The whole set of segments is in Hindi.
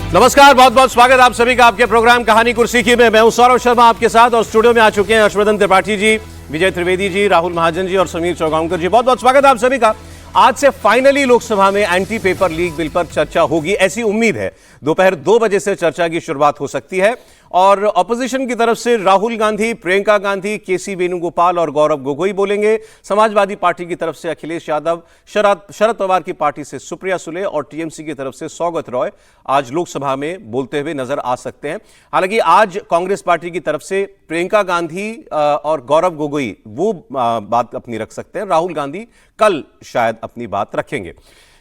नमस्कार, बहुत बहुत स्वागत आप सभी का आपके प्रोग्राम कहानी कुर्सी की में। मैं हूं सौरभ शर्मा आपके साथ और स्टूडियो में आ चुके हैं हर्षवर्धन त्रिपाठी जी, विजय त्रिवेदी जी, राहुल महाजन जी और समीर चौगांवकर जी। बहुत बहुत स्वागत आप सभी का। आज से फाइनली लोकसभा में एंटी पेपर लीक बिल पर चर्चा होगी, ऐसी उम्मीद है। दोपहर 2 बजे से चर्चा की शुरुआत हो सकती है और ऑपोजिशन की तरफ से राहुल गांधी, प्रियंका गांधी, केसी वेणुगोपाल और गौरव गोगोई बोलेंगे। समाजवादी पार्टी की तरफ से अखिलेश यादव, शरद पवार की पार्टी से सुप्रिया सुले और टीएमसी की तरफ से सौगत रॉय आज लोकसभा में बोलते हुए नजर आ सकते हैं। हालांकि आज कांग्रेस पार्टी की तरफ से प्रियंका गांधी और गौरव गोगोई वो बात अपनी रख सकते हैं। राहुल गांधी कल शायद अपनी बात रखेंगे।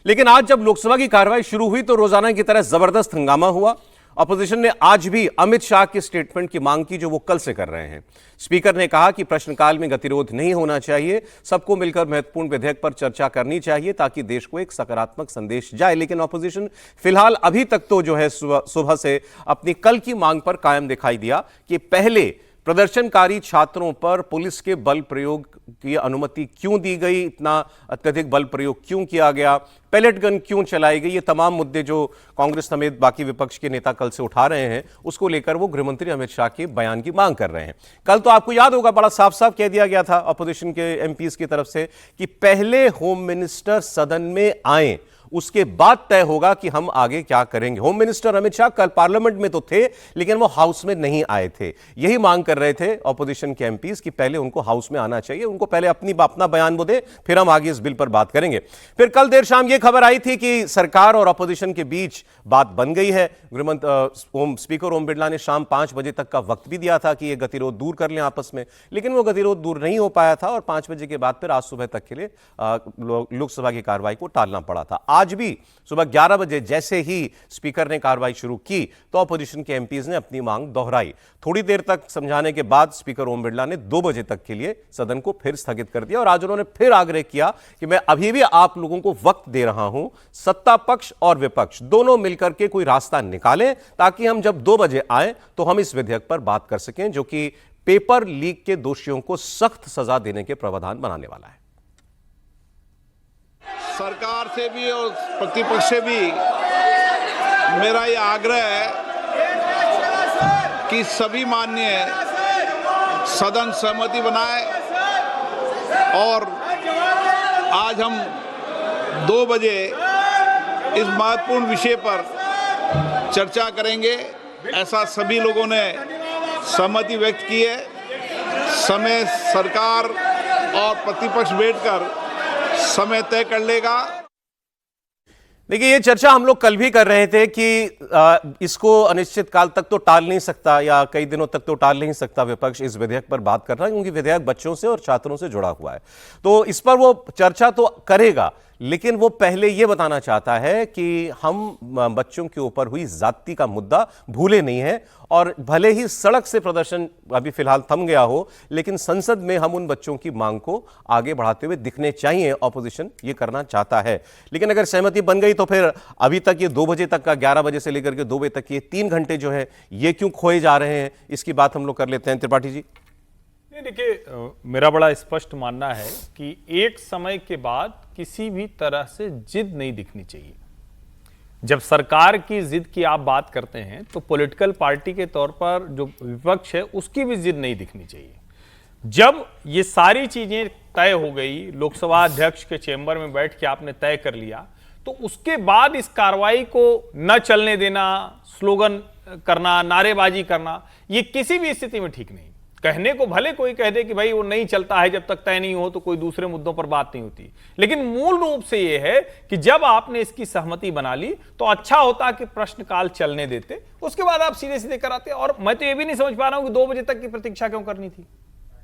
लेकिन आज जब लोकसभा की कार्रवाई शुरू हुई तो रोजाना की तरह जबरदस्त हंगामा हुआ। अपोजिशन ने आज भी अमित शाह के स्टेटमेंट की मांग की, जो वो कल से कर रहे हैं। स्पीकर ने कहा कि प्रश्नकाल में गतिरोध नहीं होना चाहिए, सबको मिलकर महत्वपूर्ण विधेयक पर चर्चा करनी चाहिए ताकि देश को एक सकारात्मक संदेश जाए। लेकिन अपोजिशन फिलहाल अभी तक तो जो है सुबह से अपनी कल की मांग पर कायम दिखाई दिया कि पहले प्रदर्शनकारी छात्रों पर पुलिस के बल प्रयोग की अनुमति क्यों दी गई, इतना अत्यधिक बल प्रयोग क्यों किया गया, पैलेट गन क्यों चलाई गई, ये तमाम मुद्दे जो कांग्रेस समेत बाकी विपक्ष के नेता कल से उठा रहे हैं, उसको लेकर वो गृहमंत्री अमित शाह के बयान की मांग कर रहे हैं। कल तो आपको याद होगा बड़ा साफ साफ कह दिया गया था अपोजिशन के एमपीज की तरफ से कि पहले होम मिनिस्टर सदन में आए, उसके बाद तय होगा कि हम आगे क्या करेंगे। होम मिनिस्टर अमित शाह कल पार्लियामेंट में तो थे लेकिन वो हाउस में नहीं आए थे। यही मांग कर रहे थे ऑपोजिशन के एमपीज कि पहले उनको हाउस में आना चाहिए, उनको पहले अपना बयान वो दे, फिर हम आगे इस बिल पर बात करेंगे। फिर कल देर शाम ये खबर आई थी कि सरकार और ऑपोजिशन के बीच बात बन गई है। स्पीकर ओम बिरला ने शाम 5 बजे तक का वक्त भी दिया था कि ये गतिरोध दूर कर लें आपस में, लेकिन वो गतिरोध दूर नहीं हो पाया था और 5 बजे के बाद फिर आज सुबह तक के लिए लोकसभा की कार्रवाई को टालना पड़ा था। आज भी सुबह 11 बजे जैसे ही स्पीकर ने कार्रवाई शुरू की तो ऑपोजिशन के एमपीज ने अपनी मांग दोहराई। थोड़ी देर तक समझाने के बाद स्पीकर ओम बिरला ने 2 बजे तक के लिए सदन को फिर स्थगित कर दिया और आज उन्होंने फिर आग्रह किया कि मैं अभी भी आप लोगों को वक्त दे रहा हूं, सत्ता पक्ष और विपक्ष दोनों मिलकर के कोई रास्ता निकालें ताकि हम जब 2 बजे आए तो हम इस विधेयक पर बात कर सकें जो कि पेपर लीक के दोषियों को सख्त सजा देने के प्रावधान बनाने वाला है। सरकार से भी और प्रतिपक्ष से भी मेरा यह आग्रह है कि सभी माननीय सदन सहमति बनाए और आज हम 2 बजे इस महत्वपूर्ण विषय पर चर्चा करेंगे, ऐसा सभी लोगों ने सहमति व्यक्त की है। समय सरकार और प्रतिपक्ष बैठकर समय तय कर लेगा। देखिए, ये चर्चा हम लोग कल भी कर रहे थे कि इसको अनिश्चित काल तक तो टाल नहीं सकता या कई दिनों तक तो टाल नहीं सकता विपक्ष इस विधेयक पर बात कर रहा है, क्योंकि विधेयक बच्चों से और छात्रों से जुड़ा हुआ है। तो इस पर वो चर्चा तो करेगा, लेकिन वो पहले ये बताना चाहता है कि हम बच्चों के ऊपर हुई जाति का मुद्दा भूले नहीं है और भले ही सड़क से प्रदर्शन अभी फिलहाल थम गया हो, लेकिन संसद में हम उन बच्चों की मांग को आगे बढ़ाते हुए दिखने चाहिए। ऑपोजिशन ये करना चाहता है, लेकिन अगर सहमति बन गई तो फिर अभी तक ये 2 बजे तक का, 11 बजे से लेकर के 2 बजे तक ये 3 घंटे जो है ये क्यों खोए जा रहे हैं, इसकी बात हम लोग कर लेते हैं। त्रिपाठी जी, देखिए, मेरा बड़ा स्पष्ट मानना है कि एक समय के बाद किसी भी तरह से जिद नहीं दिखनी चाहिए। जब सरकार की जिद की आप बात करते हैं तो पॉलिटिकल पार्टी के तौर पर जो विपक्ष है उसकी भी जिद नहीं दिखनी चाहिए। जब ये सारी चीजें तय हो गई, लोकसभा अध्यक्ष के चेंबर में बैठ के आपने तय कर लिया, तो उसके बाद इस कार्रवाई को न चलने देना, स्लोगन करना, नारेबाजी करना, ये किसी भी स्थिति में ठीक नहीं। कहने को भले कोई कह दे कि भाई वो नहीं चलता है, जब तक तय नहीं हो तो कोई दूसरे मुद्दों पर बात नहीं होती, लेकिन मूल रूप से ये है कि जब आपने इसकी सहमति बना ली तो अच्छा होता कि प्रश्नकाल चलने देते, उसके बाद आप सीधे सीधे कराते। और मैं तो ये भी नहीं समझ पा रहा हूं कि 2 बजे तक की प्रतीक्षा क्यों करनी थी।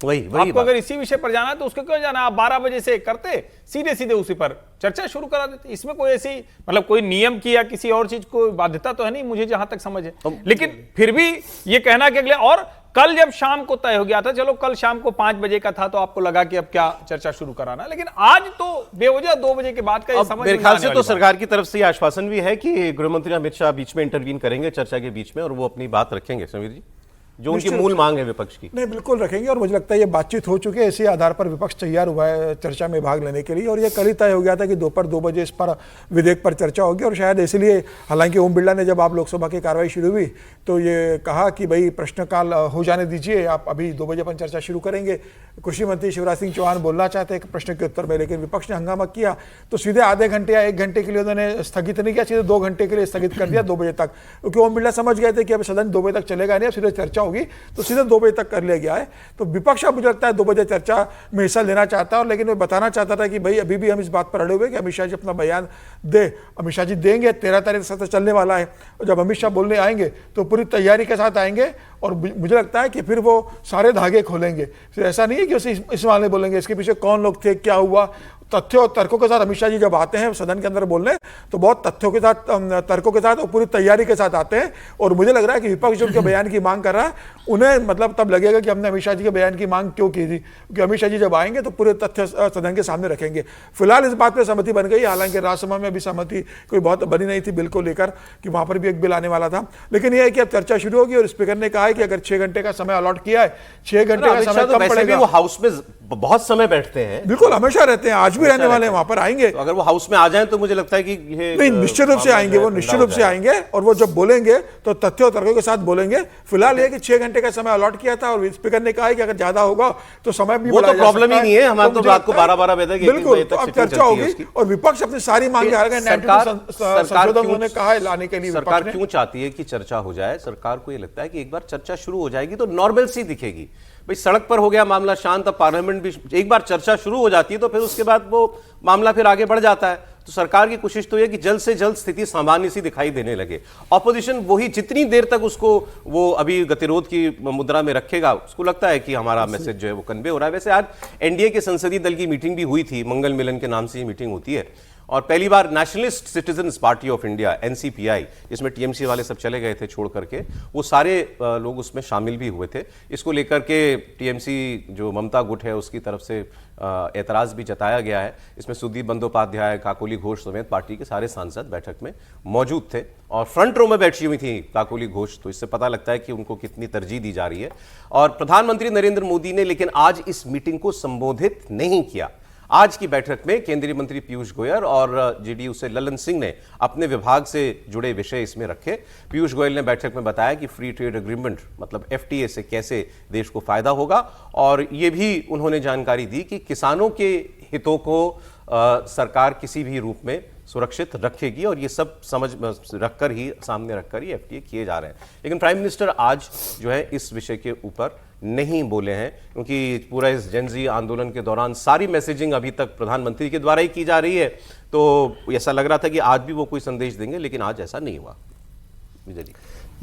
वही आपको अगर इसी विषय पर जाना है तो उसको क्यों जाना, आप 12 बजे से करते, सीधे सीधे उसी पर चर्चा शुरू करा देते। इसमें कोई ऐसी मतलब कोई नियम की या किसी और चीज को बाध्यता तो है नहीं, मुझे जहां तक समझ है। लेकिन फिर भी ये कहना कि अगले, और कल जब शाम को तय हो गया था, चलो कल शाम को 5 बजे का था तो आपको लगा कि अब क्या चर्चा शुरू कराना, लेकिन आज तो बेवजह 2 बजे के बाद का ये समझ मेरे ख्याल से तो सरकार की तरफ से ये आश्वासन भी है कि गृहमंत्री अमित शाह बीच में इंटरवीन करेंगे चर्चा के बीच में और वो अपनी बात रखेंगे। समीर जी, जो उनकी मूल मांग है विपक्ष की? नहीं, बिल्कुल रखेंगे और मुझे लगता है ये बातचीत हो चुकी है, इसी आधार पर विपक्ष तैयार हुआ है चर्चा में भाग लेने के लिए। और ये कल ही तय हो गया था कि दोपहर 2 बजे इस पर विधेयक पर चर्चा होगी। और शायद इसलिए, हालांकि ओम बिरला ने जब आप लोकसभा की कार्रवाई शुरू हुई तो ये कहा कि भाई प्रश्नकाल हो जाने दीजिए, आप अभी 2 बजे अपन चर्चा शुरू करेंगे। कृषि मंत्री शिवराज सिंह चौहान बोलना चाहते हैं प्रश्न के उत्तर में, लेकिन विपक्ष ने हंगामा किया तो सीधे आधे घंटे या 1 घंटे के लिए उन्होंने स्थगित नहीं किया, सीधे 2 घंटे के लिए स्थगित कर दिया 2 बजे तक, क्योंकि ओम बिरला समझ गए थे कि अब सदन 2 बजे तक चलेगा नहीं, अब सीधे चर्चा होगी, तो सीधे 2 बजे तक कर लिया गया है। तो विपक्ष अब मुझे लगता है 2 बजे चर्चा में हिस्सा लेना चाहता है। और लेकिन मैं बताना चाहता था कि भाई अभी भी हम इस बात पर अड़े हुए कि अमित शाह जी अपना बयान दे। अमित शाह जी देंगे, 13 तारीख से चलने वाला है, और जब अमित शाह बोलने आएंगे तो पूरी तैयारी के साथ आएंगे और मुझे लगता है कि फिर वो सारे धागे खोलेंगे। फिर ऐसा नहीं है कि उसे इस मामले बोलेंगे इसके पीछे कौन लोग थे, क्या हुआ। तथ्यों और तर्कों के साथ अमित शाह जी जब आते हैं सदन के अंदर बोलने, तो बहुत तथ्यों के साथ, तर्कों के साथ और पूरी तैयारी के साथ आते हैं। और मुझे लग रहा है कि विपक्ष जो उनके बयान की मांग कर रहा है, उन्हें मतलब तब लगेगा कि हमने अमित शाह जी के बयान की मांग क्यों की थी, क्योंकि अमित शाह जी जब आएंगे तो पूरे तथ्य सदन के सामने रखेंगे। फिलहाल इस बात पर सहमति बन गई, हालांकि राज्यसभा में अभी सहमति कोई बहुत बनी नहीं थी बिल को लेकर, कि वहां पर भी एक बिल आने वाला था। लेकिन यह है कि अब चर्चा शुरू होगी और स्पीकर ने कहा है कि अगर 6 घंटे का समय अलॉट किया है, 6 घंटे का समय कम पड़ेगा। वो हाउस में बहुत समय बैठते हैं, बिल्कुल हमेशा रहते हैं, आज भी रहने वाले हैं, वहां पर आएंगे। तो अगर वो हाउस में आ जाए तो मुझे लगता है कि ये नहीं, निश्चित रूप से आएंगे, वो निश्चित रूप से आएंगे। और वो जब बोलेंगे तो तथ्यों और तर्कों के साथ बोलेंगे। फिलहाल ये कि 6 घंटे का समय अलॉट किया था और स्पीकर ने कहा है कि अगर ज्यादा होगा तो समय भी वो तो प्रॉब्लम ही नहीं है, हमारे तो रात को 12-12 बजे तक, बिल्कुल अब चर्चा होगी और विपक्ष अपनी सारी मांगे आ गए। संशोधन उन्होंने कहा है लाने के लिए। सरकार क्यों चाहती है कि चर्चा हो जाए? सरकार को ये लगता है कि एक बार चर्चा शुरू हो जाएगी तो नॉर्मल सी दिखेगी। भाई सड़क पर हो गया मामला शांत, अब पार्लियामेंट भी एक बार चर्चा शुरू हो जाती है तो फिर उसके बाद वो मामला फिर आगे बढ़ जाता है। तो सरकार की कोशिश तो यह कि जल्द से जल्द स्थिति सामान्य सी दिखाई देने लगे। ऑपोजिशन वही जितनी देर तक उसको वो अभी गतिरोध की मुद्रा में रखेगा, उसको लगता है कि हमारा मैसेज जो है वो कन्वे हो रहा है। वैसे आज एनडीए के संसदीय दल की मीटिंग भी हुई थी, मंगल मिलन के नाम से ये मीटिंग होती है, और पहली बार nationalist citizens party of India NCPI, जिसमें टीएमसी वाले सब चले गए थे छोड़ करके, वो सारे लोग उसमें शामिल भी हुए थे। इसको लेकर के टीएमसी जो ममता गुट है उसकी तरफ से एतराज भी जताया गया है। इसमें सुदीप बंदोपाध्याय, काकोली घोष समेत पार्टी के सारे सांसद बैठक में मौजूद थे और फ्रंट रो में बैठी हुई थी काकोली घोष, तो इससे पता लगता है कि उनको कितनी तरजीह दी जा रही है। और प्रधानमंत्री नरेंद्र मोदी ने लेकिन आज इस मीटिंग को संबोधित नहीं किया। आज की बैठक में केंद्रीय मंत्री पीयूष गोयल और जेडीयू से ललन सिंह ने अपने विभाग से जुड़े विषय इसमें रखे। पीयूष गोयल ने बैठक में बताया कि फ्री ट्रेड एग्रीमेंट मतलब एफटीए से कैसे देश को फायदा होगा, और यह भी उन्होंने जानकारी दी कि किसानों के हितों को सरकार किसी भी रूप में सुरक्षित रखेगी, और ये सब समझ रखकर ही, सामने रखकर ही एफटीए किए जा रहे हैं। लेकिन प्राइम मिनिस्टर आज जो है इस विषय के ऊपर नहीं बोले हैं, क्योंकि पूरा इस जेनजी आंदोलन के दौरान सारी मैसेजिंग अभी तक प्रधानमंत्री के द्वारा ही की जा रही है, तो ऐसा लग रहा था कि आज भी वो कोई संदेश देंगे, लेकिन आज ऐसा नहीं हुआ। विजय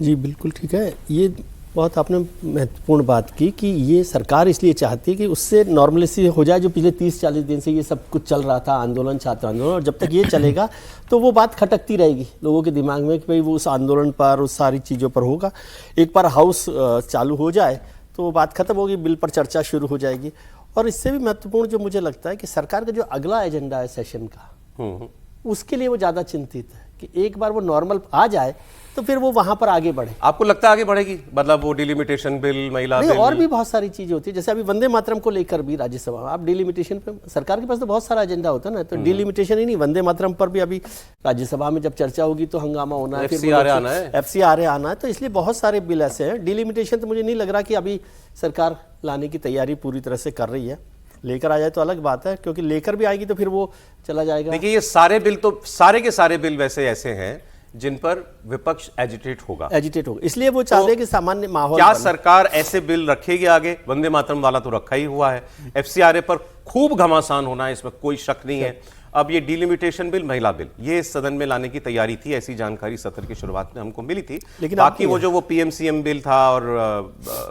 जी बिल्कुल ठीक है, ये बहुत आपने महत्वपूर्ण बात की कि ये सरकार इसलिए चाहती है कि उससे नॉर्मलिटी हो जाए, जो पिछले 30-40 दिन से ये सब कुछ चल रहा था, आंदोलन, छात्र आंदोलन, और जब तक ये चलेगा तो वो बात खटकती रहेगी लोगों के दिमाग में कि भाई वो उस आंदोलन पर, उस सारी चीज़ों पर होगा। एक बार हाउस चालू हो जाए तो वो बात खत्म होगी, बिल पर चर्चा शुरू हो जाएगी। और इससे भी महत्वपूर्ण जो मुझे लगता है कि सरकार का जो अगला एजेंडा है सेशन का, उसके लिए वो ज़्यादा चिंतित है कि एक बार वो नॉर्मल आ जाए तो फिर वो वहां पर आगे बढ़े। आपको लगता है आगे बढ़ेगी? मतलब वो डिलिमिटेशन बिल, महिला बिल, और भी बहुत सारी चीजें होती है, जैसे अभी वंदे मातरम को लेकर भी राज्यसभा में आप डिलिमिटेशन पे, सरकार के पास तो बहुत सारा एजेंडा होता है ना, तो डिलिमिटेशन ही नहीं, वंदे मातरम पर भी अभी राज्यसभा में जब चर्चा होगी तो हंगामा होना है, FCRA आना है, तो इसलिए बहुत सारे बिल ऐसे हैं। डिलिमिटेशन तो मुझे नहीं लग रहा कि अभी सरकार लाने की तैयारी पूरी तरह से कर रही है। लेकर आ जाए तो अलग बात है, क्योंकि लेकर भी आएगी तो फिर वो चला जाएगा। देखिए ये सारे बिल तो सारे के सारे बिल वैसे ऐसे हैं जिन पर विपक्ष एजिटेट होगा, इसलिए वो चाहते हैं कि सामान्य माहौल। क्या सरकार ऐसे बिल रखेगी आगे? वंदे मातरम वाला तो रखा ही हुआ है, FCRA पर खूब घमासान होना है, इसमें कोई शक नहीं है। अब ये डिलिमिटेशन बिल, महिला बिल, ये सदन में लाने की तैयारी थी, ऐसी जानकारी सत्र की शुरुआत में हमको मिली थी। लेकिन बाकी वो जो वो PMCM बिल था और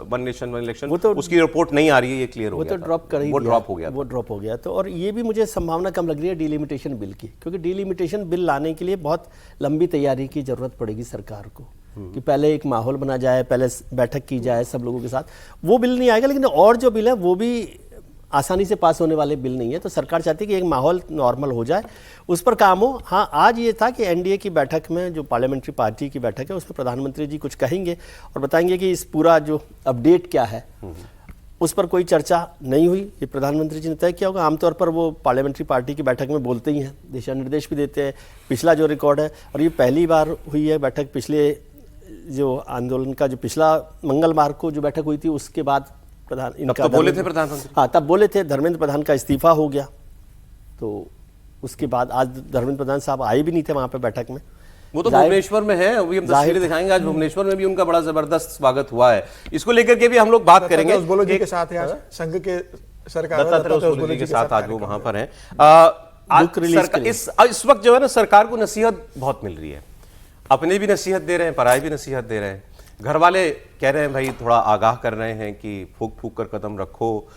वन नेशन वन इलेक्शन, तो उसकी रिपोर्ट नहीं आ रही है, ये क्लियर हो गया, वो ड्रॉप हो गया। तो और ये भी मुझे संभावना कम लग रही है डिलिमिटेशन बिल की, क्योंकि डिलिमिटेशन बिल लाने के लिए बहुत लंबी तैयारी की जरूरत पड़ेगी सरकार को, कि पहले एक माहौल बना जाए, पहले बैठक की जाए सब लोगों के साथ, वो बिल नहीं आएगा। लेकिन और जो बिल है वो भी आसानी से पास होने वाले बिल नहीं है। तो सरकार चाहती है कि एक माहौल नॉर्मल हो जाए, उस पर काम हो। हाँ, आज ये था कि एनडीए की बैठक में, जो पार्लियामेंट्री पार्टी की बैठक है, उसमें प्रधानमंत्री जी कुछ कहेंगे और बताएंगे कि इस पूरा जो अपडेट क्या है, उस पर कोई चर्चा नहीं हुई। ये प्रधानमंत्री जी ने तय किया होगा। आमतौर पर वो पार्लियामेंट्री पार्टी की बैठक में बोलते ही हैं, दिशा निर्देश भी देते हैं। पिछला जो रिकॉर्ड है, और ये पहली बार हुई है बैठक, पिछले जो आंदोलन का जो पिछला मंगलवार को जो बैठक हुई थी, उसके बाद इनका बोले थे प्रधानमंत्री। हाँ, तब बोले थे। धर्मेंद्र प्रधान का इस्तीफा हो गया, तो उसके बाद आज धर्मेंद्र प्रधान साहब आए भी नहीं थे वहाँ पे बैठक में। वो तो भुवनेश्वर में है, अभी हम तस्वीरें दिखाएंगे। आज भुवनेश्वर में भी उनका बड़ा जबरदस्त स्वागत हुआ है। इसको लेकर के भी हम लोग बात करेंगे। उस्बोलो जी के साथ है आज संघ के सरकार उस्बोलो जी के साथ आज वो वहां पर हैं। इस वक्त जो है ना, सरकार को नसीहत बहुत मिल रही है। अपने भी नसीहत दे रहे हैं, पराये भी नसीहत दे रहे हैं। घर वाले कह रहे हैं भाई, थोड़ा आगाह कर रहे हैं कि फूक फूक कर कदम रखो,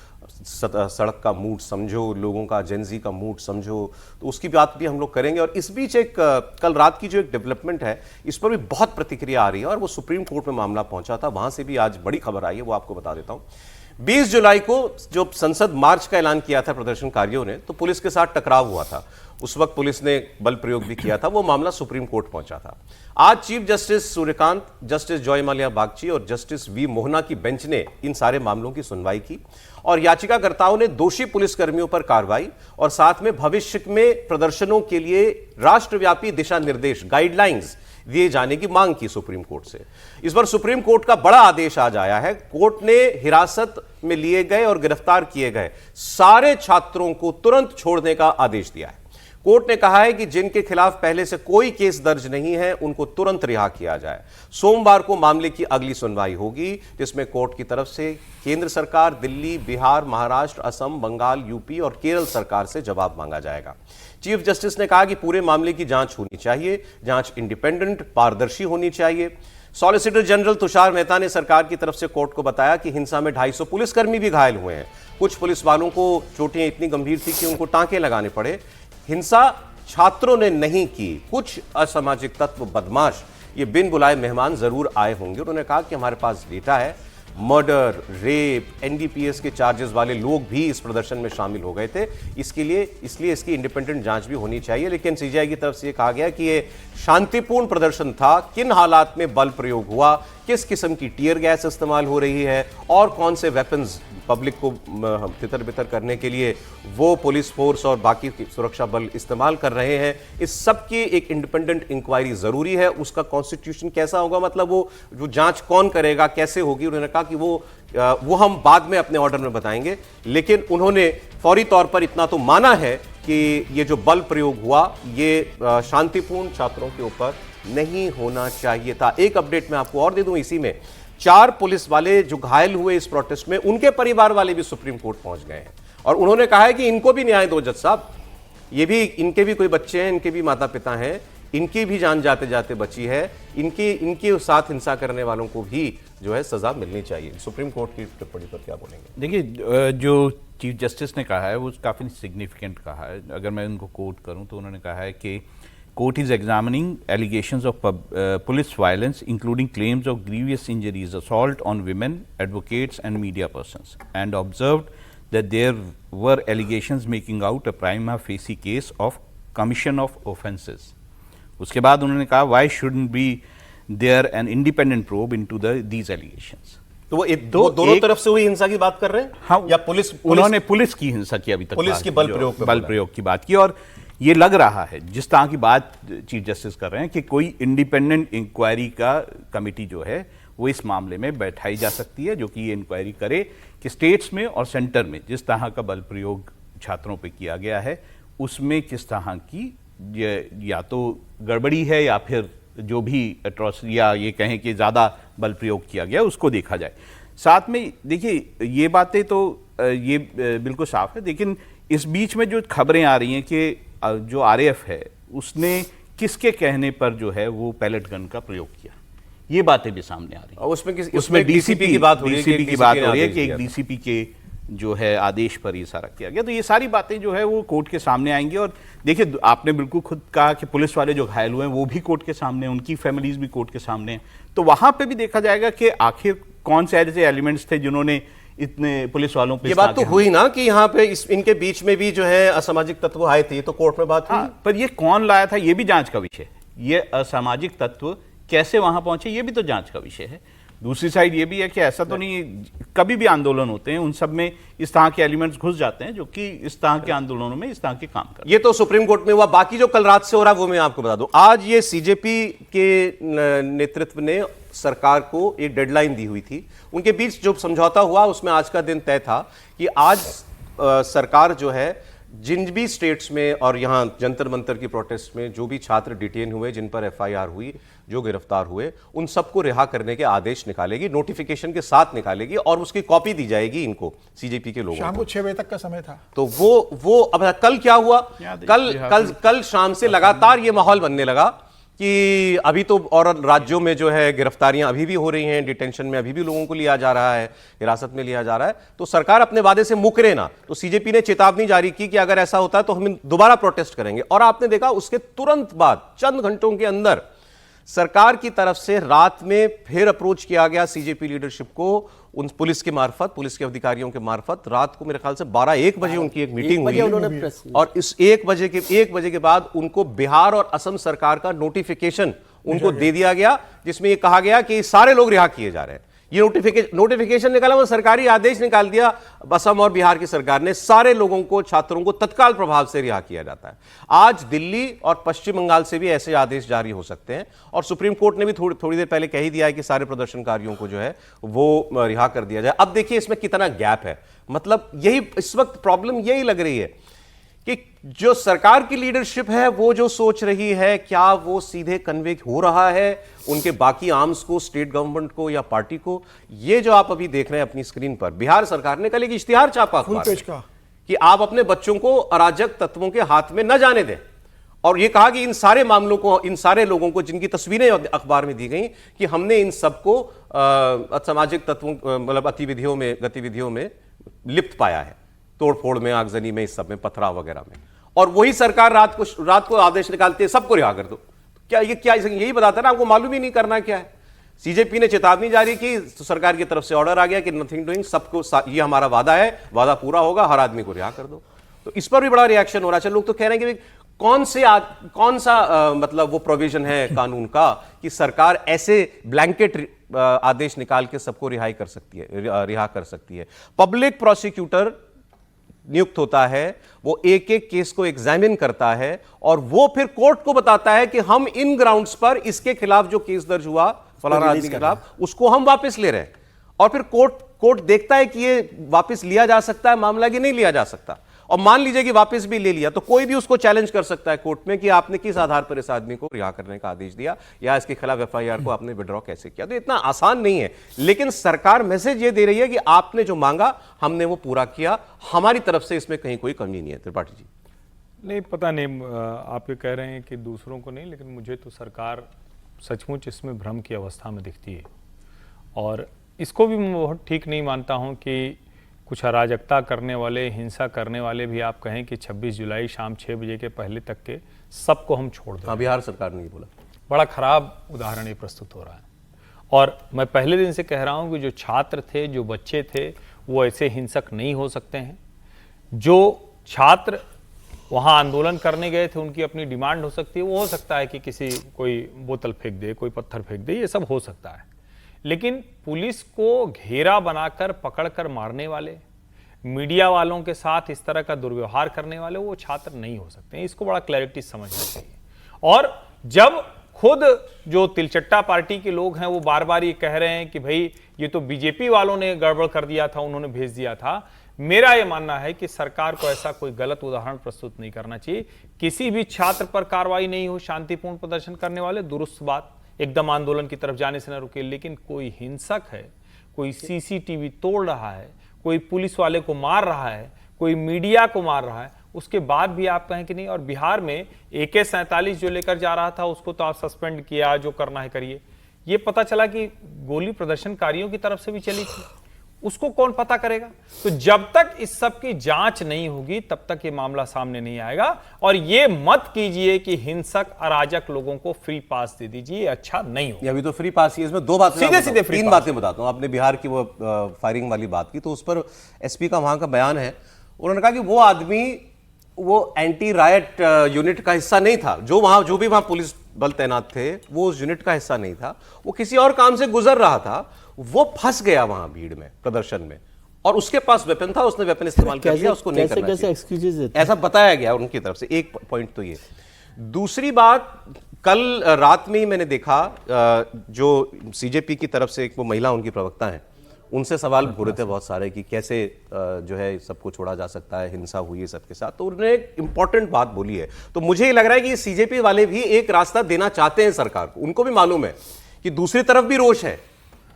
सड़क का मूड समझो, लोगों का जेनजी का मूड समझो। तो उसकी बात भी हम लोग करेंगे। और इस बीच एक कल रात की जो एक डेवलपमेंट है, इस पर भी बहुत प्रतिक्रिया आ रही है और वो सुप्रीम कोर्ट में मामला पहुंचा था, वहां से भी आज बड़ी खबर आई है, वो आपको बता देता हूं। 20 जुलाई को जो संसद मार्च का ऐलान किया था प्रदर्शनकारियों ने, तो पुलिस के साथ टकराव हुआ था। उस वक्त पुलिस ने बल प्रयोग भी किया था। वो मामला सुप्रीम कोर्ट पहुंचा था। आज chief justice Suryakant, justice Joy Mallya Bagchi और जस्टिस वी मोहना की बेंच ने इन सारे मामलों की सुनवाई की और याचिकाकर्ताओं ने दोषी पुलिसकर्मियों पर कार्रवाई और साथ में भविष्य में प्रदर्शनों के लिए राष्ट्रव्यापी दिशा निर्देश, गाइडलाइंस दिए जाने की मांग की सुप्रीम कोर्ट से। इस बार सुप्रीम कोर्ट का बड़ा आदेश आज आया है। कोर्ट ने हिरासत में लिए गए और गिरफ्तार किए गए सारे छात्रों को तुरंत छोड़ने का आदेश दिया है। कोर्ट ने कहा है कि जिनके खिलाफ पहले से कोई केस दर्ज नहीं है, उनको तुरंत रिहा किया जाए। सोमवार को मामले की अगली सुनवाई होगी, जिसमें कोर्ट की तरफ से केंद्र सरकार, दिल्ली, बिहार, महाराष्ट्र, असम, बंगाल, यूपी और केरल सरकार से जवाब मांगा जाएगा। चीफ जस्टिस ने कहा कि पूरे मामले की जांच होनी चाहिए, जांच इंडिपेंडेंट, पारदर्शी होनी चाहिए। सॉलिसिटर जनरल तुषार मेहता ने सरकार की तरफ से कोर्ट को बताया कि हिंसा में 250 पुलिसकर्मी भी घायल हुए हैं। कुछ पुलिस वालों को चोटें इतनी गंभीर थी कि उनको टांके लगाने पड़े। हिंसा छात्रों ने नहीं की, कुछ असामाजिक तत्व, बदमाश, ये बिन बुलाए मेहमान जरूर आए होंगे। उन्होंने कहा कि हमारे पास डेटा है, मर्डर, रेप, एनडीपीएस के चार्जेस वाले लोग भी इस प्रदर्शन में शामिल हो गए थे। इसलिए इसकी इंडिपेंडेंट जांच भी होनी चाहिए। लेकिन सीजीआई की तरफ से ये कहा गया कि ये शांतिपूर्ण प्रदर्शन था, किन हालात में बल प्रयोग हुआ, किस किस्म की टियर गैस इस्तेमाल हो रही है और कौन से वेपन्स पब्लिक को तितर बितर करने के लिए वो पुलिस फोर्स और बाकी सुरक्षा बल इस्तेमाल कर रहे हैं, इस सब की एक इंडिपेंडेंट इंक्वायरी जरूरी है। उसका कॉन्स्टिट्यूशन कैसा होगा, मतलब वो जो जांच कौन करेगा, कैसे होगी, उन्होंने कहा कि वो हम बाद में अपने ऑर्डर में बताएंगे। लेकिन उन्होंने फौरी तौर पर इतना तो माना है कि ये जो बल प्रयोग हुआ ये शांतिपूर्ण छात्रों के ऊपर नहीं होना चाहिए था। एक अपडेट मैं आपको और दे दूं इसी में, 4 पुलिस वाले जो घायल हुए इस प्रोटेस्ट में, उनके परिवार वाले भी सुप्रीम कोर्ट पहुंच गए हैं और उन्होंने कहा है कि इनको भी न्याय दो जज साहब। ये भी, इनके भी कोई बच्चे हैं, इनके भी माता पिता हैं, इनकी भी जान जाते जाते बची है। इनके साथ हिंसा करने वालों को भी जो है सजा मिलनी चाहिए। सुप्रीम कोर्ट की टिप्पणी पर क्या बोलेंगे? देखिए, जो चीफ जस्टिस ने कहा है वो काफ़ी सिग्निफिकेंट कहा है। अगर मैं उनको कोट करूं तो उन्होंने कहा है कि court is examining allegations of police violence including claims of grievous injuries, assault on women, advocates and media persons, and observed that there were allegations making out a prima facie case of commission of offences. उसके बाद उन्होंने कहा why shouldn't be there an independent probe into these allegations. तो वो दोनों तरफ से हुई हिंसा की बात कर रहे हैं? हाँ, या पुलिस उन्होंने पुलिस की हिंसा की अभी तक, पुलिस की बल प्रयोग की बात की। और ये लग रहा है, जिस तरह की बात चीफ जस्टिस कर रहे हैं, कि कोई इंडिपेंडेंट इंक्वायरी का कमेटी जो है वो इस मामले में बैठाई जा सकती है, जो कि ये इंक्वायरी करे कि स्टेट्स में और सेंटर में जिस तरह का बल प्रयोग छात्रों पे किया गया है उसमें किस तरह की या तो गड़बड़ी है या फिर जो भी अट्रॉसिटी या ये कहें कि ज़्यादा बल प्रयोग किया गया उसको देखा जाए। साथ में देखिए, ये बातें तो ये बिल्कुल साफ है, लेकिन इस बीच में जो खबरें आ रही हैं कि जो आरएएफ है उसने किसके कहने पर जो है वो पैलेट गन का प्रयोग किया, ये बातें भी सामने आ रही हैं। उसमें डीसीपी की बात हो रही है कि एक डीसीपी के जो है आदेश पर ये सारा किया गया। तो ये सारी बातें जो है वो कोर्ट के सामने आएंगी। और देखिए, आपने बिल्कुल खुद कहा कि पुलिस वाले जो घायल हुए हैं वो भी कोर्ट के सामने, उनकी फैमिलीज भी कोर्ट के सामने हैं। तो वहां पे भी देखा जाएगा कि आखिर कौन से ऐसे एलिमेंट्स थे जिन्होंने इतने पुलिस वालों पे ये इस बात तरह तो के हुई ना कि यहाँ पे इनके बीच में भी जो है असामाजिक तत्व आए थे, ये तो कोर्ट में बात हुई। हाँ, पर ये कौन लाया था ये भी जांच का विषय है। ये असामाजिक तत्व कैसे वहां पहुंचे ये भी तो जांच का विषय है। दूसरी साइड ये भी है कि ऐसा तो नहीं, कभी भी आंदोलन होते हैं उन सब में इस तरह के एलिमेंट्स घुस जाते हैं जो कि इस तरह के आंदोलनों में इस तरह के काम करते हैं। ये तो सुप्रीम कोर्ट में हुआ, बाकी जो कल रात से हो रहा है वो मैं आपको बता दूं। आज ये सीजेपी के नेतृत्व ने सरकार को एक डेडलाइन दी हुई थी, उनके बीच जो समझौता हुआ उसमें आज का दिन तय था कि आज सरकार जो है जिन भी स्टेट्स में और यहां जंतर मंतर की प्रोटेस्ट में जो भी छात्र डिटेन हुए, जिन पर एफआईआर हुई, जो गिरफ्तार हुए, उन सबको रिहा करने के आदेश निकालेगी, नोटिफिकेशन के साथ निकालेगी और उसकी कॉपी दी जाएगी इनको, सीजेपी के लोगों शाम को। को 6 बजे तक का समय था। तो वो अब कल क्या हुआ, कल शाम से लगातार ये माहौल बनने लगा कि अभी तो और राज्यों में जो है गिरफ्तारियां अभी भी हो रही हैं, डिटेंशन में अभी भी लोगों को लिया जा रहा है, हिरासत में लिया जा रहा है। तो सरकार अपने वादे से मुकरे ना। तो सीजेपी ने चेतावनी जारी की कि अगर ऐसा होता है तो हम दोबारा प्रोटेस्ट करेंगे। और आपने देखा उसके तुरंत बाद चंद घंटों के अंदर सरकार की तरफ से रात में फिर अप्रोच किया गया सीजेपी लीडरशिप को, उन पुलिस के मार्फत, पुलिस के अधिकारियों के मार्फत। रात को मेरे ख्याल से 12-1 बजे उनकी एक मीटिंग हुई और इस 1 बजे के बाद उनको बिहार और असम सरकार का नोटिफिकेशन उनको दे दिया गया, जिसमें यह कहा गया कि सारे लोग रिहा किए जा रहे हैं। ये नोटिफिकेशन निकाला, वो सरकारी आदेश निकाल दिया असम और बिहार की सरकार ने, सारे लोगों को, छात्रों को तत्काल प्रभाव से रिहा किया जाता है। आज दिल्ली और पश्चिम बंगाल से भी ऐसे आदेश जारी हो सकते हैं और सुप्रीम कोर्ट ने भी थोड़ी देर पहले कह ही दिया है कि सारे प्रदर्शनकारियों को जो है वो रिहा कर दिया जाए। अब देखिए इसमें कितना गैप है, मतलब यही इस वक्त प्रॉब्लम यही लग रही है कि जो सरकार की लीडरशिप है वो जो सोच रही है, क्या वो सीधे कन्वे हो रहा है उनके बाकी आर्म्स को, स्टेट गवर्नमेंट को या पार्टी को। ये जो आप अभी देख रहे हैं अपनी स्क्रीन पर, बिहार सरकार ने कल एक इश्तिहार छापा अखबार में कि आप अपने बच्चों को अराजक तत्वों के हाथ में न जाने दें, और ये कहा कि इन सारे मामलों को, इन सारे लोगों को जिनकी तस्वीरें अखबार में दी गई, कि हमने इन सबको असामाजिक तत्वों, मतलब गतिविधियों में लिप्त पाया है, तोड़फोड़ में, आगजनी में, इस सब में, पथराव वगैरह में। और वही सरकार रात को आदेश निकालते हैं सबको रिहा कर दो। क्या यही बताता है ना, आपको मालूम ही नहीं करना क्या है। सीजेपी ने चेतावनी जारी की तो सरकार की तरफ से ऑर्डर आ गया कि नथिंग डूइंग, सबको, ये हमारा वादा है, वादा पूरा होगा, हर आदमी को रिहा कर दो। तो इस पर भी बड़ा रिएक्शन हो रहा है। लोग तो कह रहे हैं कि कौन सा मतलब वो प्रोविजन है कानून का कि सरकार ऐसे ब्लैंकेट आदेश निकाल के सबको रिहा कर सकती है। पब्लिक प्रोसिक्यूटर नियुक्त होता है, वो एक एक केस को एग्जामिन करता है और वो फिर कोर्ट को बताता है कि हम इन ग्राउंड्स पर इसके खिलाफ जो केस दर्ज हुआ फलाना आदमी के खिलाफ, उसको हम वापस ले रहे हैं। और फिर कोर्ट देखता है कि ये वापस लिया जा सकता है मामला कि नहीं लिया जा सकता। और मान लीजिए कि वापस भी ले लिया तो कोई भी उसको चैलेंज कर सकता है कोर्ट में कि आपने किस आधार पर इस आदमी को रिहा करने का आदेश दिया या इसके खिलाफ एफआईआर को आपने विड्रॉ कैसे किया। तो इतना आसान नहीं है, लेकिन सरकार मैसेज ये दे रही है कि आपने जो मांगा हमने वो पूरा किया, हमारी तरफ से इसमें कहीं कोई कमी नहीं है। त्रिपाठी जी, नहीं, पता नहीं, आप ये कह रहे हैं कि दूसरों को नहीं, लेकिन मुझे तो सरकार सचमुच इसमें भ्रम की अवस्था में दिखती है। और इसको भी मैं बहुत ठीक नहीं मानता हूँ कि कुछ अराजकता करने वाले, हिंसा करने वाले भी आप कहें कि 26 जुलाई शाम 6 बजे के पहले तक के सबको हम छोड़ दें। बिहार सरकार ने ये बोला। बड़ा खराब उदाहरण ये प्रस्तुत हो रहा है। और मैं पहले दिन से कह रहा हूँ कि जो छात्र थे, जो बच्चे थे, वो ऐसे हिंसक नहीं हो सकते हैं। जो छात्र वहाँ आंदोलन करने गए थे, उनकी अपनी डिमांड हो सकती है। वो हो सकता है कि कोई बोतल फेंक दे, कोई पत्थर फेंक दे, ये सब हो सकता है। लेकिन पुलिस को घेरा बनाकर पकड़कर मारने वाले, मीडिया वालों के साथ इस तरह का दुर्व्यवहार करने वाले वो छात्र नहीं हो सकते हैं। इसको बड़ा क्लैरिटी समझना चाहिए। और जब खुद जो तिलचट्टा पार्टी के लोग हैं वो बार बार ये कह रहे हैं कि भाई ये तो बीजेपी वालों ने गड़बड़ कर दिया था, उन्होंने भेज दिया था, मेरा ये मानना है कि सरकार को ऐसा कोई गलत उदाहरण प्रस्तुत नहीं करना चाहिए। किसी भी छात्र पर कार्रवाई नहीं हो, शांतिपूर्ण प्रदर्शन करने वाले, दुरुस्त बात, एकदम आंदोलन की तरफ जाने से न रुके। लेकिन कोई हिंसक है, कोई सीसीटीवी तोड़ रहा है, कोई पुलिस वाले को मार रहा है, कोई मीडिया को मार रहा है, उसके बाद भी आप कहें कि नहीं। और बिहार में AK-47 जो लेकर जा रहा था उसको तो आप सस्पेंड किया, जो करना है करिए। ये पता चला कि गोली प्रदर्शनकारियों की तरफ से भी चली थी। उसको कौन पता करेगा? तो जब तक इस सब की जांच नहीं होगी तब तक ये मामला सामने नहीं आएगा। और ये मत कीजिए कि हिंसक अराजक लोगों को फ्री पास दे दीजिए, ये अच्छा नहीं होगा। अभी तो फ्री पास ही, इसमें दो बातें सीधे फ्री तीन पास। बातें बताता हूं। आपने बिहार की वो फायरिंग वाली बात की, तो उस पर एसपी का वहां का बयान है। उन्होंने कहा कि वो आदमी वो एंटी रायट यूनिट का हिस्सा नहीं था, जो भी वहां पुलिस बल तैनात थे वो उस यूनिट का हिस्सा नहीं था, वो किसी और काम से गुजर रहा था, वो फंस गया वहां भीड़ में, प्रदर्शन में, और उसके पास वेपन था, उसने वेपन इस्तेमाल कर लिया, उसको नहीं करना चाहिए। एक्सक्यूजेस देते हैं? ऐसा बताया गया उनकी तरफ से। एक पॉइंट तो ये। दूसरी बात, कल रात में ही मैंने देखा जो सीजेपी की तरफ से एक वो महिला उनकी प्रवक्ता हैं, उनसे सवाल हो रहे थे बहुत सारे कि कैसे जो है सबको छोड़ा जा सकता है, हिंसा हुई है सबके साथ, तो उन्होंने एक इंपॉर्टेंट बात बोली है। तो मुझे ये लग रहा है कि सीजेपी वाले भी एक रास्ता देना चाहते हैं सरकार को। उनको भी मालूम है कि दूसरी तरफ भी रोष है,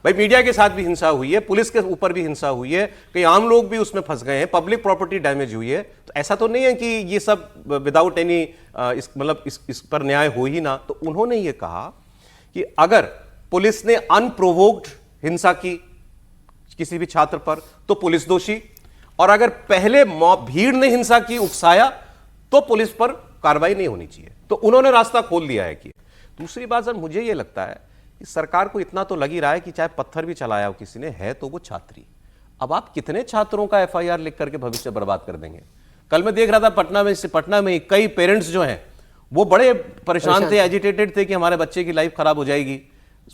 भाई मीडिया के साथ भी हिंसा हुई है, पुलिस के ऊपर भी हिंसा हुई है, कई आम लोग भी उसमें फंस गए हैं, पब्लिक प्रॉपर्टी डैमेज हुई है। तो ऐसा तो नहीं है कि ये सब विदाउट एनी मतलब इस पर न्याय हो ही ना। तो उन्होंने ये कहा कि अगर पुलिस ने अनप्रोवोक्ड हिंसा की किसी भी छात्र पर तो पुलिस दोषी, और अगर पहले भीड़ ने हिंसा की, उकसाया, तो पुलिस पर कार्रवाई नहीं होनी चाहिए। तो उन्होंने रास्ता खोल दिया है कि। दूसरी बात सर, मुझे यह लगता है कि सरकार को इतना तो लग ही रहा है कि चाहे पत्थर भी चलाया हो किसी ने, है तो वो छात्री। अब आप कितने छात्रों का एफआईआर लिख करके भविष्य बर्बाद कर देंगे? कल मैं देख रहा था पटना में कई पेरेंट्स जो हैं वो बड़े परेशान थे, एजिटेटेड थे कि हमारे बच्चे की लाइफ खराब हो जाएगी,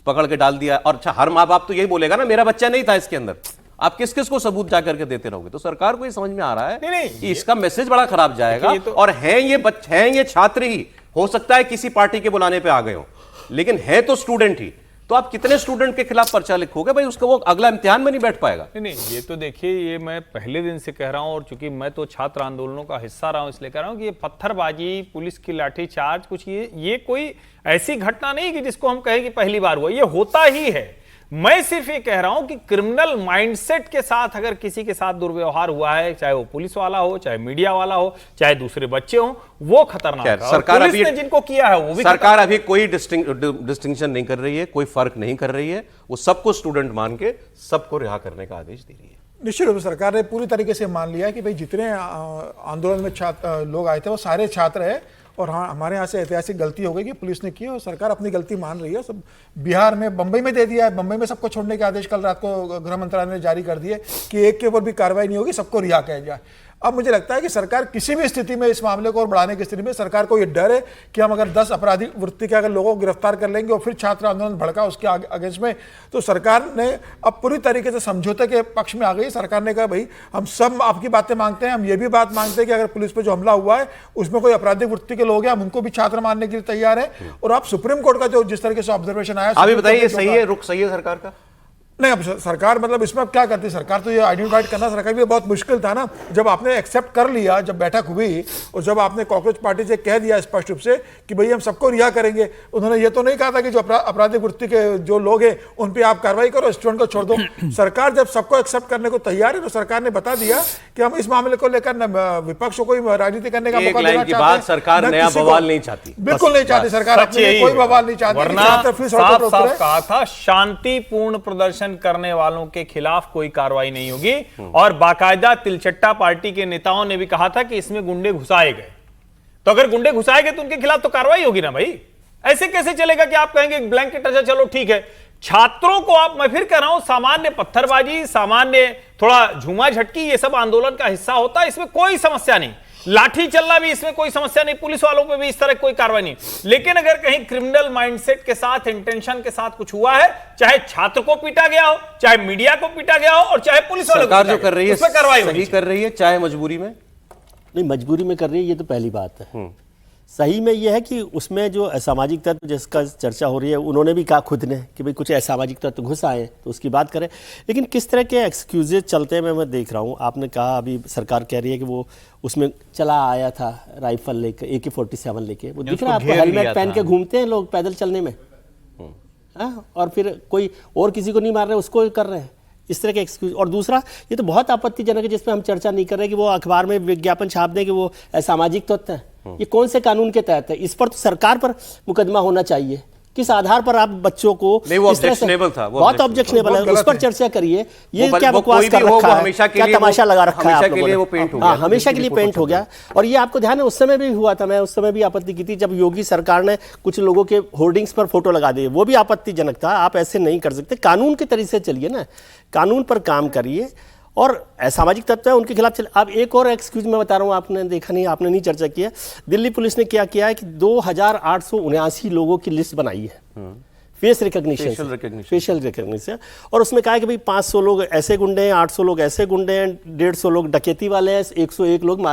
पकड़ के डाल दिया। और अच्छा, हर माँ बाप तो यही बोलेगा ना, मेरा बच्चा नहीं था इसके अंदर। आप किस किस को सबूत जा करके देते रहोगे? तो सरकार को ये समझ में आ रहा है कि इसका मैसेज बड़ा खराब जाएगा। और हैं ये छात्र ही, हो सकता है किसी पार्टी के बुलाने पे आ गए हो, लेकिन है तो स्टूडेंट ही। तो आप कितने स्टूडेंट के खिलाफ पर्चा लिखोगे भाई? उसका वो अगला इम्तिहान में नहीं बैठ पाएगा। नहीं, ये तो देखिए, ये मैं पहले दिन से कह रहा हूं, और चूंकि मैं तो छात्र आंदोलनों का हिस्सा रहा हूं इसलिए कह रहा हूं कि ये पत्थरबाजी, पुलिस की लाठीचार्ज, कुछ ये कोई ऐसी घटना नहीं कि जिसको हम कहें कि पहली बार हुआ, ये होता ही है। मैं सिर्फ ये कह रहा हूं कि क्रिमिनल माइंडसेट के साथ अगर किसी के साथ दुर्व्यवहार हुआ है, चाहे वो पुलिस वाला हो, चाहे मीडिया वाला हो, चाहे दूसरे बच्चे हो, वो खतरनाक है। सरकार पुलिस ने जिनको किया है वो भी सरकार अभी कोई डिस्टिंक्शन नहीं कर रही है, कोई फर्क नहीं कर रही है, वो सबको स्टूडेंट मान के सबको रिहा करने का आदेश दे रही है। निश्चित रूप से सरकार ने पूरी तरीके से मान लिया है कि भाई जितने आंदोलन में लोग आए थे वो सारे छात्र हैं, और हाँ, हमारे यहाँ से ऐतिहासिक गलती हो गई कि पुलिस ने की, और सरकार अपनी गलती मान रही है। सब बिहार में, बंबई में दे दिया है, बंबई में सबको छोड़ने के आदेश कल रात को गृह मंत्रालय ने जारी कर दिए कि एक के ऊपर भी कार्रवाई नहीं होगी, सबको रिहा किया जाए। अब मुझे लगता है कि सरकार किसी भी स्थिति में इस मामले को और बढ़ाने की स्थिति में, सरकार को ये डर है कि हम अगर 10 अपराधी वृत्ति के अगर लोगों को गिरफ्तार कर लेंगे और फिर छात्र आंदोलन भड़का उसके अगेंस्ट में, तो सरकार ने अब पूरी तरीके से समझौते के पक्ष में आ गई। सरकार ने कहा भाई हम सब आपकी बातें मांगते हैं, हम ये भी बात मांगते हैं कि अगर पुलिस पर जो हमला हुआ है उसमें कोई आपराधिक वृत्ति के लोग हैं, हम उनको भी छात्र मानने के लिए तैयार है। और आप सुप्रीम कोर्ट का जो जिस तरीके से ऑब्जर्वेशन आया, अभी बताइए, सही है, रुख सही है सरकार का? नहीं, अब सरकार मतलब इसमें अब क्या करती है सरकार? तो ये आइडेंटिफाइड करना सरकार के लिए बहुत मुश्किल था ना। जब आपने एक्सेप्ट कर लिया, जब बैठक हुई और जब आपने कॉकरोच पार्टी से कह दिया स्पष्ट रूप से कि भाई हम सबको रिहा करेंगे, उन्होंने ये तो नहीं कहा था कि जो आपराधिक वृत्ति के जो लोग हैं उन पर आप कार्रवाई करो, स्टूडेंट को छोड़ दो। सरकार जब सबको एक्सेप्ट करने को तैयार है तो सरकार ने बता दिया कि हम इस मामले को लेकर विपक्ष को कोई राजनीति करने का मौका देना चाहते हैं। सरकार नया बवाल नहीं चाहती, बिल्कुल नहीं चाहती सरकार, कोई बवाल नहीं चाहती। वरना साफ कहा था, शांतिपूर्ण प्रदर्शन करने वालों के खिलाफ कोई कार्रवाई नहीं होगी। और बाकायदा तिलचट्टा पार्टी के नेताओं ने भी कहा था कि इसमें गुंडे घुसाए गए, तो अगर गुंडे घुसाए गए तो उनके खिलाफ तो कार्रवाई होगी ना भाई। ऐसे कैसे चलेगा कि आप कहेंगे ब्लैंकेट, अच्छा चलो ठीक है, छात्रों को आप, मैं फिर कह रहा हूं, सामान्य पत्थरबाजी, सामान्य थोड़ा झूमा झटकी, ये सब आंदोलन का हिस्सा होता है, इसमें कोई समस्या नहीं। लाठी चलना भी इसमें कोई समस्या नहीं, पुलिस वालों पे भी इस तरह कोई कार्रवाई नहीं। लेकिन अगर कहीं क्रिमिनल माइंडसेट के साथ, इंटेंशन के साथ कुछ हुआ है, चाहे छात्र को पीटा गया हो, चाहे मीडिया को पीटा गया हो, और चाहे पुलिस वालों को, सरकार जो कर रही है कार्रवाई सही कर रही है, चाहे मजबूरी में नहीं, मजबूरी में कर रही है, ये तो पहली बात है। सही में ये है कि उसमें जो असामाजिक तत्व जिसका चर्चा हो रही है, उन्होंने भी कहा खुद ने कि भाई कुछ असामाजिक तत्व घुस आए तो उसकी बात करें। लेकिन किस तरह के एक्सक्यूजेज चलते हैं मैं देख रहा हूँ। आपने कहा अभी सरकार कह रही है कि वो उसमें चला आया था राइफल लेकर, AK-47 लेके, वो दिख रहा है आपको, हेलमेट पहन के घूमते हैं लोग पैदल चलने में, और फिर कोई और किसी को नहीं मार रहे, उसको कर रहे हैं, इस तरह के एक्सक्यूज। और दूसरा, ये तो बहुत आपत्तिजनक है जिसमें हम चर्चा नहीं कर रहे कि वो अखबार में विज्ञापन छाप दें कि वो असामाजिक तत्व है। ये कौन से कानून के तहत है? इस पर तो सरकार पर मुकदमा होना चाहिए किस आधार पर आप बच्चों को नहीं, वो इस तरह से- objectionable था, वो बहुत objectionable ऑब्जेक्शनेबल है, बहुत उस पर गलत है। चर्चा करिए। ये वो क्या वो बकवास कोई कर भी हो, रखा वो है, हमेशा के क्या लिए वो- तमाशा लगा रखा है हमेशा आप के लोगों लिए ने? वो पेंट हो हाँ, गया। हमेशा के लिए रिपोर्ट पेंट हो गया। और ये आपको ध्यान है, उस समय भी हुआ था, मैं उस समय भी आपत्ति की थी जब योगी सरकार ने कुछ लोगों के होर्डिंग्स पर फोटो लगा दिए, वो भी आपत्तिजनक था। आप ऐसे नहीं कर सकते, कानून के तरीके से चलिए ना, कानून पर काम करिए। और असामाजिक तत्व है उनके खिलाफ चल। अब एक और एक्सक्यूज मैं बता रहा हूँ, आपने देखा नहीं, आपने नहीं चर्चा किया। दिल्ली पुलिस ने क्या किया है कि 2879 लोगों की लिस्ट बनाई है फेस रिकॉग्निशन, फेशियल रिकॉग्निशन, और उसमें कहा है कि भाई 500 लोग ऐसे गुंडे हैं, 800 लोग ऐसे गुंडे हैं, 150 लोग डकैती वाले हैं, 101 लोग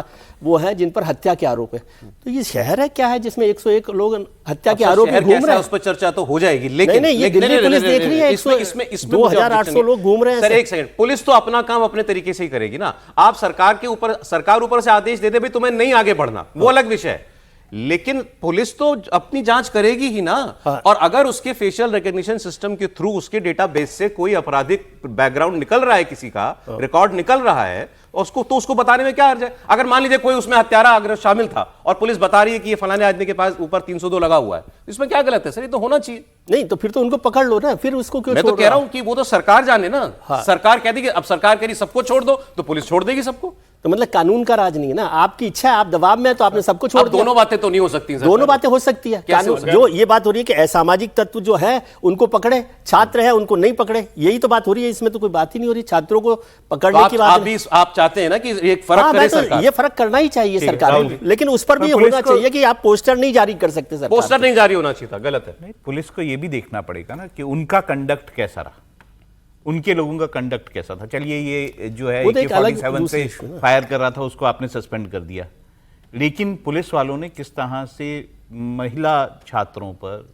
वो हैं जिन पर हत्या के आरोप है। तो ये शहर है क्या है जिसमें 101 लोग हत्या के आरोप में घूम रहे हैं? उस पर चर्चा तो हो जाएगी, लेकिन नहीं, ये दिल्ली पुलिस देख रही है, इसमें 2800 लोग घूम रहे हैं। सर एक सेकंड, पुलिस तो अपना काम अपने तरीके से ही करेगी ना। आप सरकार ऊपर से आदेश दे दे भाई तुम्हें नहीं आगे बढ़ना, वो अलग विषय है, लेकिन पुलिस तो अपनी जांच करेगी ही ना। और अगर उसके फेशियल रिकॉग्निशन सिस्टम के थ्रू उसके डेटाबेस से कोई आपराधिक बैकग्राउंड निकल रहा है, किसी का रिकॉर्ड निकल रहा है, उसको बताने में क्या हर्ज है? अगर मान लीजिए कोई उसमें हत्यारा अगर शामिल था और पुलिस बता रही है कि ये फलाने आदमी के पास ऊपर 302 लगा हुआ है, इसमें क्या गलत है? सर ये तो होना चाहिए। नहीं तो फिर तो उनको पकड़ लो ना, फिर उसको क्यों? मैं तो कह रहा हूं कि वो तो सरकार जाने ना। सरकार कह देगी, अब सरकार कह रही सबको छोड़ दो, तो पुलिस छोड़ देगी सबको। तो मतलब कानून का राज नहीं है ना, आपकी इच्छा है, आप दबाव में, तो आपने सबको छोड़ अब दिया। दोनों बातें तो नहीं हो सकती सर। दोनों बातें हो सकती है। कैसे हो कानून जो ये बात हो रही है कि असामाजिक तत्व जो है उनको पकड़े, छात्र है उनको नहीं पकड़े, यही तो बात हो रही है। इसमें तो कोई बात ही नहीं हो रही, छात्रों को पकड़ने की बात नहीं। आप चाहते हैं ना कि एक फर्क हाँ, करे तो सरकार। ये फर्क करना ही चाहिए सरकार राहुल को, जी। लेकिन उस पर भी ये पुलिस होना को- चाहिए कि आप पोस्टर नहीं जारी कर सकते सरकार। पोस्टर नहीं जारी होना चाहिए था, गलत है। नहीं, पुलिस को यह भी देखना पड़ेगा ना कि उनका कंडक्ट कैसा रहा, उनके लोगों का कंडक्ट कैसा था। चलिए ये जो है वो तो एक अलग AK-47 दूसरी से issue है ना। फायर कर रहा था, उसको आपने सस्पेंड कर दिया, लेकिन पुलिस वालों ने किस तरह से महिला छात्रों पर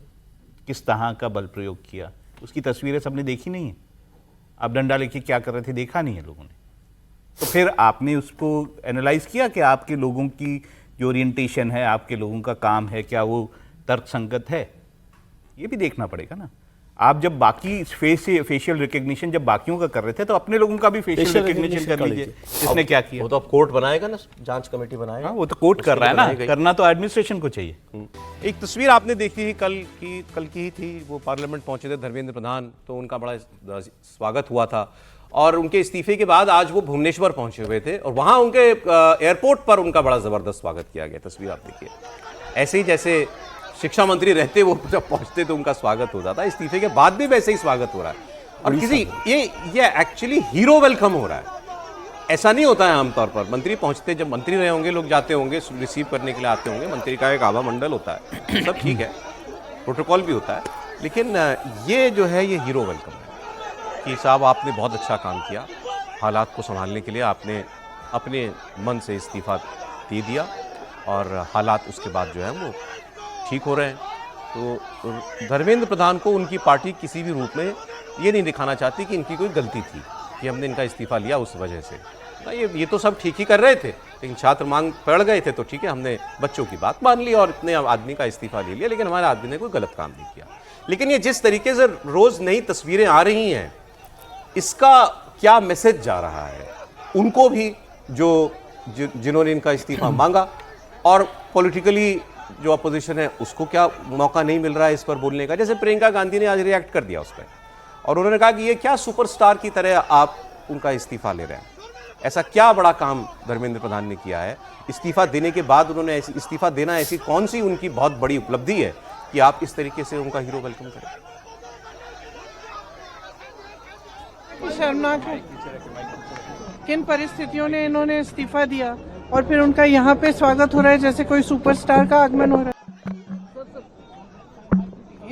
किस तरह का बल प्रयोग किया, उसकी तस्वीरें सबने देखी नहीं है। आप डंडा लेके क्या कर रहे थे देखा नहीं है लोगों ने। तो फिर आपने उसको एनालाइज किया कि आपके लोगों की जो ओरिएंटेशन है, आपके लोगों का काम है, क्या वो तर्कसंगत है? ये भी देखना पड़ेगा ना। आप जब बाकी फेशियल रिकग्निशन जब बाकियों का कर रहे थे, तो अपने लोगों का भी फेशियल Facial रिकग्निशन recognition कर लीजिए। इसने क्या किया? वो तो अब कोर्ट बनाएगा ना, जांच कमेटी बनाएगा। हाँ, वो तो कोर्ट कर रहा है ना, करना तो एडमिनिस्ट्रेशन को चाहिए। एक तस्वीर आपने देखी थी कल की ही थी, वो पार्लियामेंट पहुंचे थे धर्मेंद्र प्रधान, तो उनका बड़ा स्वागत हुआ था। और उनके इस्तीफे के बाद आज वो भुवनेश्वर पहुंचे हुए थे और वहां उनके एयरपोर्ट पर उनका बड़ा जबरदस्त स्वागत किया गया। तस्वीर आप देखिए, ऐसे ही जैसे शिक्षा मंत्री रहते वो जब पहुंचते तो उनका स्वागत हो जाता, इस्तीफे के बाद भी वैसे ही स्वागत हो रहा है। और किसी ये एक्चुअली हीरो वेलकम हो रहा है। ऐसा नहीं होता है आमतौर पर, मंत्री पहुंचते, जब मंत्री रहे होंगे लोग जाते होंगे रिसीव करने के लिए आते होंगे, मंत्री का एक आभा मंडल होता है, सब ठीक है, प्रोटोकॉल भी होता है, लेकिन ये जो है ये हीरो वेलकम है कि साहब आपने बहुत अच्छा काम किया, हालात को संभालने के लिए आपने अपने मन से इस्तीफा दे दिया और हालात उसके बाद जो है वो ठीक हो रहे हैं। तो धर्मेंद्र प्रधान को उनकी पार्टी किसी भी रूप में ये नहीं दिखाना चाहती कि इनकी कोई गलती थी कि हमने इनका इस्तीफा लिया उस वजह से। ना, ये तो सब ठीक ही कर रहे थे, लेकिन छात्र मांग पड़ गए थे तो ठीक है, हमने बच्चों की बात मान ली और इतने आदमी का इस्तीफा ले लिया, लेकिन हमारे आदमी ने कोई गलत काम नहीं किया। लेकिन ये जिस तरीके से रोज नई तस्वीरें आ रही हैं, इसका क्या मैसेज जा रहा है उनको भी जिन्होंने इनका इस्तीफा मांगा, और पॉलिटिकली जो अपोजिशन है उसको क्या मौका नहीं मिल रहा है इस पर बोलने का। जैसे प्रियंका गांधी ने आज रिएक्ट कर दिया उस पर और उन्होंने कहा कि ये क्या सुपरस्टार की तरह आप उनका इस्तीफा ले रहे हैं, ऐसा क्या बड़ा काम धर्मेंद्र प्रधान ने किया है। इस्तीफा देने के बाद उन्होंने इस्तीफा देना ऐसी कौन सी उनकी बहुत बड़ी उपलब्धि है कि आप इस तरीके से उनका हीरो वेलकम करें। शर्मनाक है किन परिस्थितियों ने इन्होंने इस्तीफा दिया और फिर उनका यहाँ पे स्वागत हो रहा है जैसे कोई सुपरस्टार का आगमन हो रहा है।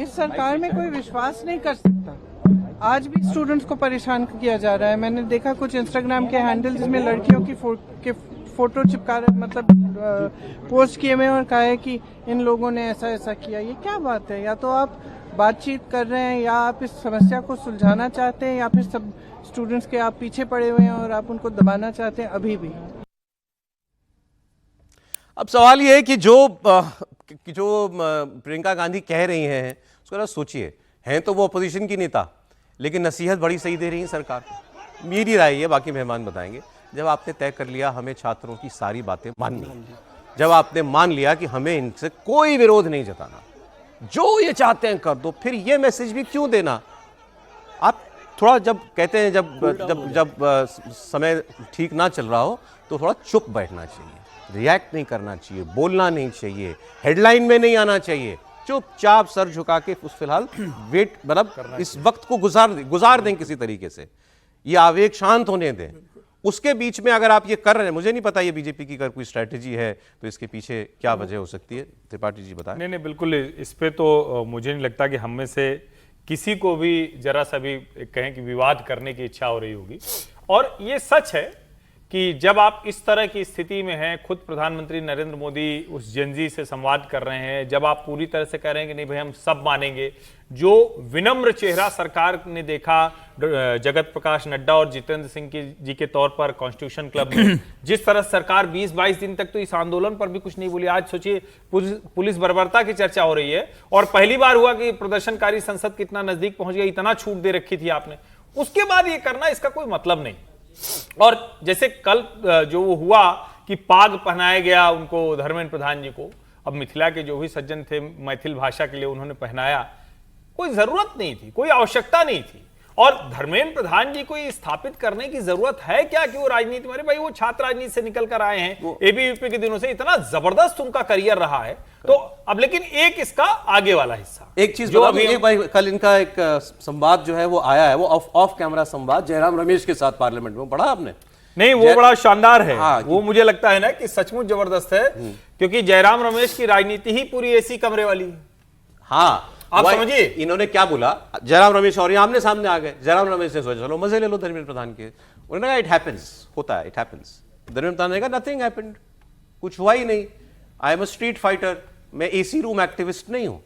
इस सरकार में कोई विश्वास नहीं कर सकता। आज भी स्टूडेंट्स को परेशान किया जा रहा है। मैंने देखा कुछ इंस्टाग्राम के हैंडल जिसमें लड़कियों की फोटो चिपका रहे, मतलब पोस्ट किए हुए और कहा है कि इन लोगों ने ऐसा ऐसा किया। ये क्या बात है? या तो आप बातचीत कर रहे हैं या आप इस समस्या को सुलझाना चाहते हैं, या फिर सब स्टूडेंट्स के आप पीछे पड़े हुए हैं और आप उनको दबाना चाहते हैं अभी भी। अब सवाल ये है कि जो प्रियंका गांधी कह रही हैं उसको जरा सोचिए, हैं तो वो अपोजिशन की नेता, लेकिन नसीहत बड़ी सही दे रही है सरकार को। मेरी राय है, बाकी मेहमान बताएंगे, जब आपने तय कर लिया हमें छात्रों की सारी बातें माननी, जब आपने मान लिया कि हमें इनसे कोई विरोध नहीं जताना, जो ये चाहते हैं कर दो, फिर ये मैसेज भी क्यों देना? आप थोड़ा जब कहते हैं जब समय ठीक ना चल रहा हो तो थोड़ा चुप बैठना चाहिए, रिएक्ट नहीं करना चाहिए, बोलना नहीं चाहिए, हेडलाइन में नहीं आना चाहिए, चुपचाप सर झुका के उस फिलहाल वेट मतलब इस वक्त को गुजार दें किसी तरीके से, ये आवेग शांत होने दें। उसके बीच में अगर आप ये कर रहे हैं, मुझे नहीं पता ये बीजेपी की अगर कोई स्ट्रैटेजी है तो इसके पीछे क्या वजह हो सकती है, त्रिपाठी जी बताएं। नहीं बिल्कुल, इस पे तो मुझे नहीं लगता कि हम में से किसी को भी जरा सा भी कहें कि विवाद करने की इच्छा हो रही होगी। और ये सच है कि जब आप इस तरह की स्थिति में हैं, खुद प्रधानमंत्री नरेंद्र मोदी उस जेनजी से संवाद कर रहे हैं, जब आप पूरी तरह से कह रहे हैं कि नहीं भाई हम सब मानेंगे, जो विनम्र चेहरा सरकार ने देखा जगत प्रकाश नड्डा और जितेंद्र सिंह जी के तौर पर कॉन्स्टिट्यूशन क्लब में, जिस तरह सरकार 20-22 दिन तक तो इस आंदोलन पर भी कुछ नहीं बोली। आज सोचिए पुलिस बर्बरता की चर्चा हो रही है और पहली बार हुआ कि प्रदर्शनकारी संसद कितना नजदीक पहुंच गया, इतना छूट दे रखी थी आपने, उसके बाद ये करना इसका कोई मतलब नहीं। और जैसे कल जो वो हुआ कि पाग पहनाया गया उनको धर्मेंद्र प्रधान जी को, अब मिथिला के जो भी सज्जन थे मैथिल भाषा के लिए उन्होंने पहनाया, कोई जरूरत नहीं थी, कोई आवश्यकता नहीं थी। और धर्मेंद्र प्रधान जी को ये स्थापित करने की जरूरत है क्या कि वो राजनीति में, भाई वो छात्र राजनीति से निकल कर आए हैं, एबीवीपी के दिनों से इतना जबरदस्त उनका करियर रहा है। तो अब लेकिन एक इसका आगे वाला हिस्सा, एक चीज जो अभी भाई कल इनका एक संवाद जो है वो आया है, वो ऑफ कैमरा संवाद जयराम रमेश के साथ पार्लियामेंट में, पढ़ा आपने? नहीं, वो बड़ा शानदार है। हाँ, वो मुझे लगता है ना कि सचमुच जबरदस्त है, क्योंकि जयराम रमेश की राजनीति ही पूरी एसी कमरे वाली। हाँ, आप समझिए इन्होंने क्या बोला, जयराम रमेश और आमने सामने आ गए। जयराम रमेश ने सोचा चलो मजे ले लो धर्मेंद्र प्रधान के, उन्होंने कहा इट हैपेंस, होता है, इट हैपेंस। धर्मेंद्र प्रधान ने कहा नथिंग हैपेंड, कुछ हुआ ही नहीं, I am a street fighter, मैं एसी रूम एक्टिविस्ट नहीं हूं,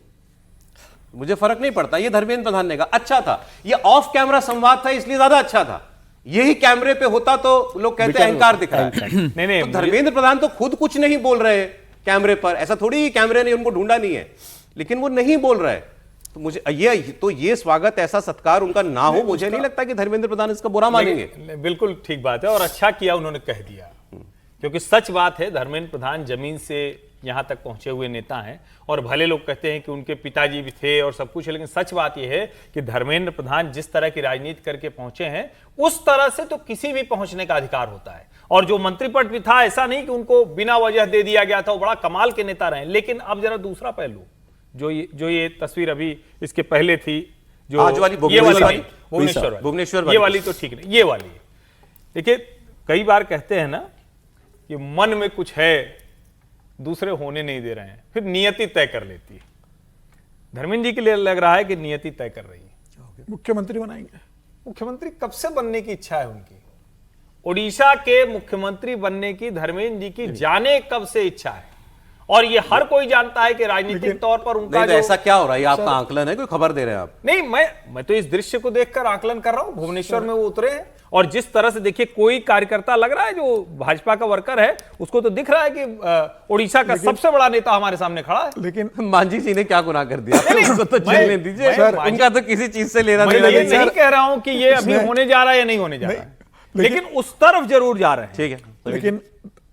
मुझे फर्क नहीं पड़ता। ये धर्मेंद्र प्रधान ने कहा, अच्छा था ये ऑफ कैमरा संवाद था इसलिए ज्यादा अच्छा था, यही कैमरे पे होता तो लोग कहते हैं अहंकार दिख रहा है। नहीं, तो धर्मेंद्र प्रधान तो खुद कुछ नहीं बोल रहे कैमरे पर, ऐसा थोड़ी कैमरे ने उनको ढूंढा नहीं है, लेकिन वो नहीं बोल रहे। तो मुझे ये स्वागत ऐसा सत्कार उनका ना हो, मुझे नहीं लगता कि धर्मेंद्र प्रधान इसका बुरा मानेंगे। बिल्कुल ठीक बात है और अच्छा किया उन्होंने कह दिया, क्योंकि सच बात है धर्मेंद्र प्रधान जमीन से यहां तक पहुंचे हुए नेता हैं। और भले लोग कहते हैं कि उनके पिताजी भी थे और सब कुछ है, लेकिन सच बात यह है कि धर्मेंद्र प्रधान जिस तरह की राजनीति करके पहुंचे हैं उस तरह से तो किसी भी पहुंचने का अधिकार होता है। और जो मंत्री पद भी था, ऐसा नहीं कि उनको बिना वजह दे दिया गया था, वो बड़ा कमाल के नेता रहे। लेकिन अब जरा दूसरा पहलू, जो ये तस्वीर अभी इसके पहले थी, जो भुवनेश्वर, ये वाली तो ठीक नहीं, ये वाली देखिए, कई बार कहते हैं ना कि मन में कुछ है दूसरे होने नहीं दे रहे हैं, फिर नियति तय कर लेती है। धर्मेंद्र जी के लिए लग रहा है कि नियति तय कर रही है, मुख्यमंत्री बनाएंगे। मुख्यमंत्री कब से बनने की इच्छा है उनकी, ओडिशा के मुख्यमंत्री बनने की धर्मेंद्र जी की जाने कब से इच्छा है। और ये हर कोई जानता है कि राजनीतिक तौर पर उनका नहीं, ऐसा क्या हो रहा है, आपका आकलन है, कोई खबर दे रहे हैं आप? नहीं, मैं तो इस दृश्य को देखकर आकलन कर रहा हूं। भुवनेश्वर में वो उतरे हैं और जिस तरह से देखिए, कोई कार्यकर्ता लग रहा है जो भाजपा का वर्कर है, उसको तो दिख रहा है कि ओडिशा का सबसे बड़ा नेता हमारे सामने खड़ा है। लेकिन मांझी जी ने क्या गुनाह कर दिया, उसको तो चलने दीजिए, उनका तो किसी चीज से लेना देना नहीं। नहीं कह रहा हूं कि ये अभी होने जा रहा है या नहीं होने जा रहा है, लेकिन उस तरफ जरूर जा रहे हैं। ठीक है, लेकिन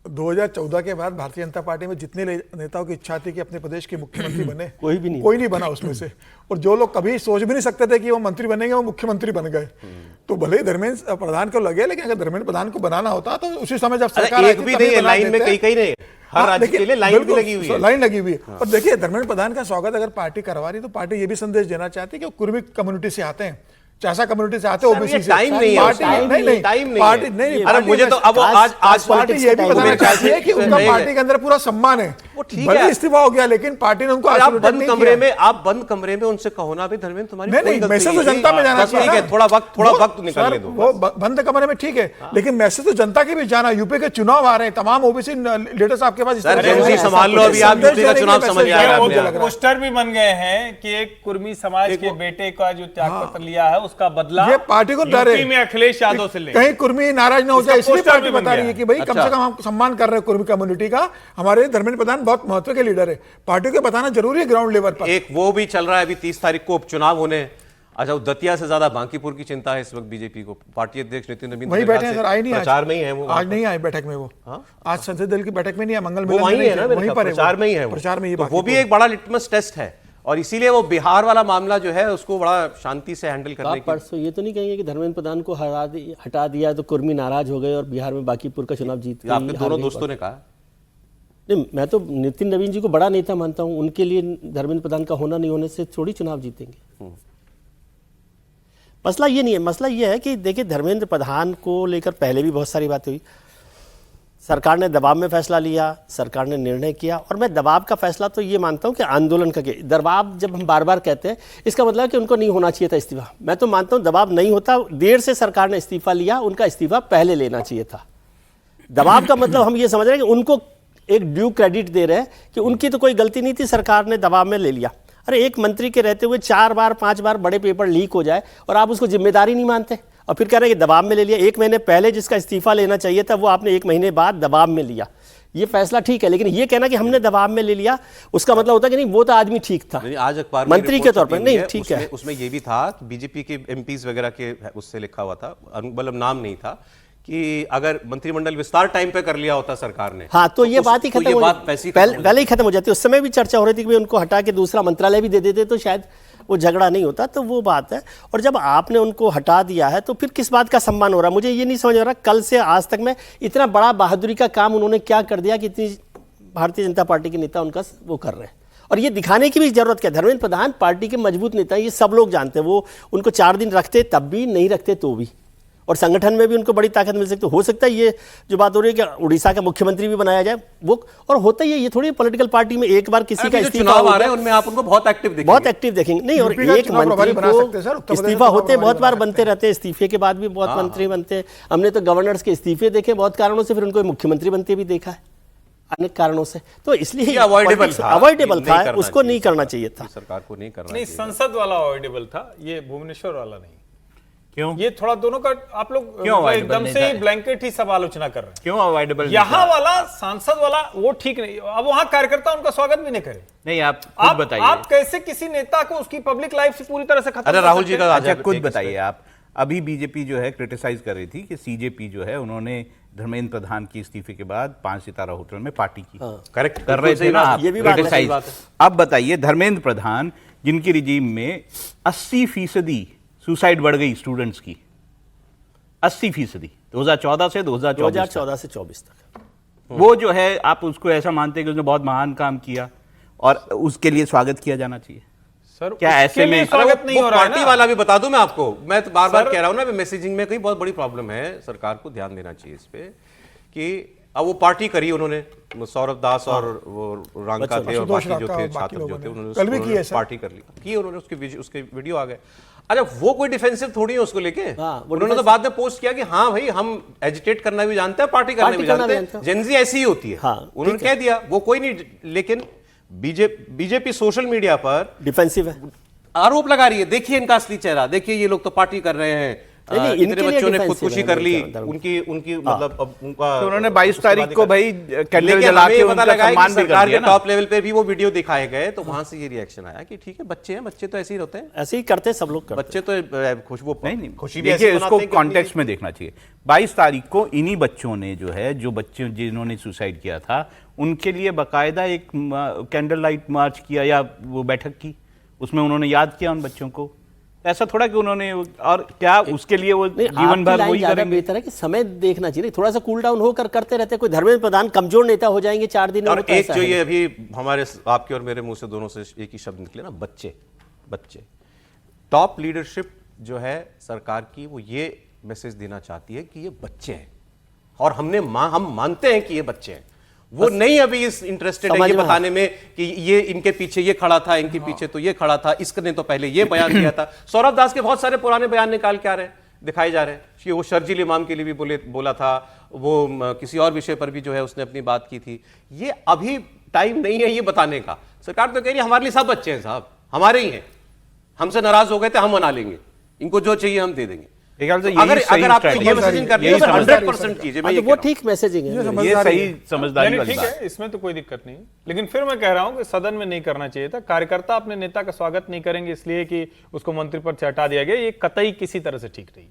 2014 के बाद भारतीय जनता पार्टी में जितने नेताओं की इच्छा थी कि अपने प्रदेश के मुख्यमंत्री बने, कोई नहीं बना उसमें से। और जो लोग कभी सोच भी नहीं सकते थे कि वो मंत्री बनेंगे, वो मुख्यमंत्री बन गए। तो भले ही धर्मेंद्र प्रधान को लगे, लेकिन अगर धर्मेंद्र प्रधान को बनाना होता तो उसी समय जब सरकार एक भी नहीं है, लाइन में कई नहीं, हर राज्य के लिए लाइन भी लगी हुई है, लाइन लगी हुई है। और देखिए, धर्मेंद्र प्रधान का स्वागत अगर पार्टी करवा रही तो पार्टी ये भी संदेश देना चाहती है कि कुर्मी कम्युनिटी से आते हैं, चासा कम्युनिटी से आते, ओबीसी से। टाइम नहीं है, टाइम नहीं। अरे मुझे तो अब आज पार्टी ये भी बताना चाहती है कि उनका पार्टी के अंदर पूरा सम्मान है। वो ठीक है, है, इस्तीफा हो गया, लेकिन पार्टी ने उनको आप बंद कमरे में उनसे कहो ना, भी धर्मेंद्र तुम्हारी नहीं, मैसेज तो जनता में जाना चाहिए। थोड़ा वक्त निकालने दो। वो बंद कमरे में ठीक है, लेकिन मैसेज तो जनता के भी जाना। यूपी के चुनाव आ रहे हैं, तमाम ओबीसी लीडर्स आपके पास संभाल लो, अभी आप यूपी का चुनाव समझ आएगा। पोस्टर भी बन गए हैं कि एक कुर्मी समाज के बेटे का जो त्यागपत्र लिया है उसका बदला पार्टी को डर है में अखिलेश यादव से कहीं कुर्मी नाराज ना हो जाए, इसलिए पार्टी बता रही है कि भाई कम से कम हम सम्मान कर रहे हैं कुर्मी कम्युनिटी का। हमारे धर्मेंद्र प्रधान बहुत महत्व के लीडर है, पार्टी को बताना जरूरी है ग्राउंड लेवल पर। एक वो भी चल रहा है, अभी 30 तारीख को उपचुनाव होने। अच्छा, दतिया से ज्यादा बांकीपुर की चिंता है इस वक्त बीजेपी को। पार्टी अध्यक्ष नितिन नवीन वही बैठे हैं सर, आए नहीं, प्रचार में ही है वो, आज नहीं आए बैठक में। वो आज संसदीय दल की बैठक में नहीं है, मंगल वहीं है ना, प्रचार में ही है, प्रचार में। वो भी एक बड़ा लिटमस टेस्ट है। और इसीलिए वो बिहार वाला मामला जो है उसको बड़ा शांति से हैंडल करने आप की। परसों ये तो नहीं कहेंगे कि धर्मेंद्र प्रधान को हटा दिया तो कुर्मी नाराज हो गए और बिहार में बाकीपुर का चुनाव जीत गई, आपके हार दोनों गई दोस्तों ने कहा। नहीं, मैं तो नितिन नवीन जी को बड़ा नेता मानता हूं, उनके लिए धर्मेंद्र प्रधान का होना नहीं होने से थोड़ी चुनाव जीतेंगे। मसला ये नहीं है, मसला ये है कि देखिए धर्मेंद्र प्रधान को लेकर पहले भी बहुत सारी बातें हुई, सरकार ने दबाव में फैसला लिया, सरकार ने निर्णय किया, और मैं दबाव का फैसला तो ये मानता हूं कि आंदोलन का दबाव जब हम बार बार कहते हैं इसका मतलब है कि उनको नहीं होना चाहिए था इस्तीफा। मैं तो मानता हूं दबाव नहीं होता, देर से सरकार ने इस्तीफा लिया, उनका इस्तीफा पहले लेना चाहिए था। दबाव का मतलब हम ये समझ रहे हैं कि उनको एक ड्यू क्रेडिट दे रहे हैं कि उनकी तो कोई गलती नहीं थी, सरकार ने दबाव में ले लिया। अरे एक मंत्री के रहते हुए 4 बार 5 बार बड़े पेपर लीक हो जाए और आप उसको जिम्मेदारी नहीं मानते और फिर कह रहे हैं कि दबाव में ले लिया। 1 महीने पहले जिसका इस्तीफा लेना चाहिए था वो आपने 1 महीने बाद दबाव में लिया, ये फैसला ठीक है, लेकिन ये कहना कि हमने दबाव में ले लिया उसका मतलब होता है कि नहीं वो तो आदमी ठीक था आज अखबार में मंत्री के तौर पर। नहीं ठीक है, उसमें ये भी था कि बीजेपी के एमपीज वगैरह के उससे लिखा हुआ था, मतलब नाम नहीं था, कि अगर मंत्रिमंडल विस्तार टाइम पे कर लिया होता सरकार ने, हाँ तो ये बात ही खत्म हो पहले ही खत्म हो जाती। उस समय भी चर्चा हो रही थी कि उनको हटा के दूसरा मंत्रालय भी दे देते तो शायद वो झगड़ा नहीं होता, तो वो बात है। और जब आपने उनको हटा दिया है तो फिर किस बात का सम्मान हो रहा है, मुझे ये नहीं समझ आ रहा। कल से आज तक में इतना बड़ा बहादुरी का काम उन्होंने क्या कर दिया कि इतनी भारतीय जनता पार्टी के नेता उनका वो कर रहे हैं, और ये दिखाने की भी जरूरत क्या। धर्मेंद्र प्रधान पार्टी के मजबूत नेता हैं, ये सब लोग जानते हैं। वो उनको 4 दिन रखते तब भी, नहीं रखते तो भी, और संगठन में भी उनको बड़ी ताकत मिल सकती है। हो सकता है ये जो बात हो रही है कि उड़ीसा का मुख्यमंत्री भी बनाया जाए, वो और होता ही है। ये थोड़ी पॉलिटिकल पार्टी में एक बार किसी का इस्तीफा चुनाव आ रहे हैं उनमें आप उनको बहुत एक्टिव देखेंगे, बहुत एक्टिव देखेंगे। नहीं, और एक मंत्री को इस्तीफा होते बहुत बार बनते रहते हैं, इस्तीफे के बाद भी बहुत मंत्री बनते हैं। हमने तो गवर्नर्स के इस्तीफे देखे बहुत कारणों से, फिर उनको मुख्यमंत्री बनते भी देखा है अनेक कारणों से। तो इसलिए अवॉइडेबल था, उसको नहीं करना चाहिए था, सरकार को नहीं करना नहीं, संसद वाला अवॉइडेबल था, ये भुवनेश्वर वाला नहीं। क्यों? ये थोड़ा दोनों का आप लोग एकदम से ब्लैंकेट ही सब आलोचना कर रहे हैं। क्यों अवॉइडेबल? यहाँ वाला सांसद वाला वो ठीक नहीं। अब वहां कार्यकर्ता उनका स्वागत भी नहीं करे। नहीं, आप खुद बताइए, आप कैसे किसी नेता को उसकी पब्लिक लाइफ से पूरी तरह से खत्म? अरे राहुल जी का अच्छा खुद बताइए आप। अभी बीजेपी जो है क्रिटिसाइज कर रही थी कि सीजेपी जो है उन्होंने धर्मेंद्र प्रधान की इस्तीफे के बाद 5 सितारा होटल में पार्टी की। करेक्ट कर रहे थे ना आप, ये भी बात क्रिटिसाइज। अब बताइए धर्मेंद्र प्रधान जिनकी रिजीम में 80% सुसाइड बढ़ गई स्टूडेंट्स की, 80% 2014 से 2024 तक, वो जो है आप उसको ऐसा मानते हैं कि उसने बहुत महान काम किया और उसके लिए स्वागत किया जाना चाहिए? सर क्या ऐसे में स्वागत नहीं हो रहा है? पार्टी वाला भी बता दूं मैं आपको, मैं तो बार बार कह रहा हूं ना, मैसेजिंग में कहीं बहुत बड़ी प्रॉब्लम है, सरकार को ध्यान देना चाहिए इस पे कि अब वो पार्टी करी उन्होंने, सौरभ दास और वो रांका थे और बाकी जो थे छात्र जो थे, उन्होंने पार्टी कर ली की, उन्होंने उसके वीडियो आ गए। अच्छा वो कोई डिफेंसिव थोड़ी है उसको लेके, उन्होंने तो बाद में पोस्ट किया कि हाँ भाई हम एजिटेट करना भी जानते हैं, पार्टी करना भी जानते हैं, जेनजी ऐसी ही होती है, उन्होंने कह दिया, वो कोई नहीं। लेकिन बीजेपी सोशल मीडिया पर डिफेंसिव है, आरोप लगा रही है, देखिए इनका असली चेहरा, देखिए ये लोग तो पार्टी कर रहे हैं, इतने बच्चों ने खुदकुशी कर ली, उनकी मतलब उनका, तो उन्होंने 22 तारीख को भाई कैंडल जला के उनका सम्मान भी कर दिया ना। टॉप लेवल पे भी वो वीडियो दिखाए गए, तो वहां से ये रिएक्शन आया कि ठीक है बच्चे हैं, बच्चे तो ऐसे ही होते हैं, ऐसे ही करते हैं सब लोग, बच्चे तो खुशबू नहीं खुशी भी देखिए, इसको कॉन्टेक्स्ट में देखना चाहिए। 22 तारीख को इन्हीं बच्चों ने जो है, जो बच्चे जिन्होंने सुसाइड किया था, उनके लिए बाकायदा एक कैंडल लाइट मार्च किया या वो बैठक की, उसमें उन्होंने याद किया उन बच्चों को। ऐसा थोड़ा कि उन्होंने, और क्या उसके लिए वो जीवन भर वही करेंगे? बेहतर है कि समय देखना चाहिए, थोड़ा सा कूल डाउन होकर करते रहते। कोई धर्मेंद्र प्रधान कमजोर नेता हो जाएंगे 4 दिन और एक जो ये अभी हमारे आपके और मेरे मुंह से दोनों से एक ही शब्द निकले ना, बच्चे। टॉप लीडरशिप जो है सरकार की, वो ये मैसेज देना चाहती है कि ये बच्चे हैं और हम मानते हैं कि ये बच्चे हैं। वो नहीं अभी इस इंटरेस्टेड है ये बताने में कि ये इनके पीछे ये खड़ा था, इनके पीछे तो ये खड़ा था, इसने तो पहले ये बयान दिया था। सौरभ दास के बहुत सारे पुराने बयान निकाल के आ रहे हैं, दिखाए जा रहे हैं कि वो शर्जील इमाम के लिए भी बोला था, वो किसी और विषय पर भी जो है उसने अपनी बात की थी। ये अभी टाइम नहीं है ये बताने का। सरकार तो कह रही है हमारे लिए सब बच्चे हैं साहब, हमारे ही हैं, हमसे नाराज हो गए थे हम मना लेंगे, इनको जो चाहिए हम दे देंगे। अगर आप ये मैसेजिंग करते हैं 100% कीजिए, मैं वो ठीक मैसेजिंग है, ये सही समझदारी वाली ठीक बात है, इसमें तो कोई दिक्कत नहीं। लेकिन फिर मैं कह रहा हूं कि सदन में नहीं करना चाहिए था। कार्यकर्ता अपने नेता का स्वागत नहीं करेंगे इसलिए कि उसको मंत्री पद से हटा दिया गया, ये कतई किसी तरह से ठीक नहीं।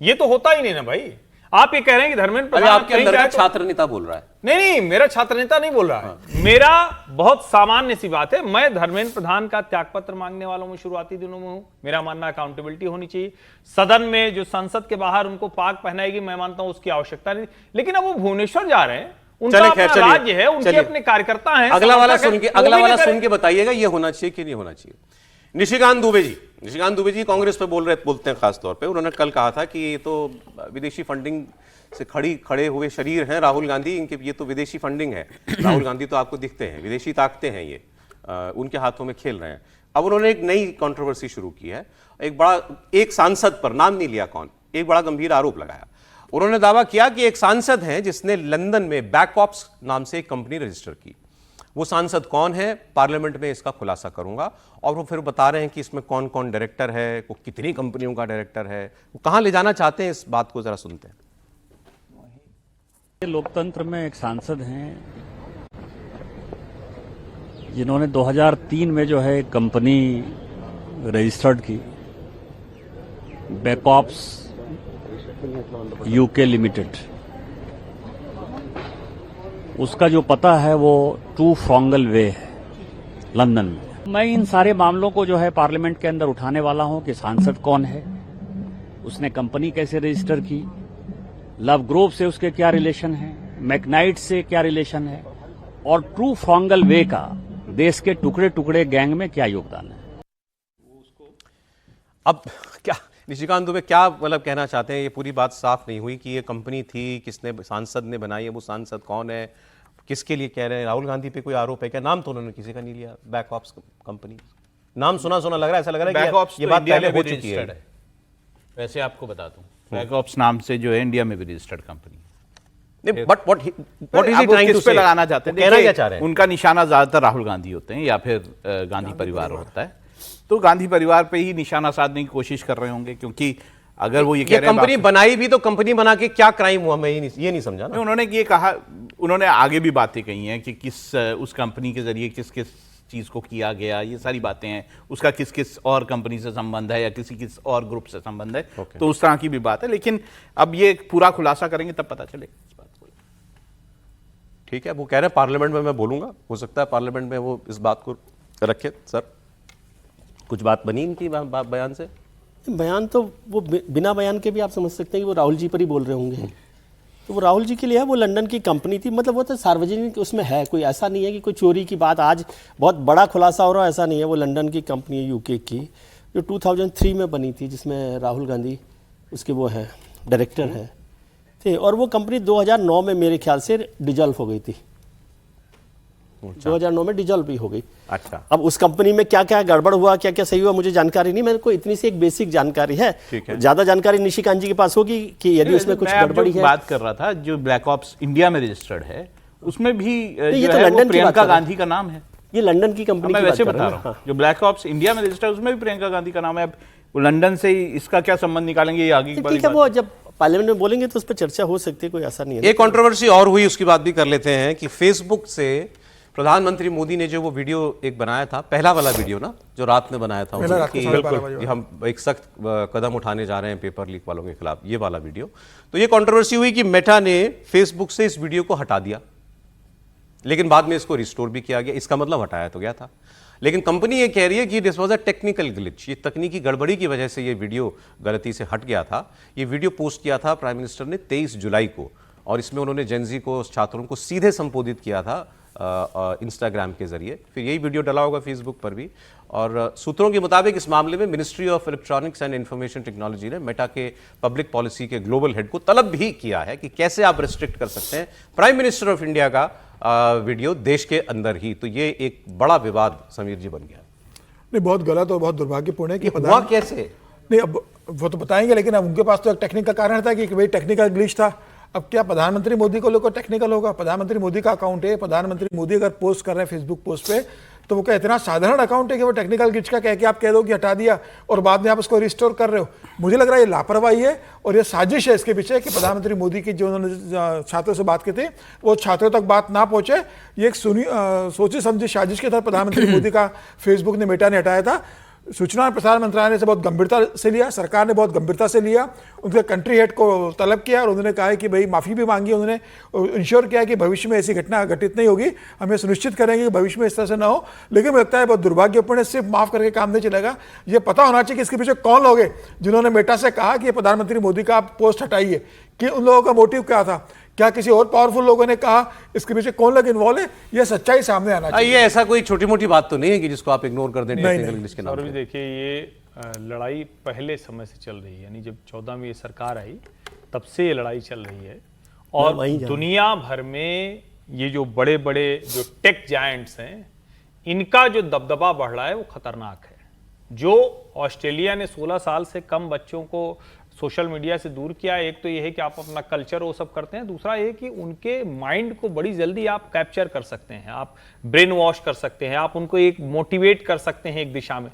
ये तो होता ही नहीं ना भाई। आप ये कह रहे हैं कि धर्मेंद्र अरे प्रधान आपके कहीं अंदर का जाए तो- छात्र नेता बोल रहा है। नहीं, मेरा छात्र नेता नहीं बोल रहा है। मेरा बहुत सामान्य सी बात है, मैं धर्मेंद्र प्रधान का त्यागपत्र मांगने वालों में शुरुआती दिनों में हूं। मेरा मानना अकाउंटेबिलिटी होनी चाहिए। सदन में जो संसद के बाहर उनको पाक पहनाएगी, मैं मानता हूं उसकी आवश्यकता नहीं। लेकिन अब वो भुवनेश्वर जा रहे हैं, उनका चलिए, अपना खैर, चलिए, राज्य है, उनके चलिए। अपने कार्यकर्ता हैं। अगला वाला समर्थक हैं, सुन के वो अगला भी वाला नहीं सुन करें। के बताइएगा ये होना चाहिए कि नहीं होना चाहिए। निशिकांत दुबे जी कांग्रेस पे बोलते हैं खास तौर पे। उन्होंने कल कहा था कि ये तो विदेशी फंडिंग से खड़े हुए शरीर हैं राहुल गांधी, इनके ये तो विदेशी फंडिंग है। राहुल गांधी तो आपको दिखते हैं, विदेशी ताकतें हैं ये, उनके हाथों में खेल रहे हैं। अब उन्होंने एक नई कंट्रोवर्सी शुरू की है। एक सांसद पर, नाम नहीं लिया कौन, एक बड़ा गंभीर आरोप लगाया। उन्होंने दावा किया कि एक सांसद है जिसने लंदन में बैकऑप्स नाम से एक कंपनी रजिस्टर की। वो सांसद कौन है, पार्लियामेंट में इसका खुलासा करूंगा। और वो फिर बता रहे हैं कि इसमें कौन कौन डायरेक्टर है, वो कितनी कंपनियों का डायरेक्टर है, वो कहां ले जाना चाहते हैं, इस बात को जरा सुनते हैं। लोकतंत्र में एक सांसद हैं जिन्होंने 2003 में जो है एक कंपनी रजिस्टर्ड की, बैकऑप्स यूके लिमिटेड। उसका जो पता है वो टू फ्रॉन्गल वे है, लंदन में। मैं इन सारे मामलों को जो है पार्लियामेंट के अंदर उठाने वाला हूं कि सांसद कौन है, उसने कंपनी कैसे रजिस्टर की, लव ग्रोव से उसके क्या रिलेशन है, मैकनाइट से क्या रिलेशन है, और ट्रू फ्रॉन्गल वे का देश के टुकड़े टुकड़े गैंग में क्या योगदान है। अब क्या निशिकांत दुबे क्या मतलब कहना चाहते हैं? ये पूरी बात साफ नहीं हुई कि ये कंपनी थी, किसने, सांसद ने बनाई है, वो सांसद कौन है, किसके लिए कह रहे हैं? राहुल गांधी पे कोई आरोप है क्या? नाम तो उन्होंने किसी का नहीं लिया। बैकऑप्स कंपनी, नाम सुना लग रहा है, ऐसा लग रहा है कि बैकऑप्स ये तो बात इंडिया पहले में हो भी चुकी है। रजिस्टर्ड है। वैसे आपको बता दूं, बैकऑप्स नाम से जो है इंडिया में भी रजिस्टर्ड कंपनी। नहीं, बट व्हाट इज ही अब वो ट्राइंग टू किस पे से? लगाना चाहते हैं? कहना क्या देखिए, चाह रहे हैं? उनका निशाना ज्यादातर राहुल गांधी होते हैं या फिर गांधी परिवार होता है, तो गांधी परिवार पे ही निशाना साधने की कोशिश कर रहे होंगे। क्योंकि अगर वो ये कह रहे हैं कंपनी बनाई भी, तो कंपनी बना के क्या क्राइम हुआ, मैं ये नहीं समझा ना। उन्होंने ये कहा, उन्होंने आगे भी बातें कही हैं कि किस उस कंपनी के जरिए किस किस चीज को किया गया, ये सारी बातें हैं। उसका किस किस और कंपनी से संबंध है या किस और ग्रुप से संबंध है, तो उस तरह की भी बात है। लेकिन अब ये पूरा खुलासा करेंगे तब पता चलेगा इस बात को। ठीक है, वो कह रहे हैं पार्लियामेंट में मैं बोलूंगा, हो सकता है पार्लियामेंट में वो इस बात को रखे। सर, कुछ बात बनी इनकी बयान से? बयान तो वो बिना बयान के भी आप समझ सकते हैं कि वो राहुल जी पर ही बोल रहे होंगे। तो वो राहुल जी के लिए है, वो लंदन की कंपनी थी, मतलब वो तो सार्वजनिक उसमें है, कोई ऐसा नहीं है कि कोई चोरी की बात आज बहुत बड़ा खुलासा हो रहा है, ऐसा नहीं है। वो लंदन की कंपनी है, यूके की, जो 2003 में बनी थी, जिसमें राहुल गांधी उसके वो हैं डायरेक्टर हैं थे। और वो कंपनी 2009 में मेरे ख्याल से डिजॉल्व हो गई थी। 2009 में डिजॉल्व भी हो गई। अच्छा, अब उस कंपनी में क्या क्या गड़बड़ हुआ, क्या क्या सही हुआ, मुझे जानकारी नहीं। मेरे को इतनी सी एक बेसिक जानकारी है, ज्यादा जानकारी निशिकांत जी के पास होगी कि यदि उसमें कुछ गड़बड़ी है। बात कर रहा था जो ब्लैक ऑप्स इंडिया में रजिस्टर्ड है, उसमें भी ये जो तो है वो लंदन की प्रियंका बात कर रहे हैं। गांधी का नाम है। ये लंदन की कंपनी मैं की वैसे बात कर बता रहा रहा हूँ। हूँ, जो ब्लैक ऑप्स इंडिया में रजिस्टर्ड उसमें भी प्रियंका गांधी का नाम है। अब वो लंदन से ही इसका क्या संबंध निकालेंगे, ये आगे की ठीक है, वो जब पार्लियामेंट में बोलेंगे तो उस पर चर्चा हो सकती है, कोई ऐसा नहीं है। एक कंट्रोवर्सी और हुई, उसकी बात भी कर लेते हैं कि फेसबुक से प्रधानमंत्री मोदी ने जो वो वीडियो एक बनाया था, पहला वाला वीडियो ना, जो रात में बनाया था उन्होंने, कि हम एक सख्त कदम उठाने जा रहे हैं पेपर लीक वालों के खिलाफ, ये वाला वीडियो। तो ये कंट्रोवर्सी हुई कि मेटा ने फेसबुक से इस वीडियो को हटा दिया, लेकिन बाद में इसको रिस्टोर भी किया गया। इसका मतलब हटाया तो गया था, लेकिन कंपनी ये कह रही है कि this was a technical glitch, ये तकनीकी गड़बड़ी की वजह से ये वीडियो गलती से हट गया था। ये वीडियो पोस्ट किया था प्राइम मिनिस्टर ने 23 जुलाई को, और इसमें उन्होंने जेनजी को, छात्रों को सीधे संबोधित किया था इंस्टाग्राम के जरिए। फिर यही वीडियो डला होगा फेसबुक पर भी। और सूत्रों के मुताबिक इस मामले में ministry of electronics and information technology ने मेटा के पब्लिक पॉलिसी के ग्लोबल हेड को तलब भी किया है कि कैसे आप रिस्ट्रिक्ट कर सकते हैं प्राइम मिनिस्टर ऑफ इंडिया का वीडियो देश के अंदर ही। तो ये एक बड़ा विवाद समीर जी बन गया। नहीं, बहुत गलत और बहुत दुर्भाग्यपूर्ण है कि हुआ कैसे? नहीं, अब वो तो बताएंगे, लेकिन अब उनके पास तो एक टेक्निकल कारण था कि भाई टेक्निकल ग्लिच था। अब क्या प्रधानमंत्री मोदी को लेकर टेक्निकल होगा? प्रधानमंत्री मोदी का अकाउंट है, प्रधानमंत्री मोदी अगर पोस्ट कर रहे हैं फेसबुक पोस्ट पे, तो वो क्या इतना साधारण अकाउंट है कि वो टेक्निकल ग्लिच का कह के आप कह दो कि हटा दिया और बाद में आप उसको रिस्टोर कर रहे हो? मुझे लग रहा है ये लापरवाही है और ये साजिश है इसके पीछे कि प्रधानमंत्री मोदी की जो उन्होंने छात्रों से बात की थी वो छात्रों तक बात ना पहुंचे। ये एक सोची समझी साजिश के तहत प्रधानमंत्री मोदी का फेसबुक ने, मेटा ने हटाया था। सूचना और प्रसारण मंत्रालय ने इसे बहुत गंभीरता से लिया, सरकार ने बहुत गंभीरता से लिया, उनके कंट्री हेड को तलब किया और उन्होंने कहा है कि भाई माफ़ी भी मांगी, उन्होंने इंश्योर किया कि भविष्य में ऐसी घटना घटित नहीं होगी, हमें सुनिश्चित करेंगे कि भविष्य में इस तरह से ना हो। लेकिन मुझे लगता है बहुत दुर्भाग्यपूर्ण, सिर्फ माफ़ करके काम नहीं चलेगा, ये पता होना चाहिए कि इसके पीछे कौन लोग हैं जिन्होंने मेटा से कहा कि प्रधानमंत्री मोदी का आप पोस्ट हटाइए, कि उन लोगों का मोटिव क्या था, क्या किसी और पावरफुल लोगों ने कहा, इसके पीछे कौन लोग इन्वॉल्व है, ये सच्चाई सामने आना चाहिए। ये ऐसा कोई छोटी मोटी बात तो नहीं है कि जिसको आप इग्नोर कर दें टेक्निकल इंग्लिश के नाम और भी पे। देखिए, ये लड़ाई पहले समय से चल रही है, यानी जब 14 में ये सरकार आई तब से ये लड़ाई चल रही है। और दुनिया भर में ये जो बड़े बड़े जो टेक जायंट्स हैं, इनका जो दबदबा बढ़ रहा है वो खतरनाक है। जो ऑस्ट्रेलिया ने 16 साल से कम बच्चों को सोशल मीडिया से दूर किया, एक तो ये है कि आप अपना कल्चर वो सब करते हैं, दूसरा ये कि उनके माइंड को बड़ी जल्दी आप कैप्चर कर सकते हैं, आप ब्रेन वॉश कर सकते हैं, आप उनको एक मोटिवेट कर सकते हैं एक दिशा में।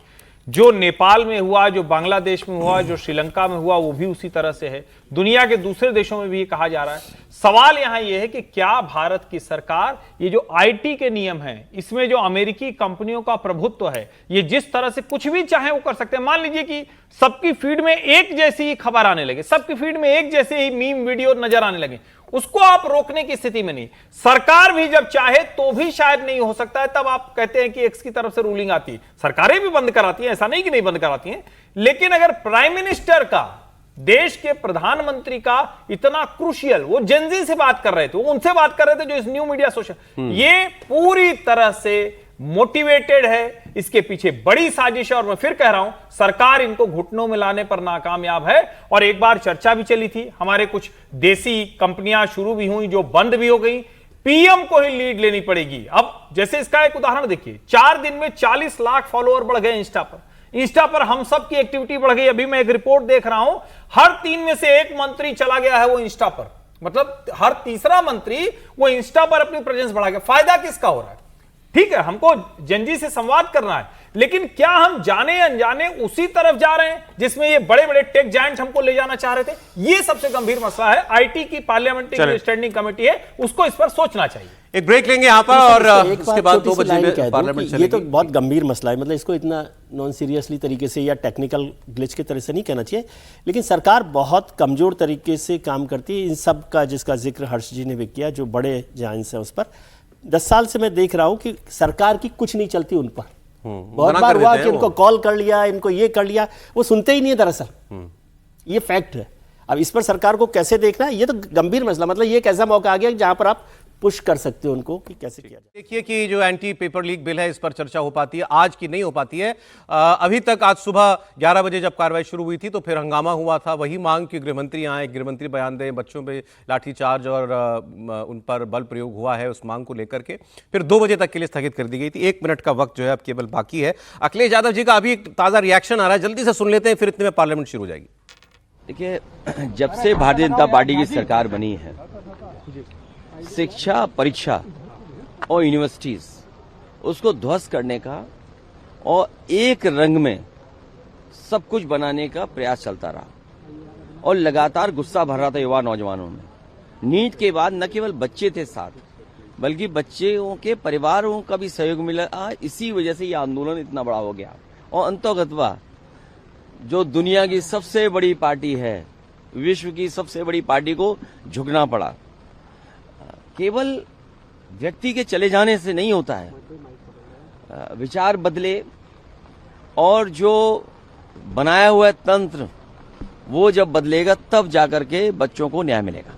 जो नेपाल में हुआ, जो बांग्लादेश में हुआ, जो श्रीलंका में हुआ, वो भी उसी तरह से है। दुनिया के दूसरे देशों में भी ये कहा जा रहा है। सवाल यहां ये है कि क्या भारत की सरकार ये जो आईटी के नियम हैं, इसमें जो अमेरिकी कंपनियों का प्रभुत्व है, ये जिस तरह से कुछ भी चाहे वो कर सकते हैं। मान लीजिए कि सबकी फीड में एक जैसी ही खबर आने लगे, सबकी फीड में एक जैसे ही मीम वीडियो नजर आने लगे, उसको आप रोकने की स्थिति में नहीं। सरकार भी जब चाहे तो भी शायद नहीं हो सकता है, तब आप कहते हैं कि एक्स की तरफ से रूलिंग आती है। सरकारें भी बंद कराती हैं, ऐसा नहीं कि नहीं बंद कराती हैं, लेकिन अगर प्राइम मिनिस्टर का, देश के प्रधानमंत्री का इतना क्रूशियल, वो जेनजी से बात कर रहे थे, वो उनसे बात कर रहे थे जो इस न्यू मीडिया सोशल, ये पूरी तरह से मोटिवेटेड है, इसके पीछे बड़ी साजिश है। और मैं फिर कह रहा हूं, सरकार इनको घुटनों में लाने पर नाकामयाब है। और एक बार चर्चा भी चली थी, हमारे कुछ देसी कंपनियां शुरू भी हुई जो बंद भी हो गई, पीएम को ही लीड लेनी पड़ेगी। अब जैसे इसका एक उदाहरण देखिए, 4 दिन में 40 लाख फॉलोअर बढ़ गए इंस्टा पर हम सब की एक्टिविटी बढ़ गई। अभी मैं एक रिपोर्ट देख रहा हूं, हर 3 में से 1 मंत्री चला गया है वो इंस्टा पर, मतलब हर तीसरा मंत्री वो इंस्टा पर अपनी प्रेजेंस बढ़ा गया। फायदा किसका हो रहा है? ठीक है, हमको जनजी से संवाद करना है, लेकिन क्या हम जाने अनजाने उसी तरफ जा रहे हैं जिसमें ये बड़े बड़े टेक जायंट्स हमको ले जाना चाह रहे थे? ये सबसे गंभीर मसला है। आईटी की पार्लियामेंट्री स्टैंडिंग कमेटी है, उसको इस पर सोचना चाहिए। एक ब्रेक लेंगे यहाँ पर और उसके बाद 2 बजे में पार्लियामेंट चलेगी। ये तो बहुत गंभीर मसला है, मतलब इसको इतना नॉन सीरियसली तरीके से या टेक्निकल ग्लिच की तरह से नहीं कहना चाहिए, लेकिन सरकार बहुत कमजोर तरीके से काम करती है। इन सब का जिसका जिक्र हर्ष जी ने भी किया, जो बड़े जायंट्स हैं, उस पर 10 साल से मैं देख रहा हूं कि सरकार की कुछ नहीं चलती उन पर। बहुत बार हुआ कि इनको कॉल कर लिया, इनको ये कर लिया, वो सुनते ही नहीं है दरअसल। ये फैक्ट है। अब इस पर सरकार को कैसे देखना है, ये तो गंभीर मसला, मतलब ये एक ऐसा मौका आ गया जहां पर आप पुश कर सकते हो उनको कि कैसे किया जाए। देखिए कि जो एंटी पेपर लीक बिल है, इस पर चर्चा हो पाती है, आज की नहीं हो पाती है। अभी तक आज सुबह 11 बजे जब कार्रवाई शुरू हुई थी तो फिर हंगामा हुआ था। वही मांग कि गृहमंत्री आए, गृहमंत्री बयान दें, बच्चों पे लाठीचार्ज और उन पर बल प्रयोग हुआ है, उस मांग को लेकर के फिर 2 बजे तक के लिए स्थगित कर दी गई थी। 1 मिनट का वक्त जो है अब केवल बाकी है। अखिलेश यादव जी का अभी एक ताजा रिएक्शन आ रहा है, जल्दी से सुन लेते हैं, फिर इतने में पार्लियामेंट शुरू हो जाएगी। देखिए, जब से भारतीय जनता पार्टी की सरकार बनी है, शिक्षा, परीक्षा और यूनिवर्सिटीज उसको ध्वस्त करने का और एक रंग में सब कुछ बनाने का प्रयास चलता रहा और लगातार गुस्सा भर रहा था युवा नौजवानों में। नीट के बाद न केवल बच्चे थे साथ, बल्कि बच्चों के परिवारों का भी सहयोग मिला। इसी वजह से यह आंदोलन इतना बड़ा हो गया और अंतोगत्वा जो दुनिया की सबसे बड़ी पार्टी है, विश्व की सबसे बड़ी पार्टी को झुकना पड़ा। केवल व्यक्ति के चले जाने से नहीं होता है, विचार बदले और जो बनाया हुआ तंत्र वो जब बदलेगा तब जाकर के बच्चों को न्याय मिलेगा।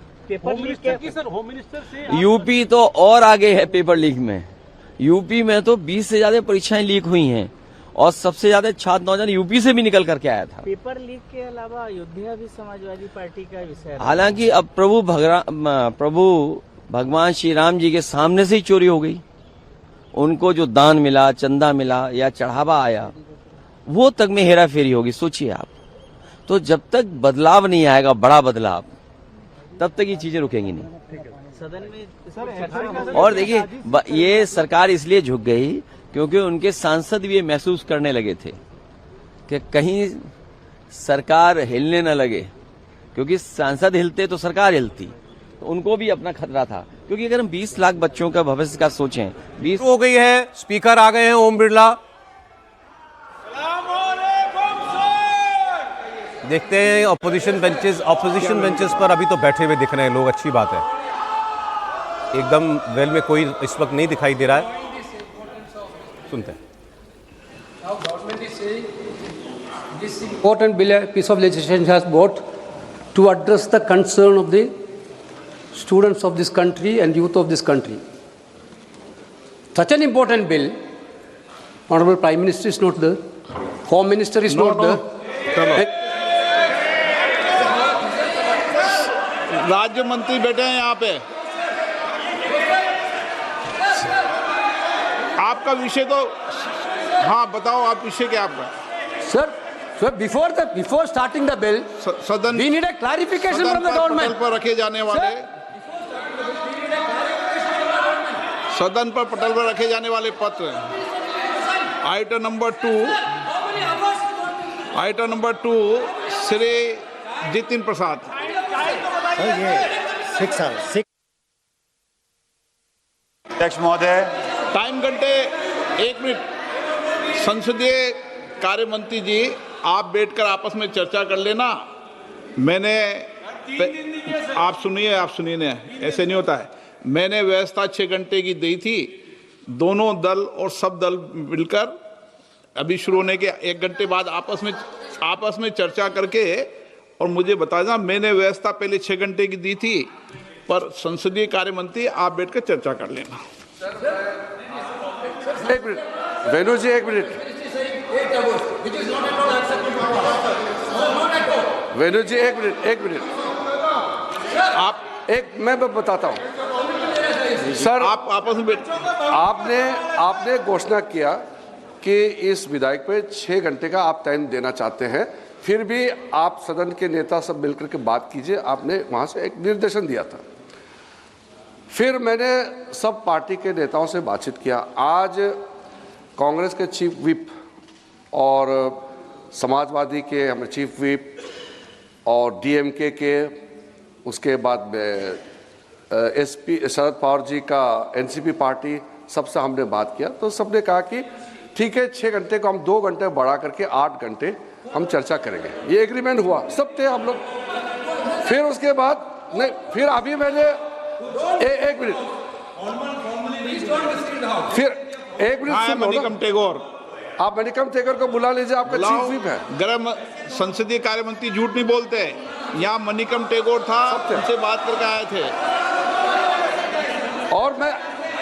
यूपी तो और आगे है पेपर लीक में। यूपी में तो 20 से ज्यादा परीक्षाएं लीक हुई हैं और सबसे ज्यादा छात्र नौजवान यूपी से भी निकल करके आया था। पेपर लीक के अलावा अयोध्या भी समाजवादी पार्टी का विषय है। हालांकि अब प्रभु भगवान श्री राम जी के सामने से ही चोरी हो गई। उनको जो दान मिला, चंदा मिला या चढ़ावा आया, वो तक में हेरा फेरी होगी। सोचिए आप, तो जब तक बदलाव नहीं आएगा, बड़ा बदलाव, तब तक ये चीजें रुकेंगी नहीं। सदन में और देखिए, ये सरकार इसलिए झुक गई क्योंकि उनके सांसद भी ये महसूस करने लगे थे कि कहीं सरकार हिलने न लगे, क्योंकि सांसद हिलते तो सरकार हिलती। तो उनको भी अपना खतरा था, क्योंकि अगर हम 20 लाख बच्चों का भविष्य का सोचें, 20 हो गई है। स्पीकर आ गए हैं ओम बिरला। देखते हैं ऑपोजिशन बेंचेस पर अभी तो बैठे हुए दिख रहे हैं लोग, अच्छी बात है। एकदम वेल में कोई इस वक्त नहीं दिखाई दे रहा है, सुनते हैं। This important piece of legislation has brought to address the concern of the students of this country and youth of this country. Such an important bill, Honorable Prime Minister is not there, Home Minister is not there. राज्य मंत्री बैठे हैं यहाँ पे। आपका विषय तो हाँ बताओ, आप विषय क्या आपका? Sir, before starting the bill, सदन we need a clarification from the government. पटल पर रखे जाने वाले सदन पर पटल पर रखे जाने वाले पत्र, आइटम नंबर 2 श्री जितिन प्रसाद। अध्यक्ष महोदय, टाइम घंटे 1 मिनट। संसदीय कार्य मंत्री जी, आप बैठकर आपस में चर्चा कर लेना। आप सुनिए ना, ऐसे नहीं होता है। मैंने व्यवस्था 6 घंटे की दी थी, दोनों दल और सब दल मिलकर अभी शुरू होने के 1 घंटे बाद आपस में चर्चा करके और मुझे बता देना। मैंने व्यवस्था पहले 6 घंटे की दी थी, पर संसदीय कार्य मंत्री आप बैठकर चर्चा कर लेना। एक मिनट वेणु जी, 1 मिनट वेणु जी, 1 मिनट आप मैं बताता हूं सर। आप आपस में आपने घोषणा किया कि इस विधायक पे 6 घंटे का आप टाइम देना चाहते हैं, फिर भी आप सदन के नेता सब मिलकर के बात कीजिए। आपने वहां से एक निर्देशन दिया था। फिर मैंने सब पार्टी के नेताओं से बातचीत किया। आज कांग्रेस के चीफ विप और समाजवादी के हमारे चीफ विप और डीएमके के, उसके बाद एसपी शरद पवार जी का एनसीपी पार्टी, सबसे हमने बात किया तो सबने कहा कि ठीक है, 6 घंटे को हम 2 घंटे बढ़ा करके 8 घंटे हम चर्चा करेंगे। ये एग्रीमेंट हुआ, सब थे हम लोग। फिर उसके बाद नहीं, फिर अभी मैंने एक मिनट मणिकम टेगोर, आप मणिकम टेगोर को बुला लीजिए, आपका चीफ विप है। गरम संसदीय कार्य मंत्री झूठ नहीं बोलते। यहाँ मणिकम टेगोर था, उनसे बात करके आए थे। और मैं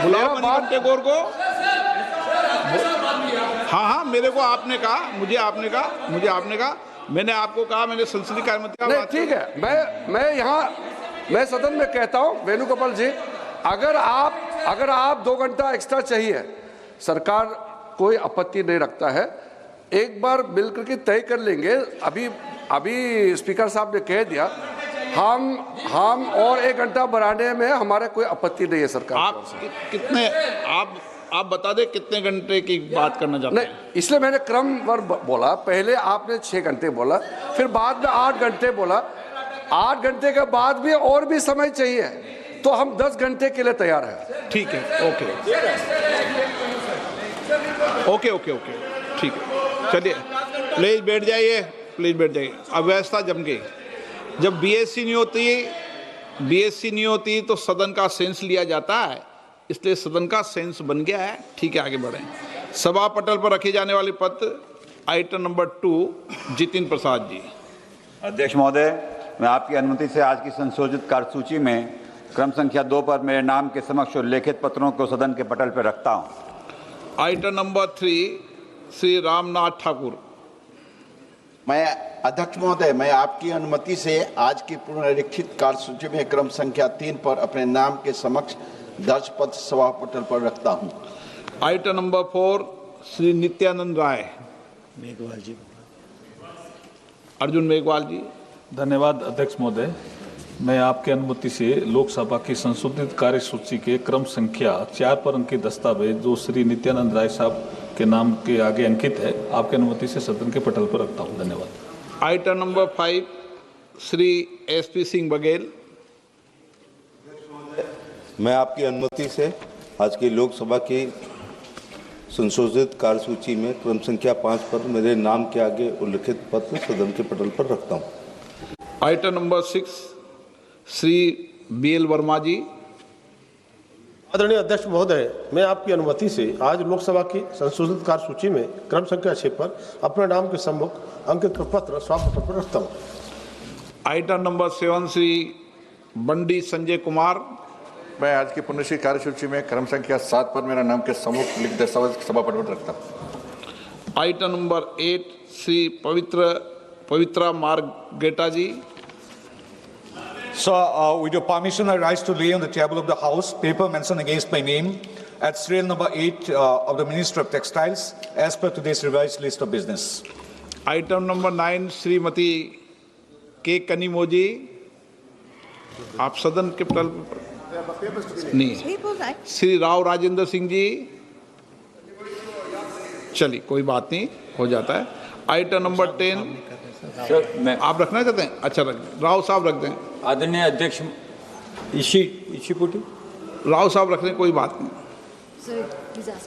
बुलाओ मणिकम टेगोर को। हाँ, मेरे को आपने कहा, मुझे आपने कहा, मैंने आपको कहा, मैंने संसदीय कार्य मंत्री का। ठीक है, मैं सदन में कहता हूं वेणुगोपाल जी, अगर आप 2 घंटा एक्स्ट्रा चाहिए, सरकार कोई आपत्ति नहीं रखता है। एक बार मिलकर के तय कर लेंगे। अभी स्पीकर साहब ने कह दिया, हम और 1 घंटा बढ़ाने में हमारे कोई आपत्ति नहीं है सरकार। आप बता दें कितने घंटे की बात करना चाहते हैं? नहीं, इसलिए मैंने क्रमवार बोला। पहले आपने 6 घंटे बोला, फिर बाद में 8 घंटे बोला। 8 घंटे के बाद भी और भी समय चाहिए तो हम 10 घंटे के लिए तैयार हैं। ठीक है, ओके, ठीक है, चलिए प्लीज बैठ जाइए। अब व्यवस्था जम गई। जब बीएससी नहीं होती तो सदन का सेंस लिया जाता है, इसलिए सदन का सेंस बन गया है। ठीक है, आगे बढ़ें। सभा पटल पर रखे जाने वाले पत्र, आइटम नंबर 2 जितिन प्रसाद जी। अध्यक्ष महोदय, मैं आपकी अनुमति से आज की संशोधित कार्यसूची में क्रम संख्या 2 पर मेरे नाम के समक्ष उल्लेखित पत्रों को सदन के पटल पर रखता हूं। Item number 3 Shri Ramnath Thakur. मैं अध्यक्ष महोदय, मैं आपकी अनुमति से आज की पुनरीक्षित कार्यसूची में क्रम संख्या 3 पर अपने नाम के समक्ष दर्ज पत्र सभा पटल पर रखता हूं। Item number 4 Shri Nityanand Rai. मेघवाल जी। अर्जुन मेघवाल जी। धन्यवाद अध्यक्ष महोदय, मैं आपकी अनुमति से लोकसभा की संशोधित कार्यसूची के क्रम संख्या 4 पर अंकित दस्तावेज जो श्री नित्यानंद राय साहब के नाम के आगे अंकित है, आपकी अनुमति से सदन के पटल पर रखता हूं। धन्यवाद। Item number 5 Shri SP Singh Baghel. मैं आपकी अनुमति से आज की लोकसभा की संशोधित कार्यसूची में क्रम संख्या 5 पर मेरे नाम के आगे उल्लिखित पत्र सदन के पटल पर रखता हूँ। Item number 6 Shri BL Verma ji. आदरणीय अध्यक्ष महोदय, मैं आपकी अनुमति से आज लोकसभा की संशोधित कार्यसूची में क्रम संख्या 6 पर अपने नाम के सम्मुख अंकित पत्र सभापति पर रखता हूँ। Item number 7 Shri Bandi Sanjay Kumar. मैं आज की पुनश्री कार्यसूची में क्रम संख्या 7 पर मेरा नाम के सम्मुख लिखित दस्तावेज सभापति पर रखता हूँ। Item number 8 Shri Pabitra Margherita ji. Sir, with your permission, I rise to lay on the table of the House paper mentioned against my name at serial number 8 of the Ministry of Textiles as per today's revised list of business. Item number 9 Shrimati के कनीमोजी। आप सदन के पटल नहीं। श्री राव राजेंद्र सिंह जी। चलिए कोई बात नहीं, हो जाता है। आइटम नंबर 10 आप रखना चाहते हैं? अच्छा रख दें, राव साहब रख दें। आदरणीय अध्यक्ष इशीपुटी राव साहब रख दें, कोई बात नहीं।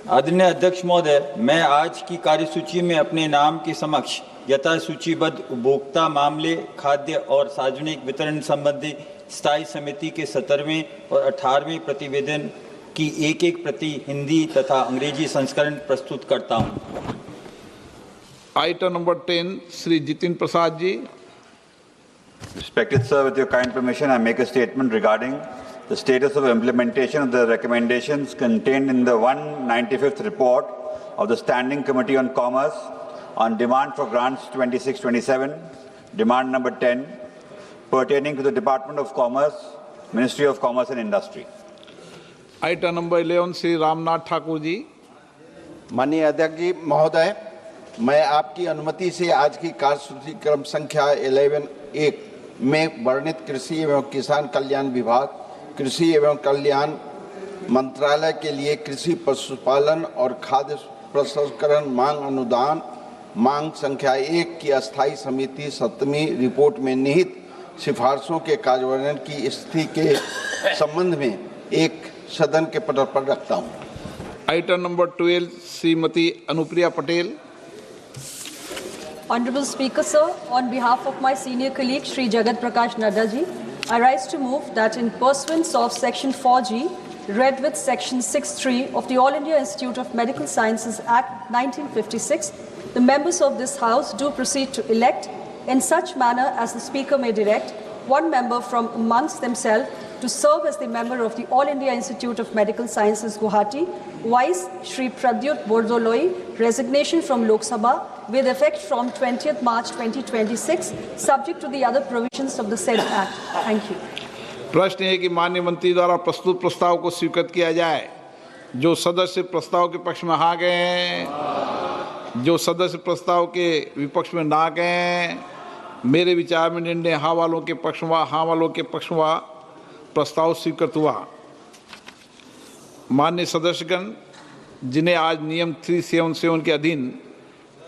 आदरणीय अध्यक्ष महोदय, मैं आज की कार्यसूची में अपने नाम के समक्ष यथा सूचीबद्ध उपभोक्ता मामले, खाद्य और सार्वजनिक वितरण संबंधी स्थायी समिति के 17वें और 18वें प्रतिवेदन की एक प्रति हिंदी तथा अंग्रेजी संस्करण प्रस्तुत करता हूं। Item number 10 Shri Jitin Prasada ji. Respected sir, with your kind permission, I make a statement regarding the status of implementation of the recommendations contained in the 195th report of the Standing Committee on Commerce on demand for grants 26-27, demand number 10, pertaining to the Department of Commerce, Ministry of Commerce and Industry. Item number 11 Shri Ramnath Thakur ji. माननीय अध्यक्ष जी महोदय, मैं आपकी अनुमति से आज की कार्यसूची क्रम संख्या 11(1) में वर्णित कृषि एवं किसान कल्याण विभाग, कृषि एवं कल्याण मंत्रालय के लिए कृषि पशुपालन और खाद्य प्रसंस्करण मांग अनुदान मांग संख्या 1 की अस्थायी समिति 7वीं रिपोर्ट में निहित सिफारिशों के कार्यान्वयन की स्थिति के संबंध में एक सदन के पटल पर रखता हूँ। Item number 12 Shrimati Anupriya Patel. Honorable Speaker, sir, on behalf of my senior colleague Shri Jagat Prakash Nadda ji, I rise to move that in pursuance of Section 4G, read with Section 6(3) of the All India Institute of Medical Sciences Act 1956, the members of this House do proceed to elect, in such manner as the Speaker may direct, one member from amongst themselves to serve as the member of the All India Institute of Medical Sciences Guwahati, vice Shri Pradyut Bordoloi, resignation from Lok Sabha with effect from 20th March 2026, subject to the other provisions of the said Act. Thank you. प्रश्न है कि माननीय मंत्री द्वारा प्रस्तुत प्रस्ताव को स्वीकृत किया जाए। जो सदस्य प्रस्ताव के पक्ष में हाँ गए हैं, जो सदस्य प्रस्ताव के विपक्ष में ना गए हैं, मेरे विचार में निर्णय हाँ वालों के पक्ष में, हाँ वालों के पक्ष में प्रस्ताव स्वीकृत हुआ। माननीय सदस्यगण, जिन्हें आज नियम 377 के अधीन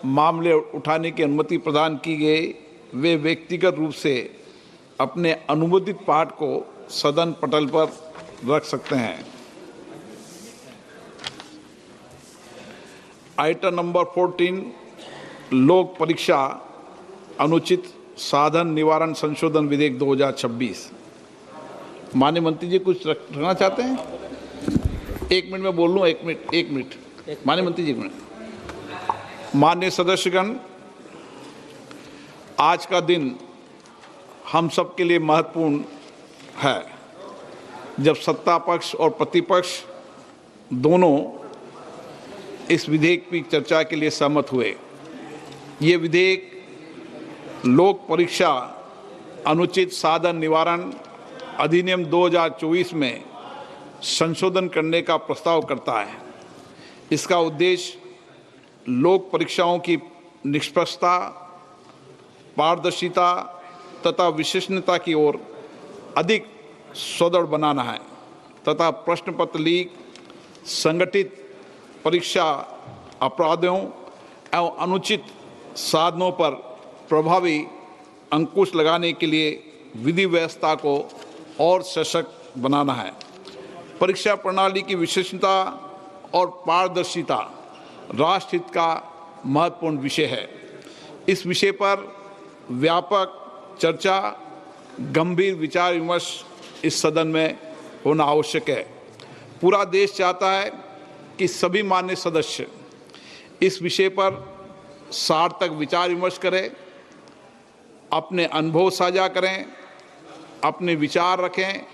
मामले उठाने की अनुमति प्रदान की गई, वे व्यक्तिगत रूप से अपने अनुमोदित पाठ को सदन पटल पर रख सकते हैं। आइटम नंबर 14 लोक परीक्षा अनुचित साधन निवारण संशोधन विधेयक 2026। माननीय मंत्री जी कुछ रखना चाहते हैं? 1 मिनट में बोल लूँ, 1 मिनट। माननीय मंत्री जी 1 मिनट। माननीय सदस्यगण, आज का दिन हम सब के लिए महत्वपूर्ण है, जब सत्ता पक्ष और प्रतिपक्ष दोनों इस विधेयक की चर्चा के लिए सहमत हुए। ये विधेयक लोक परीक्षा अनुचित साधन निवारण अधिनियम 2024 में संशोधन करने का प्रस्ताव करता है। इसका उद्देश्य लोक परीक्षाओं की निष्पक्षता, पारदर्शिता तथा विश्वसनीयता की ओर अधिक सुदृढ़ बनाना है तथा प्रश्न पत्र लीक, संगठित परीक्षा अपराधों एवं अनुचित साधनों पर प्रभावी अंकुश लगाने के लिए विधि व्यवस्था को और सशक्त बनाना है। परीक्षा प्रणाली की विश्वसनीयता और पारदर्शिता राष्ट्रहित का महत्वपूर्ण विषय है। इस विषय पर व्यापक चर्चा, गंभीर विचार विमर्श इस सदन में होना आवश्यक है। पूरा देश चाहता है कि सभी माननीय सदस्य इस विषय पर सार्थक विचार विमर्श करें, अपने अनुभव साझा करें, अपने विचार रखें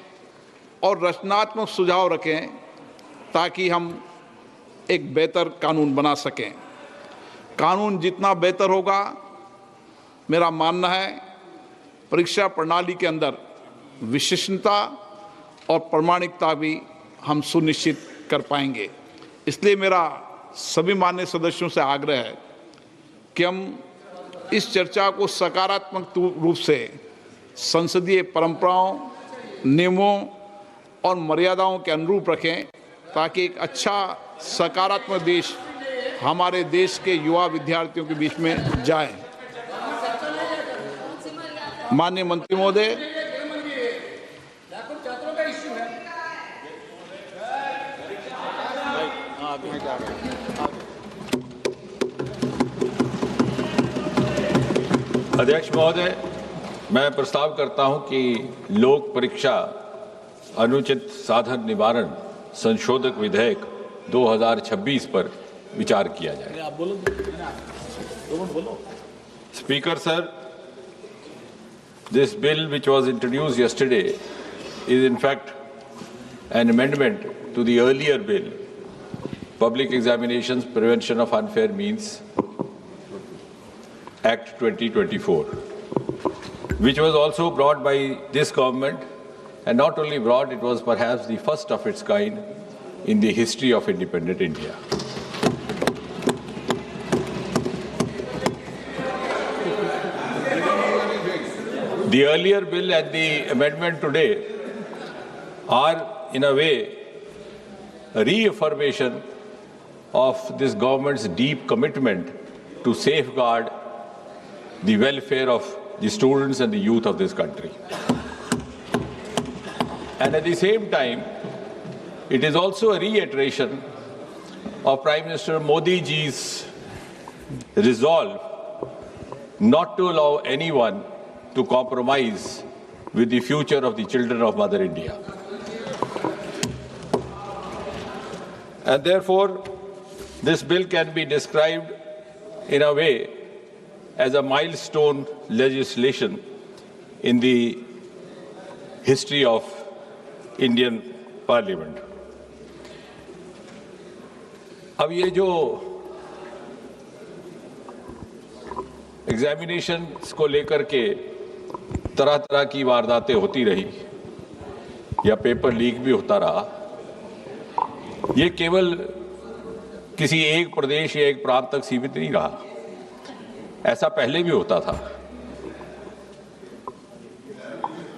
और रचनात्मक सुझाव रखें ताकि हम एक बेहतर कानून बना सकें। कानून जितना बेहतर होगा, मेरा मानना है परीक्षा प्रणाली के अंदर विश्वसनीयता और प्रामाणिकता भी हम सुनिश्चित कर पाएंगे। इसलिए मेरा सभी माननीय सदस्यों से आग्रह है कि हम इस चर्चा को सकारात्मक रूप से संसदीय परंपराओं, नियमों और मर्यादाओं के अनुरूप रखें ताकि एक अच्छा सकारात्मक देश हमारे देश के युवा विद्यार्थियों के बीच में जाए। माननीय मंत्री महोदय, अध्यक्ष महोदय, मैं प्रस्ताव करता हूं कि लोक परीक्षा अनुचित साधन निवारण संशोधक विधेयक 2026 पर विचार किया जाए। आप बोलो। Speaker sir, this bill which was introduced yesterday is in fact an amendment to the earlier bill, Public Examinations Prevention of Unfair Means Act 2024, which was also brought by this government, and not only brought, it was perhaps the first of its kind in the history of independent India. The earlier bill and the amendment today are, in a way, a reaffirmation of this government's deep commitment to safeguard the welfare of the students and the youth of this country. And at the same time, it is also a reiteration of Prime Minister Modi ji's resolve not to allow anyone to compromise with the future of the children of Mother India. And therefore, this bill can be described in a way as a milestone legislation in the history of Indian Parliament. अब ये जो एग्जामिनेशंस को लेकर के तरह तरह की वारदातें होती रही या पेपर लीक भी होता रहा, ये केवल किसी एक प्रदेश या एक प्रांत तक सीमित नहीं रहा। ऐसा पहले भी होता था।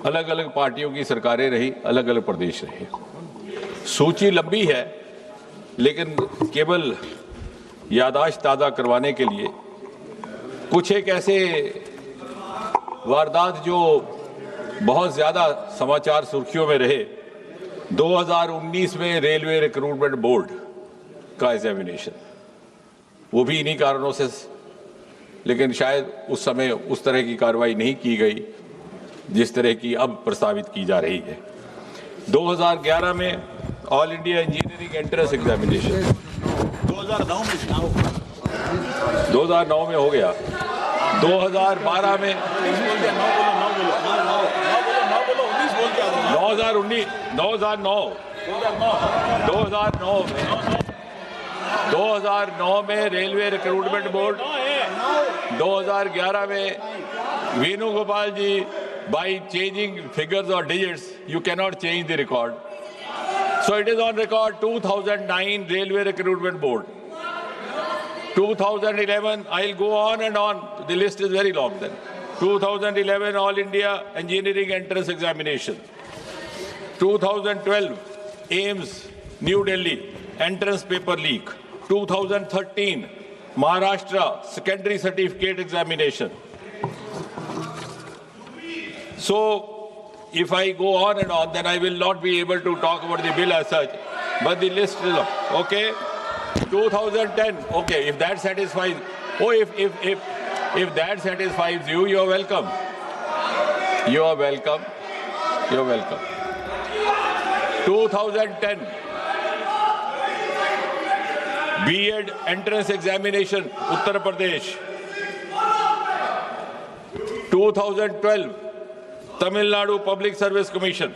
अलग अलग पार्टियों की सरकारें रही, अलग अलग प्रदेश रहे। सूची लंबी है, लेकिन केवल याददाश्त ताज़ा करवाने के लिए कुछ एक ऐसे वारदात जो बहुत ज़्यादा समाचार सुर्खियों में रहे। 2019 में रेलवे रिक्रूटमेंट बोर्ड का एग्जामिनेशन, वो भी इन्हीं कारणों से, लेकिन शायद उस समय उस तरह की कार्रवाई नहीं की गई जिस तरह की अब प्रस्तावित की जा रही है। 2011 में all India engineering entrance examination 2009 में हो गया। 2012 में 2009 में रेलवे रिक्रूटमेंट बोर्ड, 2011 में वेणुगोपाल जी, by changing figures or digits, you cannot change the record. So it is on record 2009 Railway Recruitment Board. 2011, I'll go on and on. The list is very long then. 2011 All India Engineering Entrance Examination. 2012 AIMS, New Delhi, entrance paper leak. 2013 Maharashtra Secondary Certificate Examination. So, if I go on and on, then I will not be able to talk about the bill as such. But the list is up. Okay? 2010. Okay, if that satisfies. Oh, if that satisfies you, you're welcome. You are welcome. You're welcome. 2010. B.Ed entrance examination, Uttar Pradesh. 2012, Tamil Nadu Public Service Commission.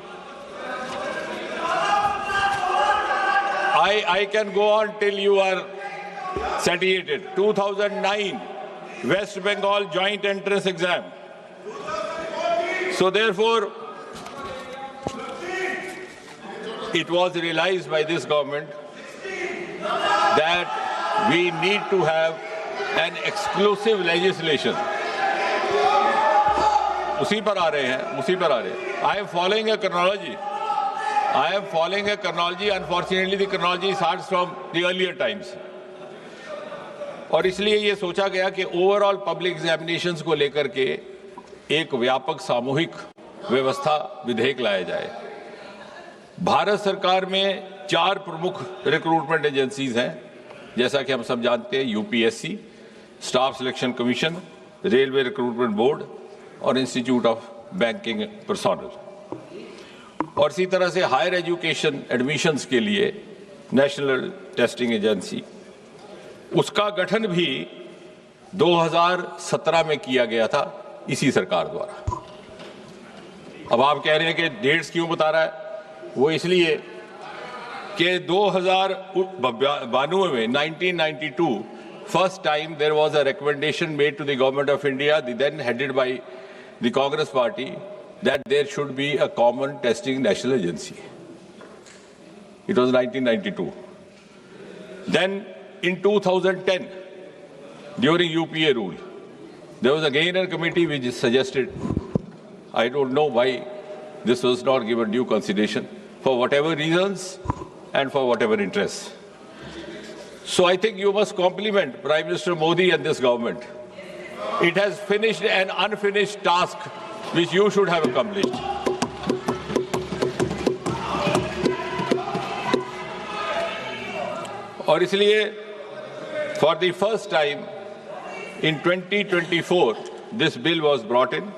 I can go on till you are satiated. 2009, West Bengal joint entrance exam. So therefore, it was realized by this government that we need to have an exclusive legislation. उसी पर आ रहे हैं. I am following a chronology. Unfortunately, the chronology starts from the earlier times. और इसलिए ये सोचा गया कि ओवरऑल पब्लिक एग्जामिनेशंस को लेकर के एक व्यापक सामूहिक व्यवस्था विधेयक लाया जाए. भारत सरकार में 4 प्रमुख रिक्रूटमेंट एजेंसीज हैं, जैसा कि हम सब जानते हैं. UPSC, staff selection commission, railway recruitment board और इंस्टीट्यूट ऑफ बैंकिंग पर्सोनल. और इसी तरह से हायर एजुकेशन एडमिशन्स के लिए नेशनल टेस्टिंग एजेंसी, उसका गठन भी 2017 में किया गया था इसी सरकार द्वारा. अब आप कह रहे हैं कि डेट्स क्यों बता रहा है? वो इसलिए कि 2092 में 1992 first time there was a recommendation made to the government of India, then headed by the Congress party, that there should be a common testing national agency. It was 1992. Then in 2010, during UPA rule, there was again a committee which suggested, I don't know why this was not given due consideration, for whatever reasons and for whatever interests. So I think you must compliment Prime Minister Modi and this government. It has finished an unfinished task which you should have accomplished. और इसलिए for the first time in 2024 this bill was brought in.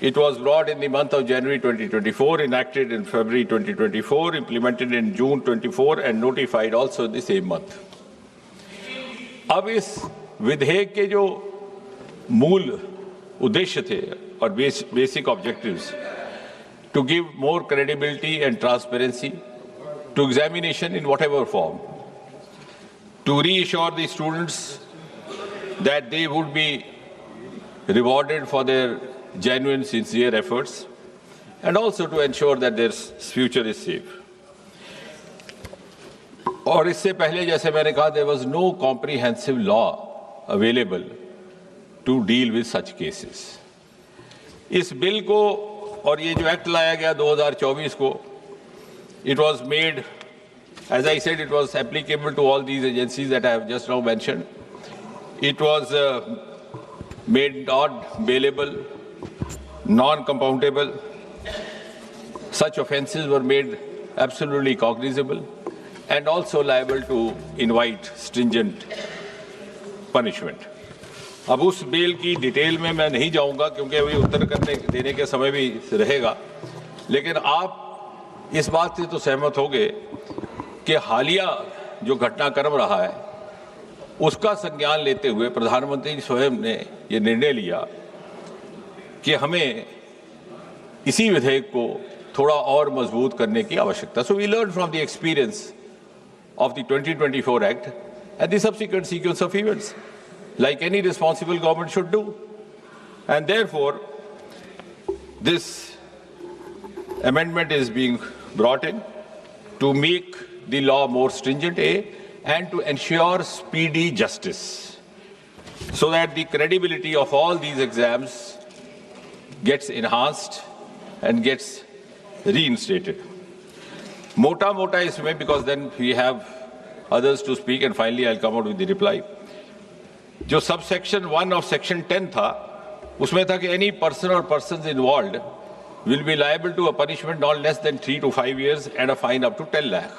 It was brought in the month of January 2024, enacted in February 2024, implemented in June 24 and notified also the same month. अब इस विधेयक के जो मूल उद्देश्य थे और basic objectives, to give more credibility and transparency to examination in whatever form, to reassure the students that they would be rewarded for their genuine, sincere efforts, and also to ensure that their future is safe. और इससे पहले, जैसे मैंने कहा, there was no comprehensive law available to deal with such cases. इस बिल को और ये जो एक्ट लाया गया 2024 को, it was made, as I said, it was applicable to all these agencies that I have just now mentioned. It was made not bailable, non-compoundable. Such offences were made absolutely cognizable and also liable to invite stringent punishment. अब उस बिल की डिटेल में मैं नहीं जाऊंगा क्योंकि अभी उत्तर देने के समय भी रहेगा, लेकिन आप इस बात से तो सहमत होंगे कि हालिया जो घटनाक्रम रहा है उसका संज्ञान लेते हुए प्रधानमंत्री स्वयं ने ये निर्णय लिया कि हमें इसी विधेयक को थोड़ा और मजबूत करने की आवश्यकता. So we learned from the experience of the 2024 Act and the subsequent sequence of events, like any responsible government should do. And therefore, this amendment is being brought in to make the law more stringent, and to ensure speedy justice, so that the credibility of all these exams gets enhanced and gets reinstated. Mota isme, because then we have others to speak, and finally I'll come out with the reply. जो subsection 1 of section 10 था, उसमें था कि any person or persons involved will be liable to a punishment not less than 3 to 5 years and a fine up to 10 lakh.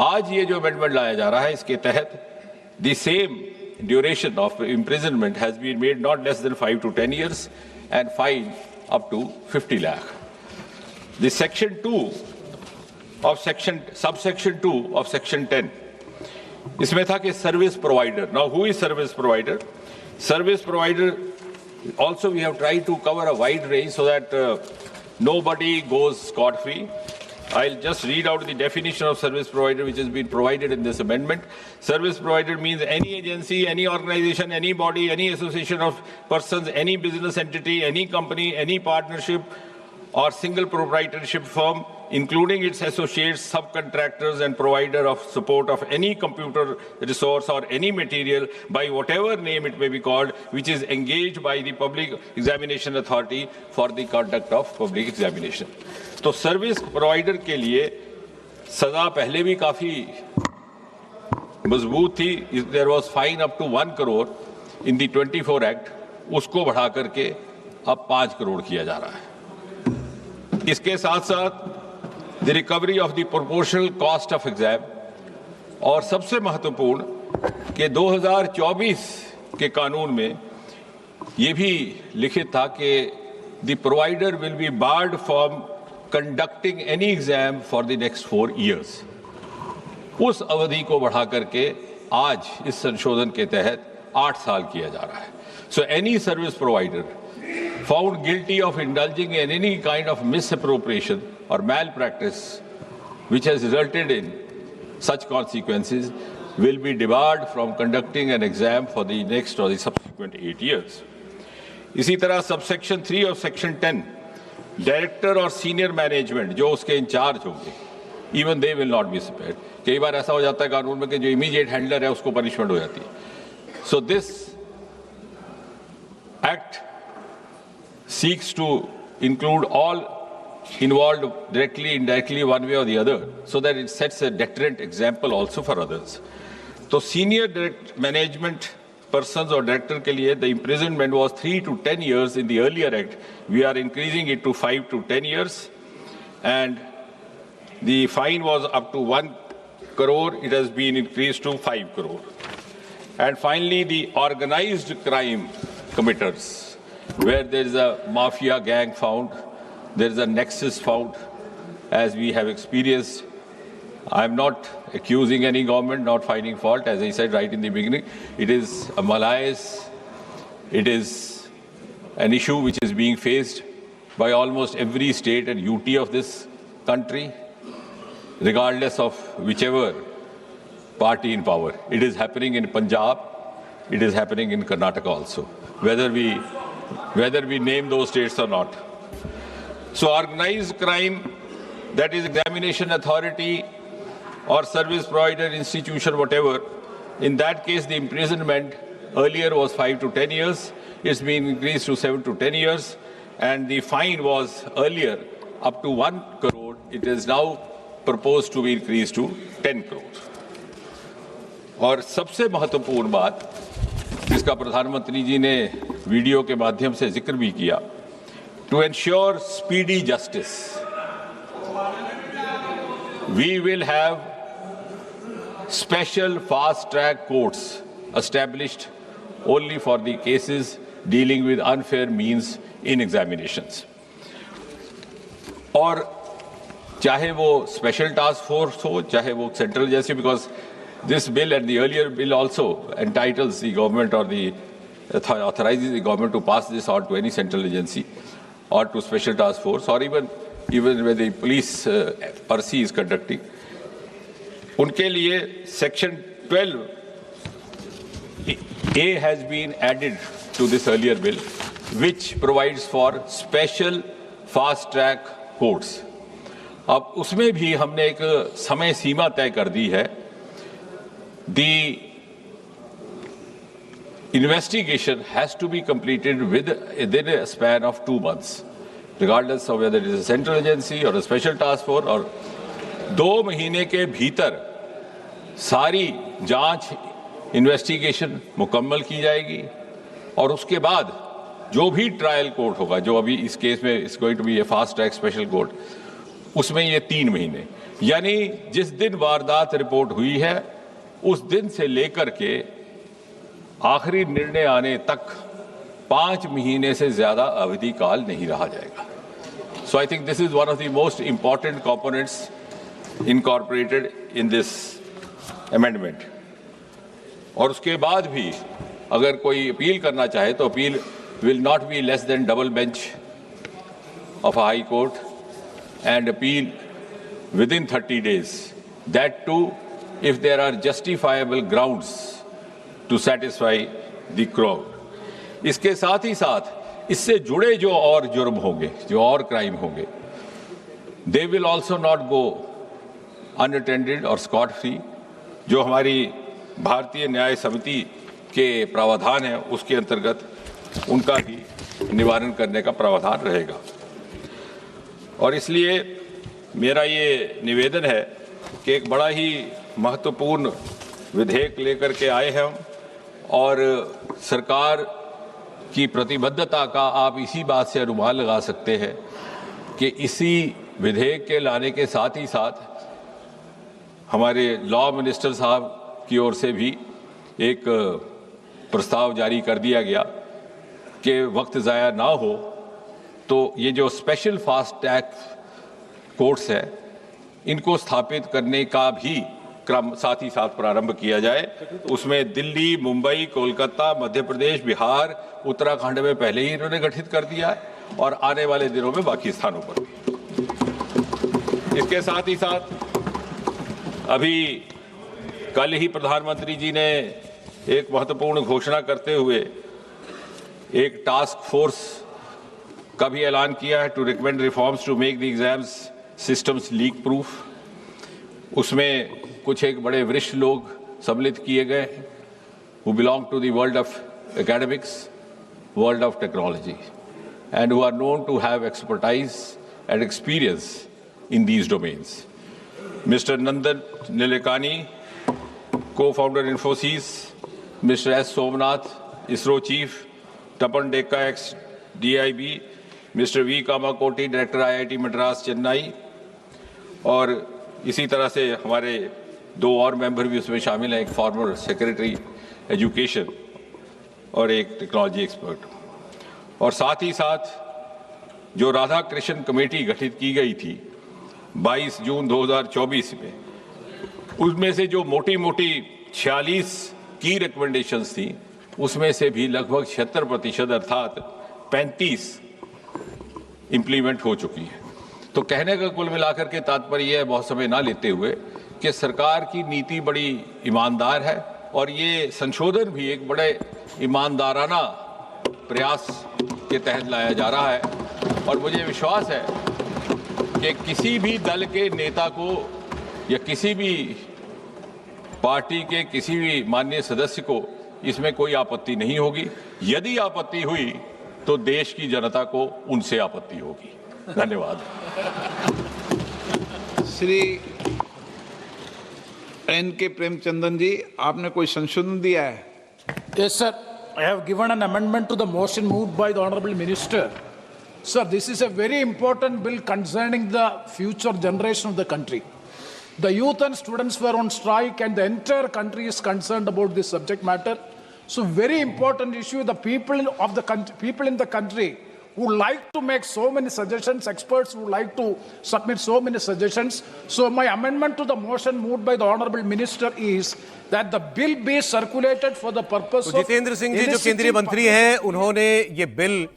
आज ये जो अमेंडमेंट लाया जा रहा है, इसके तहत the same duration of imprisonment has been made not less than 5 to 10 years and fine up to 50 lakh. The section 2 of subsection 2 of section 10, इसमें था कि service provider. Now who is service provider? Service provider also we have tried to cover a wide range so that nobody goes scot-free. I'll just read out the definition of service provider which has been provided in this amendment. Service provider means any agency, any organization, any body, any association of persons, any business entity, any company, any partnership or single proprietorship firm, including its associates, subcontractors and provider of support of any computer resource or any material by whatever name it may be called, which is engaged by the Public Examination Authority for the conduct of public examination. तो सर्विस प्रोवाइडर के लिए सजा पहले भी काफी मजबूत थी. There was fine up to 1 crore in the 24 act, उसको बढ़ा करके अब 5 crore किया जा रहा है. इसके साथ साथ the recovery of the proportional cost of exam, और सबसे महत्वपूर्ण कि 2024 के कानून में ये भी लिखित था कि the provider will be board from conducting any exam for the next 4 years. उस अवधि को बढ़ा करके आज इस संशोधन के तहत 8 साल किया जा रहा है. So any service provider found guilty of indulging in any kind of misappropriation or malpractice which has resulted in such consequences will be debarred from conducting an exam for the next or the subsequent 8 years. इसी तरह सबसेक्शन 3 of section 10, डायरेक्टर और सीनियर मैनेजमेंट जो उसके इंचार्ज होंगे, even they will not be spared. कई बार ऐसा हो जाता है कानून में कि जो इमीडिएट हैंडलर है उसको पनिशमेंट हो जाती है. So this act seeks to include all involved directly, indirectly, one way or the other, so that it sets a deterrent example also for others. So senior direct management persons or director के लिए the imprisonment was 3 to 10 years in the earlier act. We are increasing it to 5 to 10 years, and the fine was up to 1 crore. It has been increased to 5 crore. And finally, the organized crime committers, where there is a mafia gang found, there is a nexus found, as we have experienced. I am not accusing any government, not finding fault. As I said right in the beginning, it is a malaise. It is an issue which is being faced by almost every state and UT of this country, regardless of whichever party in power. It is happening in Punjab. It is happening in Karnataka also, whether we name those states or not. So organized crime, that is examination authority or service provider institution, whatever, in that case the imprisonment earlier was 5 to 10 years. It's been increased to 7 to 10 years, and the fine was earlier up to 1 crore. It is now proposed to be increased to 10 crore. और सबसे महत्वपूर्ण बात जिसका प्रधानमंत्री जी ने वीडियो के माध्यम से जिक्र भी किया, to ensure speedy justice, we will have special fast track courts established only for the cases dealing with unfair means in examinations. और चाहे वो स्पेशल टास्क फोर्स हो, चाहे वो सेंट्रल जैसे, because this bill and the earlier bill also entitles the government or the authorizes the government to pass this on to any central agency or to special task force, or even when the police RC is conducting. उनके लिए section 12A has been added to this earlier bill, which provides for special fast track courts. अब उसमें भी हमने एक समय सीमा तय कर दी है. The investigation has to be completed within a span of 2 months, regardless of whether it is a central agency or a special task force. और 2 महीने के भीतर सारी जांच इन्वेस्टिगेशन मुकम्मल की जाएगी, और उसके बाद जो भी ट्रायल कोर्ट होगा, जो अभी इस केस में is going to be a fast track special court, उसमें ये 3 महीने, यानी जिस दिन वारदात रिपोर्ट हुई है उस दिन से लेकर के आखिरी निर्णय आने तक 5 महीने से ज्यादा अवधि काल नहीं रहा जाएगा। So I think this is one of the most important components incorporated in this amendment। और उसके बाद भी अगर कोई अपील करना चाहे तो appeal will not be less than double bench of a high court and appeal within 30 days, that too if there are justifiable grounds to satisfy the crowd। इसके साथ ही साथ इससे जुड़े जो और जुर्म होंगे, जो और क्राइम होंगे, they will also not go unattended और स्कॉट फ्री। जो हमारी भारतीय न्याय समिति के प्रावधान है उसके अंतर्गत उनका भी निवारण करने का प्रावधान रहेगा। और इसलिए मेरा ये निवेदन है कि एक बड़ा ही महत्वपूर्ण विधेयक लेकर के आए हैं हम, और सरकार की प्रतिबद्धता का आप इसी बात से अनुमान लगा सकते हैं कि इसी विधेयक के लाने के साथ ही साथ हमारे लॉ मिनिस्टर साहब की ओर से भी एक प्रस्ताव जारी कर दिया गया कि वक्त ज़ाया ना हो तो ये जो स्पेशल फास्ट ट्रैक कोर्ट्स है इनको स्थापित करने का भी क्रम साथ ही साथ प्रारंभ किया जाए। उसमें दिल्ली, मुंबई, कोलकाता, मध्य प्रदेश, बिहार, उत्तराखंड में पहले ही इन्होंने गठित कर दिया है और आने वाले दिनों में बाकी स्थानों पर भी। इसके साथ ही साथ अभी कल ही प्रधानमंत्री जी ने एक महत्वपूर्ण घोषणा करते हुए एक टास्क फोर्स का भी ऐलान किया है to recommend reforms to make the exams systems leak proof. उसमें कुछ एक बड़े वरिष्ठ लोग सम्मिलित किए गए who belong to the world of academics, world of technology and who are known to have expertise and experience in these domains. Mr. Nandan Nilekani, co-founder Infosys, Mr. S. Somnath, ISRO chief, Tapan Dekka, ex-DIB, Mr. V. Kamakoti, director IIT Madras, Chennai, और इसी तरह से हमारे 2 और मेंबर भी उसमें शामिल हैं, एक फॉर्मर सेक्रेटरी एजुकेशन और एक टेक्नोलॉजी एक्सपर्ट। और साथ ही साथ जो राधा कृष्ण कमेटी गठित की गई थी 22 जून 2024 में, उसमें से जो मोटी मोटी 46 की रिकमेंडेशंस थी उसमें से भी लगभग 76% अर्थात 35 इंप्लीमेंट हो चुकी है। तो कहने का कुल मिलाकर के तात्पर्य यह है, बहुत समय ना लेते हुए, कि सरकार की नीति बड़ी ईमानदार है और ये संशोधन भी एक बड़े ईमानदाराना प्रयास के तहत लाया जा रहा है। और मुझे विश्वास है कि किसी भी दल के नेता को या किसी भी पार्टी के किसी भी माननीय सदस्य को इसमें कोई आपत्ति नहीं होगी। यदि आपत्ति हुई तो देश की जनता को उनसे आपत्ति होगी। धन्यवाद। श्री N.K. प्रेमचंदन जी, आपने कोई संशोधन दिया है? Yes, sir. I have given an amendment to the motion moved by the Honorable Minister. Sir, this is a very important bill concerning the future generation of the country. The youth and students were on strike and the entire country is concerned about this subject matter. So very important issue. The people of the country, people in the country who like to make so many suggestions, experts who like to submit so many suggestions. So my amendment to the motion moved by the Honorable Minister is that the bill be circulated for the purpose of Jitendra Singh ji जो केंद्रीय मंत्री हैं, उन्होंने ये बिल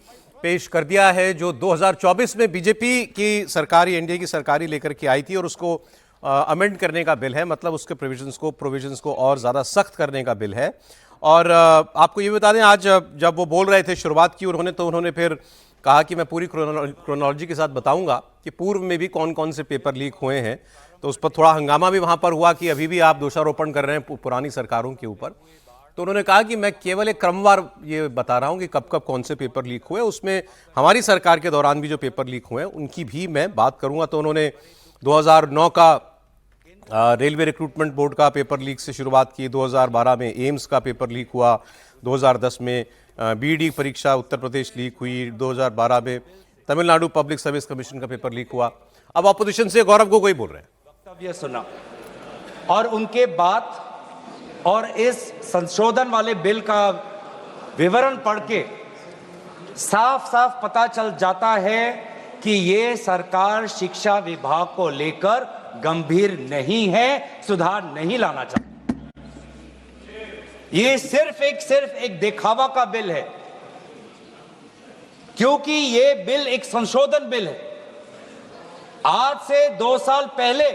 पेश कर दिया है जो 2024 में बीजेपी की सरकारी, एनडीए की सरकारी लेकर के आई थी और उसको अमेंड करने का बिल है, मतलब उसके प्रोविजंस को और ज़्यादा सख्त करने का बिल है। और आपको ये बता दें, आज जब वो बोल रहे थे, शुरुआत की उन्होंने फिर कहा कि मैं पूरी क्रोनोलॉजी के साथ बताऊंगा कि पूर्व में भी कौन कौन से पेपर लीक हुए हैं। तो उस पर थोड़ा हंगामा भी वहाँ पर हुआ कि अभी भी आप दोषारोपण कर रहे हैं पुरानी सरकारों के ऊपर। तो उन्होंने कहा कि मैं केवल एक क्रमवार ये बता रहा हूँ कि कब कब कौन से पेपर लीक हुए, उसमें हमारी सरकार के दौरान भी जो पेपर लीक हुए हैं उनकी भी मैं बात करूँगा। तो उन्होंने 2009 का रेलवे रिक्रूटमेंट बोर्ड का पेपर लीक से शुरुआत की, 2012 में एम्स का पेपर लीक हुआ, 2010 में बीईडी परीक्षा उत्तर प्रदेश लीक हुई, 2012 में तमिलनाडु पब्लिक सर्विस कमीशन का पेपर लीक हुआ। अब ऑपोजिशन से गौरव गोगोई बोल रहे हैं। वक्तव्य सुना और उनके बाद और इस संशोधन वाले बिल का विवरण पढ़ के साफ साफ पता चल जाता है कि ये सरकार शिक्षा विभाग को लेकर गंभीर नहीं है, सुधार नहीं लाना चाहती। ये सिर्फ एक दिखावा का बिल है, क्योंकि ये बिल एक संशोधन बिल है। आज से 2 साल पहले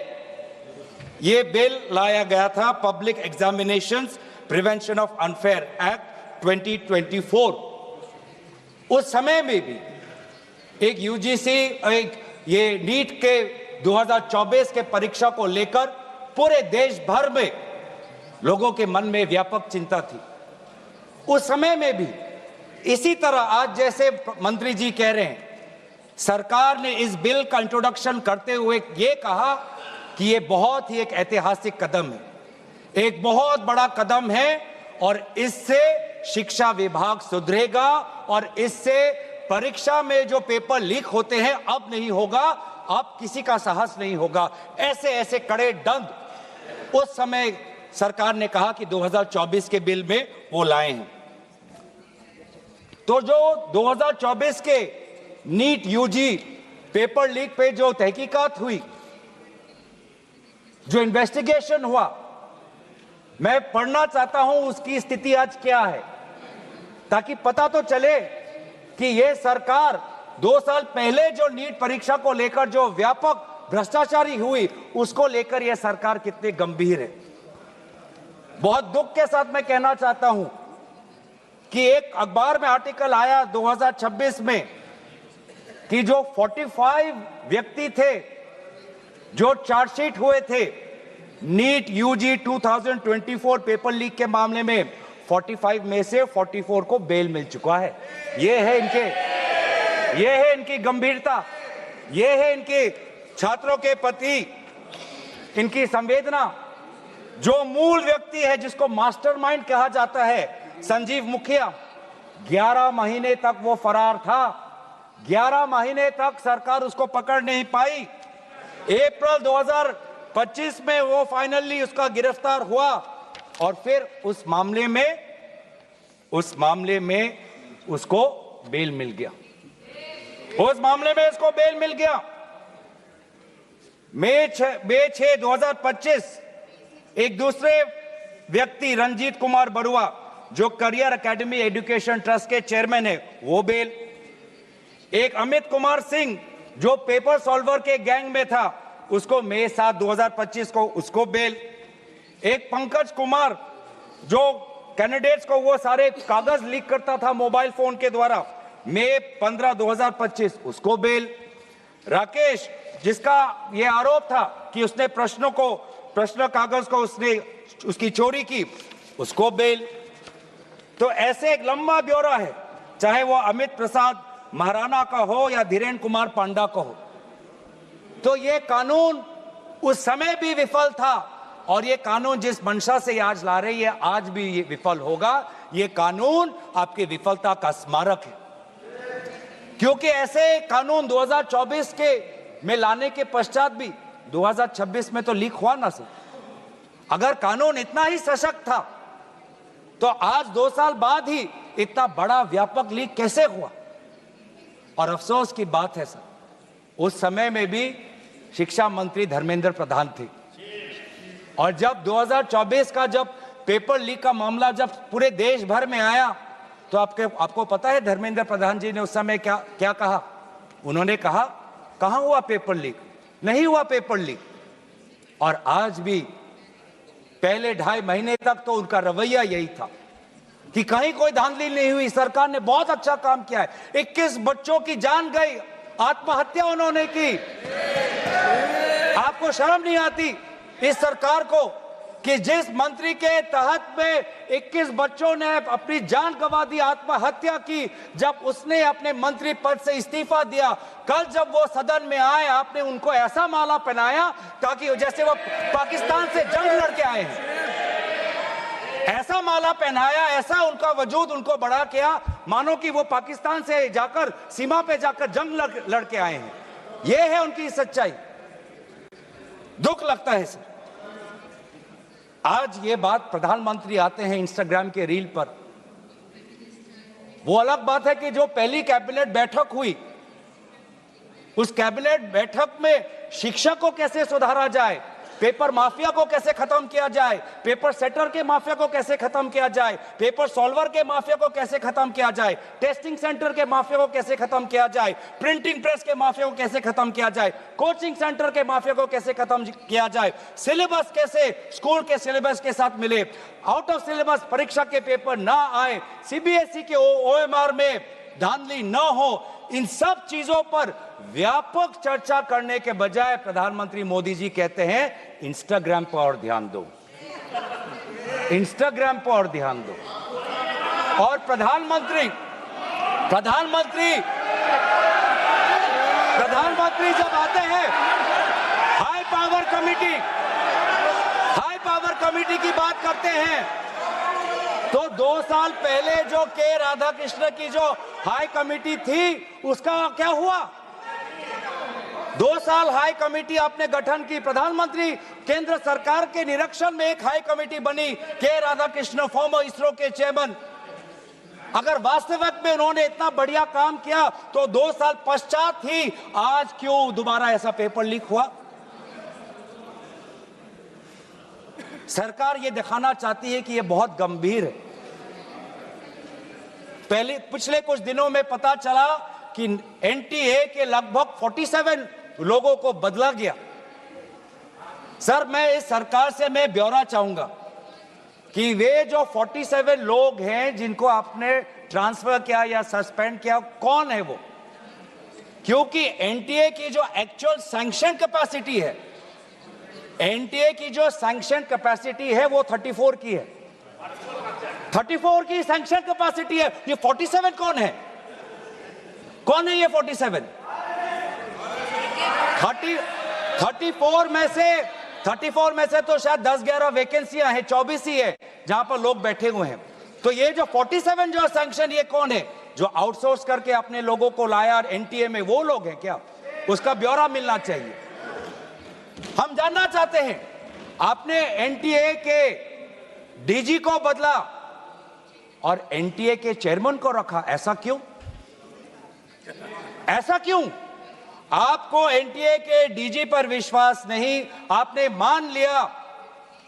ये बिल लाया गया था, public examinations prevention of unfair act 2024। उस समय में भी एक यूजीसी ये नीट के 2024 के परीक्षा को लेकर पूरे देश भर में लोगों के मन में व्यापक चिंता थी। उस समय में भी इसी तरह आज जैसे मंत्री जी कह रहे हैं, सरकार ने इस बिल का इंट्रोडक्शन करते हुए ये कहा कि ये बहुत ही एक ऐतिहासिक कदम है, एक बहुत बड़ा कदम है और इससे शिक्षा विभाग सुधरेगा और इससे परीक्षा में जो पेपर लीक होते हैं अब नहीं होगा, अब किसी का साहस नहीं होगा। ऐसे ऐसे कड़े दंड उस समय सरकार ने कहा कि 2024 के बिल में वो लाए हैं। तो जो 2024 के नीट यूजी पेपर लीक पे जो तहकीकात हुई, जो इन्वेस्टिगेशन हुआ, मैं पढ़ना चाहता हूं उसकी स्थिति आज क्या है, ताकि पता तो चले कि ये सरकार 2 साल पहले जो नीट परीक्षा को लेकर जो व्यापक भ्रष्टाचारी हुई उसको लेकर यह सरकार कितनी गंभीर है। बहुत दुख के साथ मैं कहना चाहता हूं कि एक अखबार में आर्टिकल आया 2026 में कि जो 45 व्यक्ति थे जो चार्जशीट हुए थे नीट यूजी 2024 पेपर लीक के मामले में, 45 में से 44 को बेल मिल चुका है। ये है इनकी गंभीरता, ये है इनके छात्रों के प्रति इनकी संवेदना। जो मूल व्यक्ति है जिसको मास्टरमाइंड कहा जाता है, संजीव मुखिया, 11 महीने तक वो फरार था। 11 महीने तक सरकार उसको पकड़ नहीं पाई। अप्रैल 2025 में वो फाइनली उसका गिरफ्तार हुआ और फिर उस मामले में उसको बेल मिल गया। मई 6, 2025 एक दूसरे व्यक्ति रंजीत कुमार बरुआ जो करियर एकेडमी एजुकेशन ट्रस्ट के चेयरमैन है, वो बेल। एक अमित कुमार सिंह जो पेपर सॉल्वर के गैंग में था, उसको मई 7, 2025 को उसको बेल। एक पंकज कुमार जो कैंडिडेट्स को वो सारे कागज लीक करता था मोबाइल फोन के द्वारा, मई 15, 2025 उसको बेल। राकेश जिसका ये आरोप था कि उसने प्रश्न कागज को उसकी चोरी की, उसको बेल। तो ऐसे एक लंबा ब्यौरा है, चाहे वो अमित प्रसाद महाराणा का हो या धीरेन्द्र कुमार पांडा का हो। तो ये कानून उस समय भी विफल था और ये कानून जिस मंशा से आज ला रही है आज भी ये विफल होगा। ये कानून आपकी विफलता का स्मारक है, क्योंकि ऐसे कानून 2024 के में लाने के पश्चात भी 2026 में तो लीक हुआ ना सर। अगर कानून इतना ही सशक्त था तो आज 2 साल बाद ही इतना बड़ा व्यापक लीक कैसे हुआ। और अफसोस की बात है सर, उस समय में भी शिक्षा मंत्री धर्मेंद्र प्रधान थे और जब 2024 का जब पेपर लीक का मामला जब पूरे देश भर में आया तो आपको पता है धर्मेंद्र प्रधान जी ने उस समय क्या कहा। उन्होंने कहा कहां हुआ पेपर लीक, नहीं हुआ पेपर लीक। और आज भी पहले 2.5 महीने तक तो उनका रवैया यही था कि कहीं कोई धांधली नहीं हुई, सरकार ने बहुत अच्छा काम किया है। 21 बच्चों की जान गई, आत्महत्या उन्होंने की। आपको शर्म नहीं आती इस सरकार को कि जिस मंत्री के तहत में 21 बच्चों ने अपनी जान गंवा दी, आत्महत्या की, जब उसने अपने मंत्री पद से इस्तीफा दिया, कल जब वो सदन में आए आपने उनको ऐसा माला पहनाया ताकि जैसे वो पाकिस्तान से जंग लड़के आए हैं, ऐसा माला पहनाया, ऐसा उनका वजूद उनको बड़ा किया मानो कि वो पाकिस्तान से जाकर सीमा पे जाकर जंग लड़ के आए हैं। ये है उनकी सच्चाई। दुख लगता है सर। आज ये बात प्रधानमंत्री आते हैं इंस्टाग्राम के रील पर, वो अलग बात है कि जो पहली कैबिनेट बैठक हुई, उस कैबिनेट बैठक में शिक्षा को कैसे सुधारा जाए, पेपर माफिया को कैसे खत्म किया जाए, पेपर सेटर के माफिया को कैसे खत्म किया जाए, पेपर सॉल्वर के माफिया को कैसे खत्म किया जाए, टेस्टिंग सेंटर के माफिया को कैसे खत्म किया जाए, प्रिंटिंग प्रेस के माफिया को कैसे खत्म किया जाए, कोचिंग सेंटर के माफिया को कैसे खत्म किया जाए, सिलेबस कैसे स्कूल के सिलेबस के साथ मिले, आउट ऑफ सिलेबस परीक्षा के पेपर ना आए, सीबीएसई के ओएमआर में धांधली न हो, इन सब चीजों पर व्यापक चर्चा करने के बजाय प्रधानमंत्री मोदी जी कहते हैं इंस्टाग्राम पर और ध्यान दो, इंस्टाग्राम पर और ध्यान दो। और प्रधानमंत्री जब आते हैं हाई पावर कमेटी की बात करते हैं, तो 2 साल पहले जो के राधाकृष्ण की जो हाई कमेटी थी, उसका क्या हुआ? 2 साल हाई कमेटी आपने गठन की, प्रधानमंत्री केंद्र सरकार के निरीक्षण में एक हाई कमेटी बनी, के राधाकृष्ण फॉर्मर इसरो के चेयरमैन। अगर वास्तविक में उन्होंने इतना बढ़िया काम किया तो 2 साल पश्चात ही आज क्यों दोबारा ऐसा पेपर लीक हुआ? सरकार ये दिखाना चाहती है कि ये बहुत गंभीर है। पिछले कुछ दिनों में पता चला कि एनटीए के लगभग 47 लोगों को बदला गया। सर, मैं इस सरकार से मैं ब्यौरा चाहूंगा कि वे जो 47 लोग हैं जिनको आपने ट्रांसफर किया या सस्पेंड किया, कौन है वो? क्योंकि एनटीए की जो एक्चुअल सैंक्शन कैपेसिटी है, एनटीए की जो सैंक्शन कैपेसिटी है वो 34 की है, 34 की सैंक्शन कैपेसिटी है। ये 47 कौन है? कौन है ये 47? 34 में से तो शायद 10-11 वैकेंसियां हैं, 24 ही है जहां पर लोग बैठे हुए हैं। तो ये जो 47 जो सैंक्शन, ये कौन है? जो आउटसोर्स करके अपने लोगों को लाया एनटीए में, वो लोग हैं क्या? उसका ब्यौरा मिलना चाहिए। हम जानना चाहते हैं, आपने एनटीए के डीजी को बदला और एनटीए के चेयरमैन को रखा, ऐसा क्यों? ऐसा क्यों? आपको एनटीए के डीजी पर विश्वास नहीं, आपने मान लिया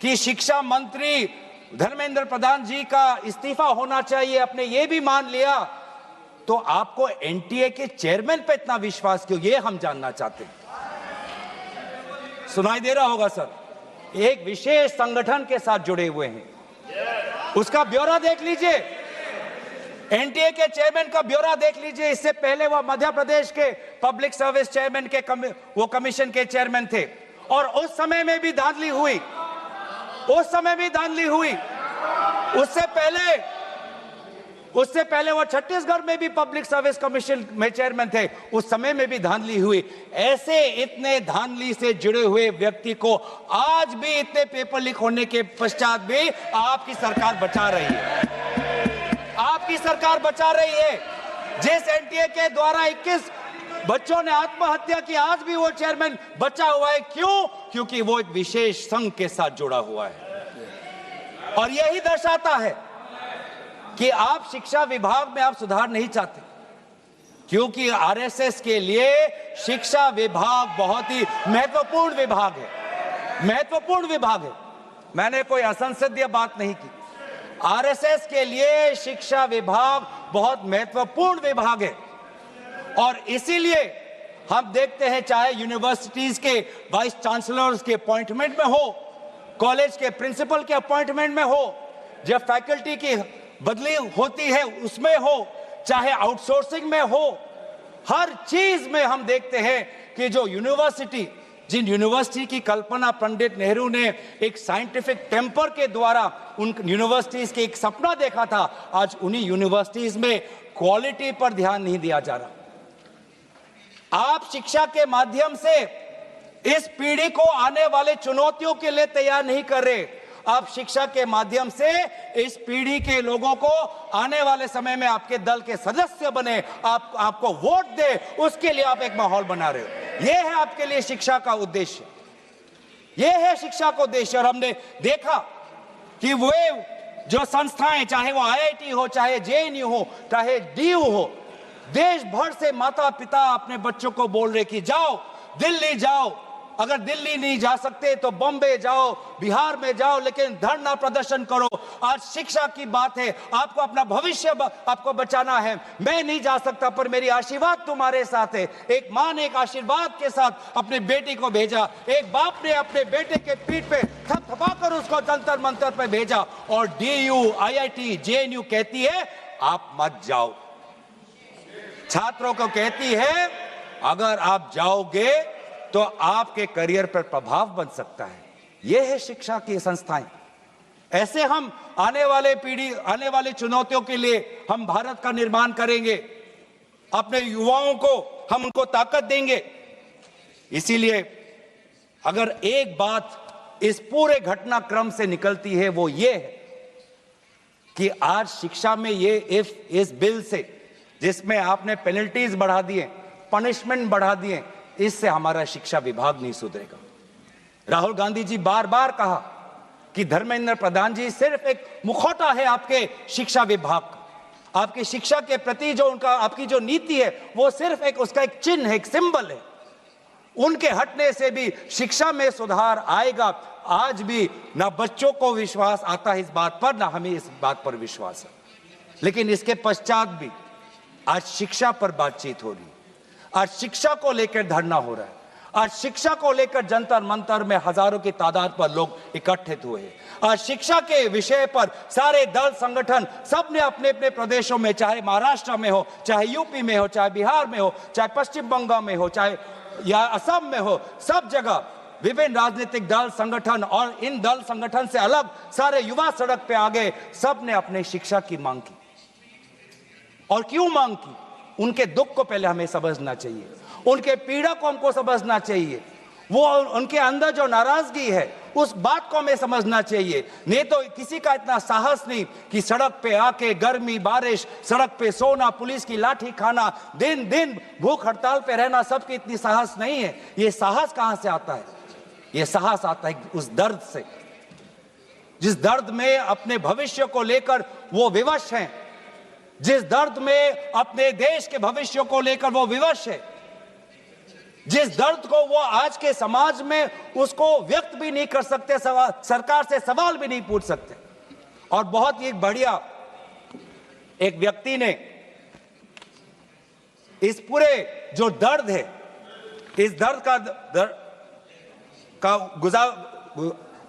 कि शिक्षा मंत्री धर्मेंद्र प्रधान जी का इस्तीफा होना चाहिए, आपने ये भी मान लिया, तो आपको एनटीए के चेयरमैन पे इतना विश्वास क्यों? ये हम जानना चाहते हैं। सुनाई दे रहा होगा सर, एक विशेष संगठन के साथ जुड़े हुए हैं, उसका ब्यौरा देख लीजिए, एनटीए के चेयरमैन का ब्यौरा देख लीजिए। इससे पहले वह मध्य प्रदेश के पब्लिक सर्विस चेयरमैन के वो कमीशन के चेयरमैन थे, और उस समय में भी धांधली हुई, उससे पहले वो छत्तीसगढ़ में भी पब्लिक सर्विस कमीशन में चेयरमैन थे, उस समय में भी धांधली हुई। ऐसे इतने धांधली से जुड़े हुए व्यक्ति को आज भी इतने पेपर लीक होने के पश्चात भी आपकी सरकार बचा रही है, आपकी सरकार बचा रही है। जिस एनटीए के द्वारा 21 बच्चों ने आत्महत्या की, आज भी वो चेयरमैन बचा हुआ है। क्यों? क्योंकि वो एक विशेष संघ के साथ जुड़ा हुआ है। और यही दर्शाता है कि आप शिक्षा विभाग में आप सुधार नहीं चाहते, क्योंकि आरएसएस के लिए शिक्षा विभाग बहुत ही महत्वपूर्ण विभाग है, मैंने कोई असंसदीय बात नहीं की। आरएसएस के लिए शिक्षा विभाग बहुत महत्वपूर्ण विभाग है, और इसीलिए हम देखते हैं चाहे यूनिवर्सिटीज के वाइस चांसलर्स के अपॉइंटमेंट में हो, कॉलेज के प्रिंसिपल के अपॉइंटमेंट में हो, जब फैकल्टी की बदली होती है उसमें हो, चाहे आउटसोर्सिंग में हो, हर चीज में हम देखते हैं कि जो जिन यूनिवर्सिटी की कल्पना पंडित नेहरू ने एक साइंटिफिक टेम्पर के द्वारा उन यूनिवर्सिटीज के एक सपना देखा था, आज उन्हीं यूनिवर्सिटीज में क्वालिटी पर ध्यान नहीं दिया जा रहा। आप शिक्षा के माध्यम से इस पीढ़ी को आने वाले चुनौतियों के लिए तैयार नहीं कर रहे। आप शिक्षा के माध्यम से इस पीढ़ी के लोगों को आने वाले समय में आपके दल के सदस्य बने, आपको वोट दे, उसके लिए आप एक माहौल बना रहे हो। यह है आपके लिए शिक्षा का उद्देश्य, यह है शिक्षा का उद्देश्य। और हमने देखा कि वे जो संस्थाएं, चाहे वो IIT हो, चाहे JNU हो, चाहे DU हो, देश भर से माता पिता अपने बच्चों को बोल रहे कि जाओ दिल्ली जाओ, अगर दिल्ली नहीं जा सकते तो बॉम्बे जाओ, बिहार में जाओ, लेकिन धरना प्रदर्शन करो। आज शिक्षा की बात है, आपको अपना भविष्य आपको बचाना है। मैं नहीं जा सकता पर मेरी आशीर्वाद तुम्हारे साथ है। एक मां ने एक आशीर्वाद के साथ अपने बेटी को भेजा, एक बाप ने अपने बेटे के पीठ पे थपथपाकर उसको जंतर मंतर पे भेजा, और DU, IIT, JNU कहती है आप मत जाओ। छात्रों को कहती है अगर आप जाओगे तो आपके करियर पर प्रभाव बन सकता है। यह है शिक्षा की संस्थाएं। ऐसे हम आने वाले चुनौतियों के लिए हम भारत का निर्माण करेंगे, अपने युवाओं को हम उनको ताकत देंगे। इसीलिए अगर एक बात इस पूरे घटनाक्रम से निकलती है वो ये है कि आज शिक्षा में ये इस बिल से, जिसमें आपने पेनल्टीज बढ़ा दिए, पनिशमेंट बढ़ा दिए, इससे हमारा शिक्षा विभाग नहीं सुधरेगा। राहुल गांधी जी बार बार कहा कि धर्मेंद्र प्रधान जी सिर्फ एक मुखौटा है आपके शिक्षा विभाग का। आपकी शिक्षा के प्रति जो उनका आपकी जो नीति है वो सिर्फ उसका एक चिन्ह है, एक सिंबल है। उनके हटने से भी शिक्षा में सुधार आएगा। आज भी ना बच्चों को विश्वास आता है इस बात पर, ना हमें इस बात पर विश्वास है। लेकिन इसके पश्चात भी आज शिक्षा पर बातचीत हो रही है, आज शिक्षा को लेकर धरना हो रहा है, आज शिक्षा को लेकर जंतर मंतर में हजारों की तादाद पर लोग इकट्ठित हुए हैं। आज शिक्षा के विषय पर सारे दल संगठन सब ने अपने अपने प्रदेशों में, चाहे महाराष्ट्र में हो, चाहे यूपी में हो, चाहे बिहार में हो, चाहे पश्चिम बंगाल में हो, चाहे या असम में हो, सब जगह विभिन्न राजनीतिक दल संगठन और इन दल संगठन से अलग सारे युवा सड़क पे आ गए। सब ने अपने शिक्षा की मांग की। और क्यों मांग की? उनके दुख को पहले हमें समझना चाहिए, उनके पीड़ा को हमको समझना चाहिए, वो उनके अंदर जो नाराजगी है उस बात को हमें समझना चाहिए। नहीं तो किसी का इतना साहस नहीं कि सड़क पे आके गर्मी बारिश, सड़क पे सोना, पुलिस की लाठी खाना, दिन दिन भूख हड़ताल पे रहना, सबकी इतनी साहस नहीं है। ये साहस कहां से आता है? ये साहस आता है उस दर्द से, जिस दर्द में अपने भविष्य को लेकर वो विवश हैं, जिस दर्द में अपने देश के भविष्य को लेकर वो विवश है, जिस दर्द को वो आज के समाज में उसको व्यक्त भी नहीं कर सकते, सरकार से सवाल भी नहीं पूछ सकते। और बहुत ही बढ़िया एक व्यक्ति ने इस पूरे जो दर्द है, इस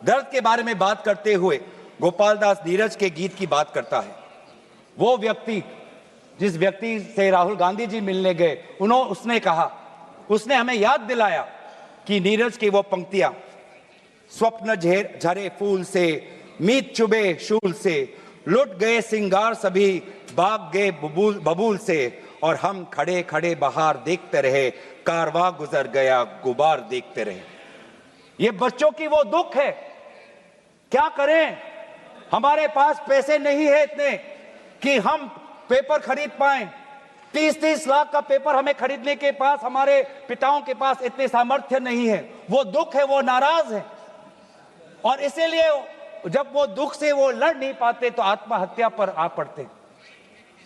दर्द के बारे में बात करते हुए गोपाल दास नीरज के गीत की बात करता है। वो व्यक्ति जिस व्यक्ति से राहुल गांधी जी मिलने गए, उसने कहा, उसने हमें याद दिलाया कि नीरज की वो पंक्तियां, स्वप्न झरे फूल से, मीत चुबे शूल से, लुट गए सिंगार सभी, भाग गए बबूल से, और हम खड़े खड़े बहार देखते रहे, कारवां गुजर गया गुबार देखते रहे। ये बच्चों की वो दुख है। क्या करें? हमारे पास पैसे नहीं है इतने कि हम पेपर खरीद पाएं। 30-30 लाख का पेपर हमें खरीदने के पास, हमारे पिताओं के पास इतने सामर्थ्य नहीं है। वो दुख है, वो नाराज है, और इसीलिए जब वो दुख से वो लड़ नहीं पाते तो आत्महत्या पर आ पड़ते।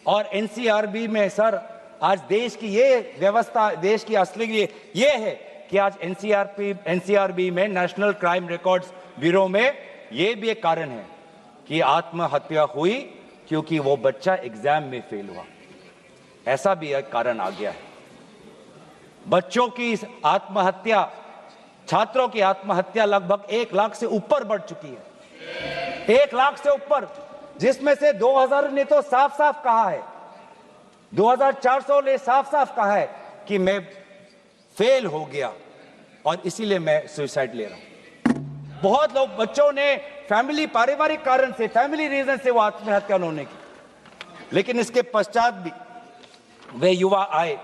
और NCRB में सर, आज देश की ये व्यवस्था, देश की असली ये है कि आज NCRB में, नेशनल क्राइम रिकॉर्ड्स ब्यूरो में, ये भी एक कारण है कि आत्महत्या हुई क्योंकि वो बच्चा एग्जाम में फेल हुआ। ऐसा भी एक कारण आ गया है। बच्चों की आत्महत्या, छात्रों की आत्महत्या लगभग 1 लाख से ऊपर बढ़ चुकी है। 1 लाख से ऊपर, जिसमें से 2000 ने तो साफ साफ कहा है, 2400 ने साफ साफ कहा है कि मैं फेल हो गया और इसीलिए मैं सुसाइड ले रहा हूं। बहुत लोग, बच्चों ने फैमिली, पारिवारिक कारण से, फैमिली रीजन से वो आत्महत्या उन्होंने की। लेकिन इसके पश्चात भी वे युवा आए,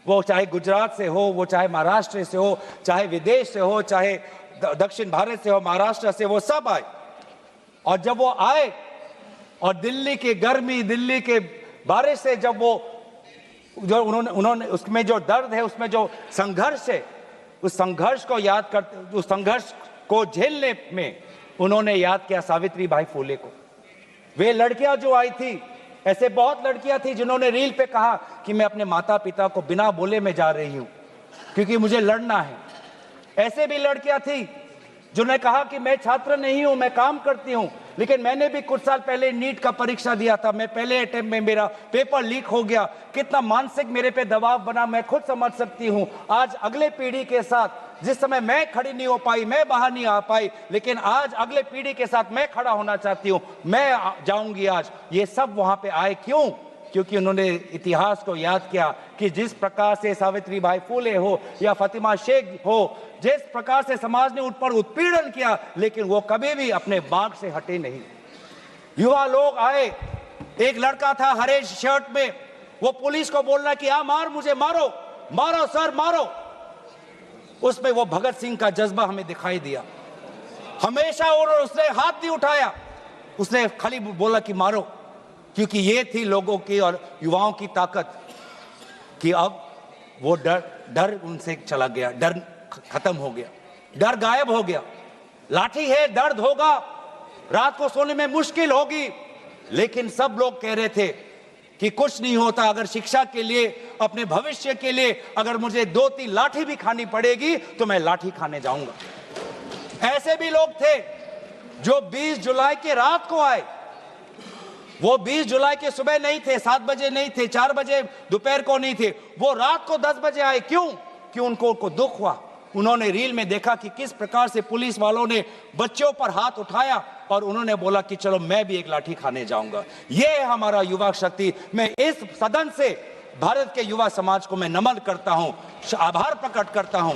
वो चाहे गुजरात से हो, वो चाहे महाराष्ट्र से हो, चाहे विदेश से हो, चाहे दक्षिण भारत से हो, महाराष्ट्र से, वो सब आए और जब वो आए और दिल्ली की गर्मी, दिल्ली के बारिश से जब वो जो उन्होंने उसमें जो दर्द है, उसमें जो संघर्ष है, उस संघर्ष को याद करते, उस संघर्ष को झेलने में उन्होंने याद किया सावित्री बाई फुले को। वे लड़कियां जो आई थी, ऐसे बहुत लड़कियां थी जिन्होंने रील पे कहा कि मैं अपने माता पिता को बिना बोले में जा रही हूं क्योंकि मुझे लड़ना है। ऐसे भी लड़कियां थी जिन्होंने कहा कि मैं छात्र नहीं हूं, मैं काम करती हूं, लेकिन मैंने भी कुछ साल पहले नीट का परीक्षा दिया था, मैं पहले अटेम्प्ट में मेरा पेपर लीक हो गया, कितना मानसिक मेरे पे दबाव बना मैं खुद समझ सकती हूं। आज अगले पीढ़ी के साथ, जिस समय मैं खड़ी नहीं हो पाई, मैं बाहर नहीं आ पाई, लेकिन आज अगले पीढ़ी के साथ मैं खड़ा होना चाहती हूं, मैं जाऊंगी आज। ये सब वहां पे आए क्यों? क्योंकि उन्होंने इतिहास को याद किया कि जिस प्रकार से सावित्री बाई फुले हो या फातिमा शेख हो, जिस प्रकार से समाज ने उन पर उत्पीड़न किया, लेकिन वो कभी भी अपने बाग से हटे नहीं। युवा लोग आए, एक लड़का था हरे शर्ट में, वो पुलिस को बोल रहा कि आ मार, मुझे मारो, मारो सर मारो। उसमें वो भगत सिंह का जज्बा हमें दिखाई दिया। हमेशा उसने हाथ नहीं उठाया, उसने खाली बोला कि मारो, क्योंकि ये थी लोगों की और युवाओं की ताकत कि अब वो डर उनसे चला गया, डर खत्म हो गया, डर गायब हो गया। लाठी है, दर्द होगा, रात को सोने में मुश्किल होगी, लेकिन सब लोग कह रहे थे कि कुछ नहीं होता, अगर शिक्षा के लिए, अपने भविष्य के लिए अगर मुझे 2-3 लाठी भी खानी पड़ेगी तो मैं लाठी खाने जाऊंगा। ऐसे भी लोग थे जो 20 जुलाई के रात को आए। वो 20 जुलाई के सुबह नहीं थे, 7 बजे नहीं थे, 4 बजे दोपहर को नहीं थे, वो रात को 10 बजे आए। क्यों? क्यों? उनको दुख हुआ। उन्होंने रील में देखा कि किस प्रकार से पुलिस वालों ने बच्चों पर हाथ उठाया और उन्होंने बोला कि चलो मैं भी एक लाठी खाने जाऊंगा। ये है हमारा युवा शक्ति। मैं इस सदन से भारत के युवा समाज को मैं नमन करता हूं, आभार प्रकट करता हूं,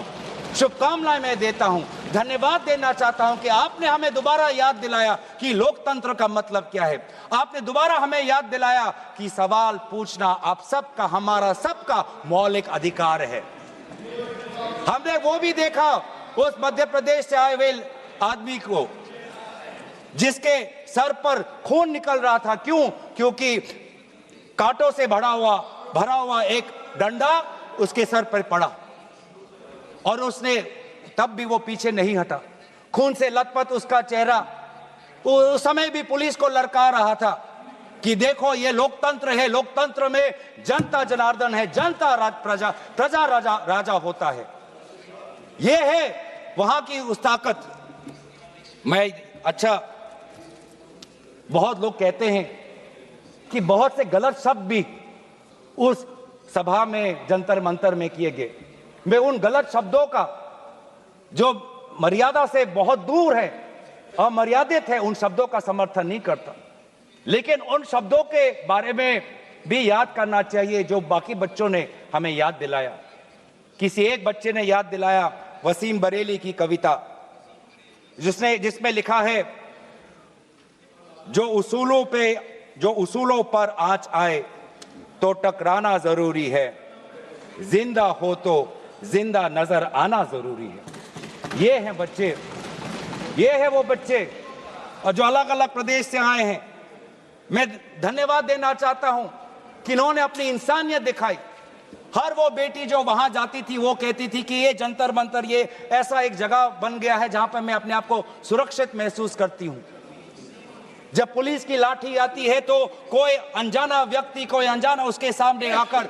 शुभकामनाएं मैं देता हूं, धन्यवाद देना चाहता हूं कि आपने हमें दोबारा याद दिलाया कि लोकतंत्र का मतलब क्या है। आपने दोबारा हमें याद दिलाया कि सवाल पूछना आप सबका, हमारा सबका मौलिक अधिकार है। हमने वो भी देखा उस मध्य प्रदेश से आए हुए आदमी को जिसके सर पर खून निकल रहा था। क्यों? क्योंकि कांटों से भरा हुआ एक डंडा उसके सर पर पड़ा और उसने तब भी वो पीछे नहीं हटा। खून से लथपथ उसका चेहरा, उस समय भी पुलिस को ललकार रहा था कि देखो ये लोकतंत्र है, लोकतंत्र में जनता जनार्दन है, जनता प्रजा राजा होता है। ये है वहां की उस ताकत। बहुत लोग कहते हैं कि बहुत से गलत शब्द भी उस सभा में, जंतर मंतर में किए गए। मैं उन गलत शब्दों का जो मर्यादा से बहुत दूर है, अमर्यादित है, उन शब्दों का समर्थन नहीं करता, लेकिन उन शब्दों के बारे में भी याद करना चाहिए जो बाकी बच्चों ने हमें याद दिलाया। किसी एक बच्चे ने याद दिलाया वसीम बरेली की कविता, जिसमें लिखा है, जो उसूलों पर आंच आए तो टकराना जरूरी है, जिंदा हो तो जिंदा नजर आना जरूरी है। ये हैं बच्चे, ये है वो बच्चे और जो अलग अलग प्रदेश से आए हैं। मैं धन्यवाद देना चाहता हूं कि इन्होंने अपनी इंसानियत दिखाई। हर वो बेटी जो वहां जाती थी वो कहती थी कि ये जंतर मंतर, ये ऐसा एक जगह बन गया है जहां पर मैं अपने आप को सुरक्षित महसूस करती हूं। जब पुलिस की लाठी आती है तो कोई अनजाना व्यक्ति, कोई अनजाना उसके सामने आकर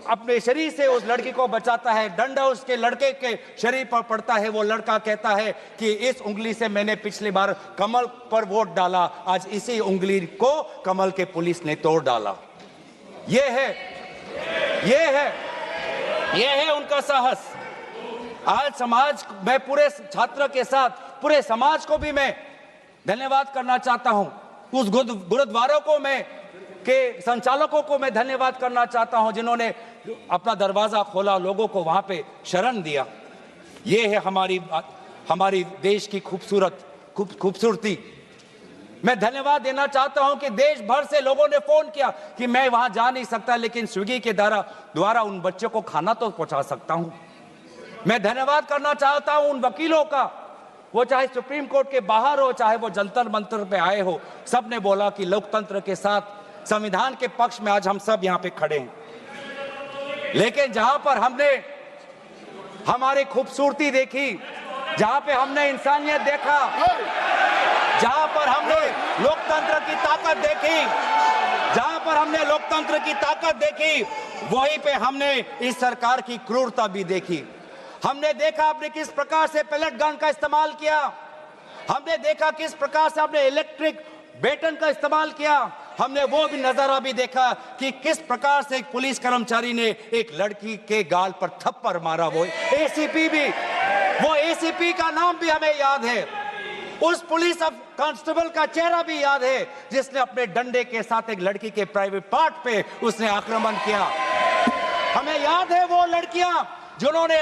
अपने शरीर से उस लड़की को बचाता है। डंडा उसके लड़के के शरीर पर पड़ता है। वो लड़का कहता है कि इस उंगली से मैंने पिछली बार कमल पर वोट डाला, आज इसी उंगली को कमल के पुलिस ने तोड़ डाला। ये है उनका साहस। आज समाज, मैं पूरे छात्र के साथ पूरे समाज को भी मैं धन्यवाद करना चाहता हूं। उस गुरुद्वारों को के संचालकों को मैं धन्यवाद करना चाहता हूं जिन्होंने अपना दरवाजा खोला, लोगों को वहां पे शरण दिया। ये है हमारी देश की खूबसूरती। मैं धन्यवाद देना चाहता हूं कि देश भर से लोगों ने फोन किया कि मैं वहां जा नहीं सकता, लेकिन स्विगी के द्वारा उन बच्चों को खाना तो पहुंचा सकता हूं। मैं धन्यवाद करना चाहता हूं उन वकीलों का वो चाहे सुप्रीम कोर्ट के बाहर हो, चाहे वो जंतर मंतर पे आए हो, सबने बोला कि लोकतंत्र के साथ संविधान के पक्ष में आज हम सब यहाँ पे खड़े हैं। लेकिन जहां पर हमने हमारी खूबसूरती देखी, जहां पे हमने इंसानियत देखा, जहां पर हमने लोकतंत्र की ताकत देखी, जहां पर हमने लोकतंत्र की ताकत देखी, वहीं पे हमने इस सरकार की क्रूरता भी देखी। हमने देखा आपने किस प्रकार से पैलेट गन का इस्तेमाल किया, हमने देखा किस प्रकार से आपने इलेक्ट्रिक बेटन का इस्तेमाल किया, हमने वो भी नजारा भी देखा कि किस प्रकार से एक पुलिस कर्मचारी ने एक लड़की के गाल पर थप्पड़ मारा। वो एसीपी भी, वो एसीपी का नाम भी हमें याद है, उस पुलिस कांस्टेबल का चेहरा भी याद है जिसने अपने डंडे के साथ एक लड़की के प्राइवेट पार्ट पे उसने आक्रमण किया। हमें याद है वो लड़कियां जिन्होंने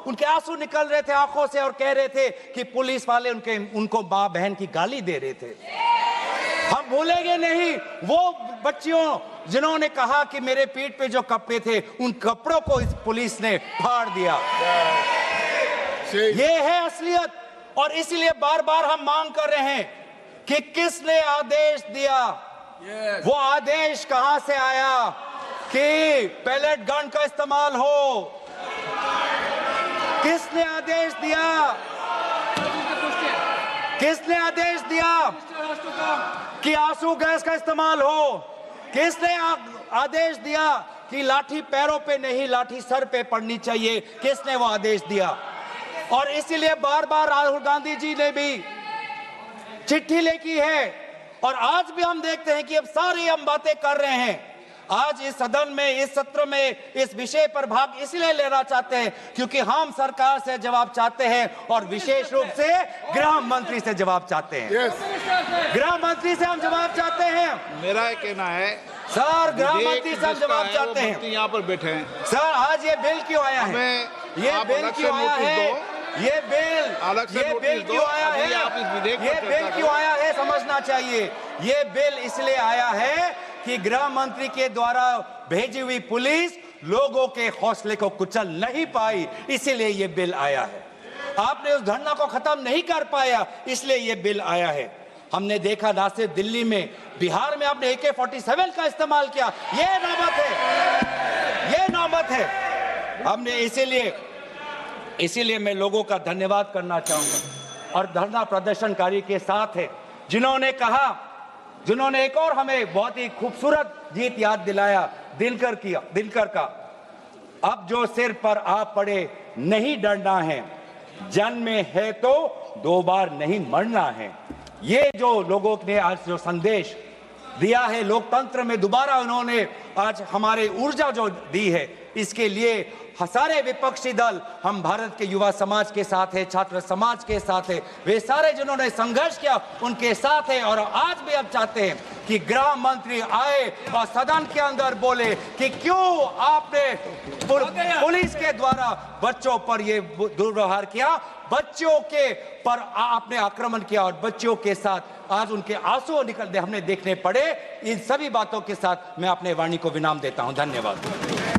उनके आंसू निकल रहे थे आंखों से और कह रहे थे कि पुलिस वाले उनको मां बहन की गाली दे रहे थे। हम भूलेंगे नहीं वो बच्चियों जिन्होंने कहा कि मेरे पीठ पे जो कपड़े थे उन कपड़ों को इस पुलिस ने फाड़ दिया। ये है असलियत। और इसीलिए बार बार हम मांग कर रहे हैं कि किसने आदेश दिया, वो आदेश कहां से आया कि पैलेट गन का इस्तेमाल हो, किसने आदेश दिया, किसने आदेश दिया कि आंसू गैस का इस्तेमाल हो, किसने आदेश दिया कि लाठी पैरों पे नहीं लाठी सर पे पड़नी चाहिए, किसने वो आदेश दिया। और इसीलिए बार बार राहुल गांधी जी ने भी चिट्ठी लिखी है और आज भी हम देखते हैं कि अब सारी हम बातें कर रहे हैं। आज इस सदन में, इस सत्र में इस विषय पर भाग इसलिए लेना चाहते हैं क्योंकि हम सरकार से जवाब चाहते हैं और विशेष रूप से गृह मंत्री से जवाब चाहते हैं। गृह मंत्री से हम जवाब चाहते हैं। मेरा कहना है सर, गृह मंत्री से हम जवाब चाहते हैं। यहाँ पर बैठे हैं सर, आज ये बिल क्यों आया है, ये बिल क्यों आया है, ये बिल क्यों आया है, ये बिल क्यों आया है समझना चाहिए। ये बिल इसलिए आया है कि गृह मंत्री के द्वारा भेजी हुई पुलिस लोगों के हौसले को कुचल नहीं पाई, इसीलिए ये बिल आया है। आपने उस धरना को खत्म नहीं कर पाया, इसलिए ये बिल आया है। हमने देखा ना सिर्फ दिल्ली में, बिहार में आपने AK-47 का इस्तेमाल किया। ये नौबत है, ये नौबत है। हमने इसीलिए मैं लोगों का धन्यवाद करना चाहूंगा और धरना प्रदर्शनकारी के साथ है जिन्होंने कहा, जिन्होंने एक और हमें बहुत ही खूबसूरत गीत याद दिलाया, दिनकर का, अब जो सिर पर आ पड़े नहीं डरना है, जन्म में है तो 2 बार नहीं मरना है। ये जो लोगों ने आज जो संदेश दिया है लोकतंत्र में, दोबारा उन्होंने आज हमारे ऊर्जा जो दी है, इसके लिए सारे विपक्षी दल, हम भारत के युवा समाज के साथ है, छात्र समाज के साथ है, वे सारे जिन्होंने संघर्ष किया उनके साथ है। और आज भी अब चाहते हैं कि गृह मंत्री आए और सदन के अंदर बोले कि क्यों आपने पुलिस के द्वारा बच्चों पर ये दुर्व्यवहार किया, बच्चों के पर आपने आक्रमण किया और बच्चों के साथ आज उनके आंसू निकलते हमने देखने पड़े। इन सभी बातों के साथ मैं अपने वाणी को विराम देता हूं। धन्यवाद।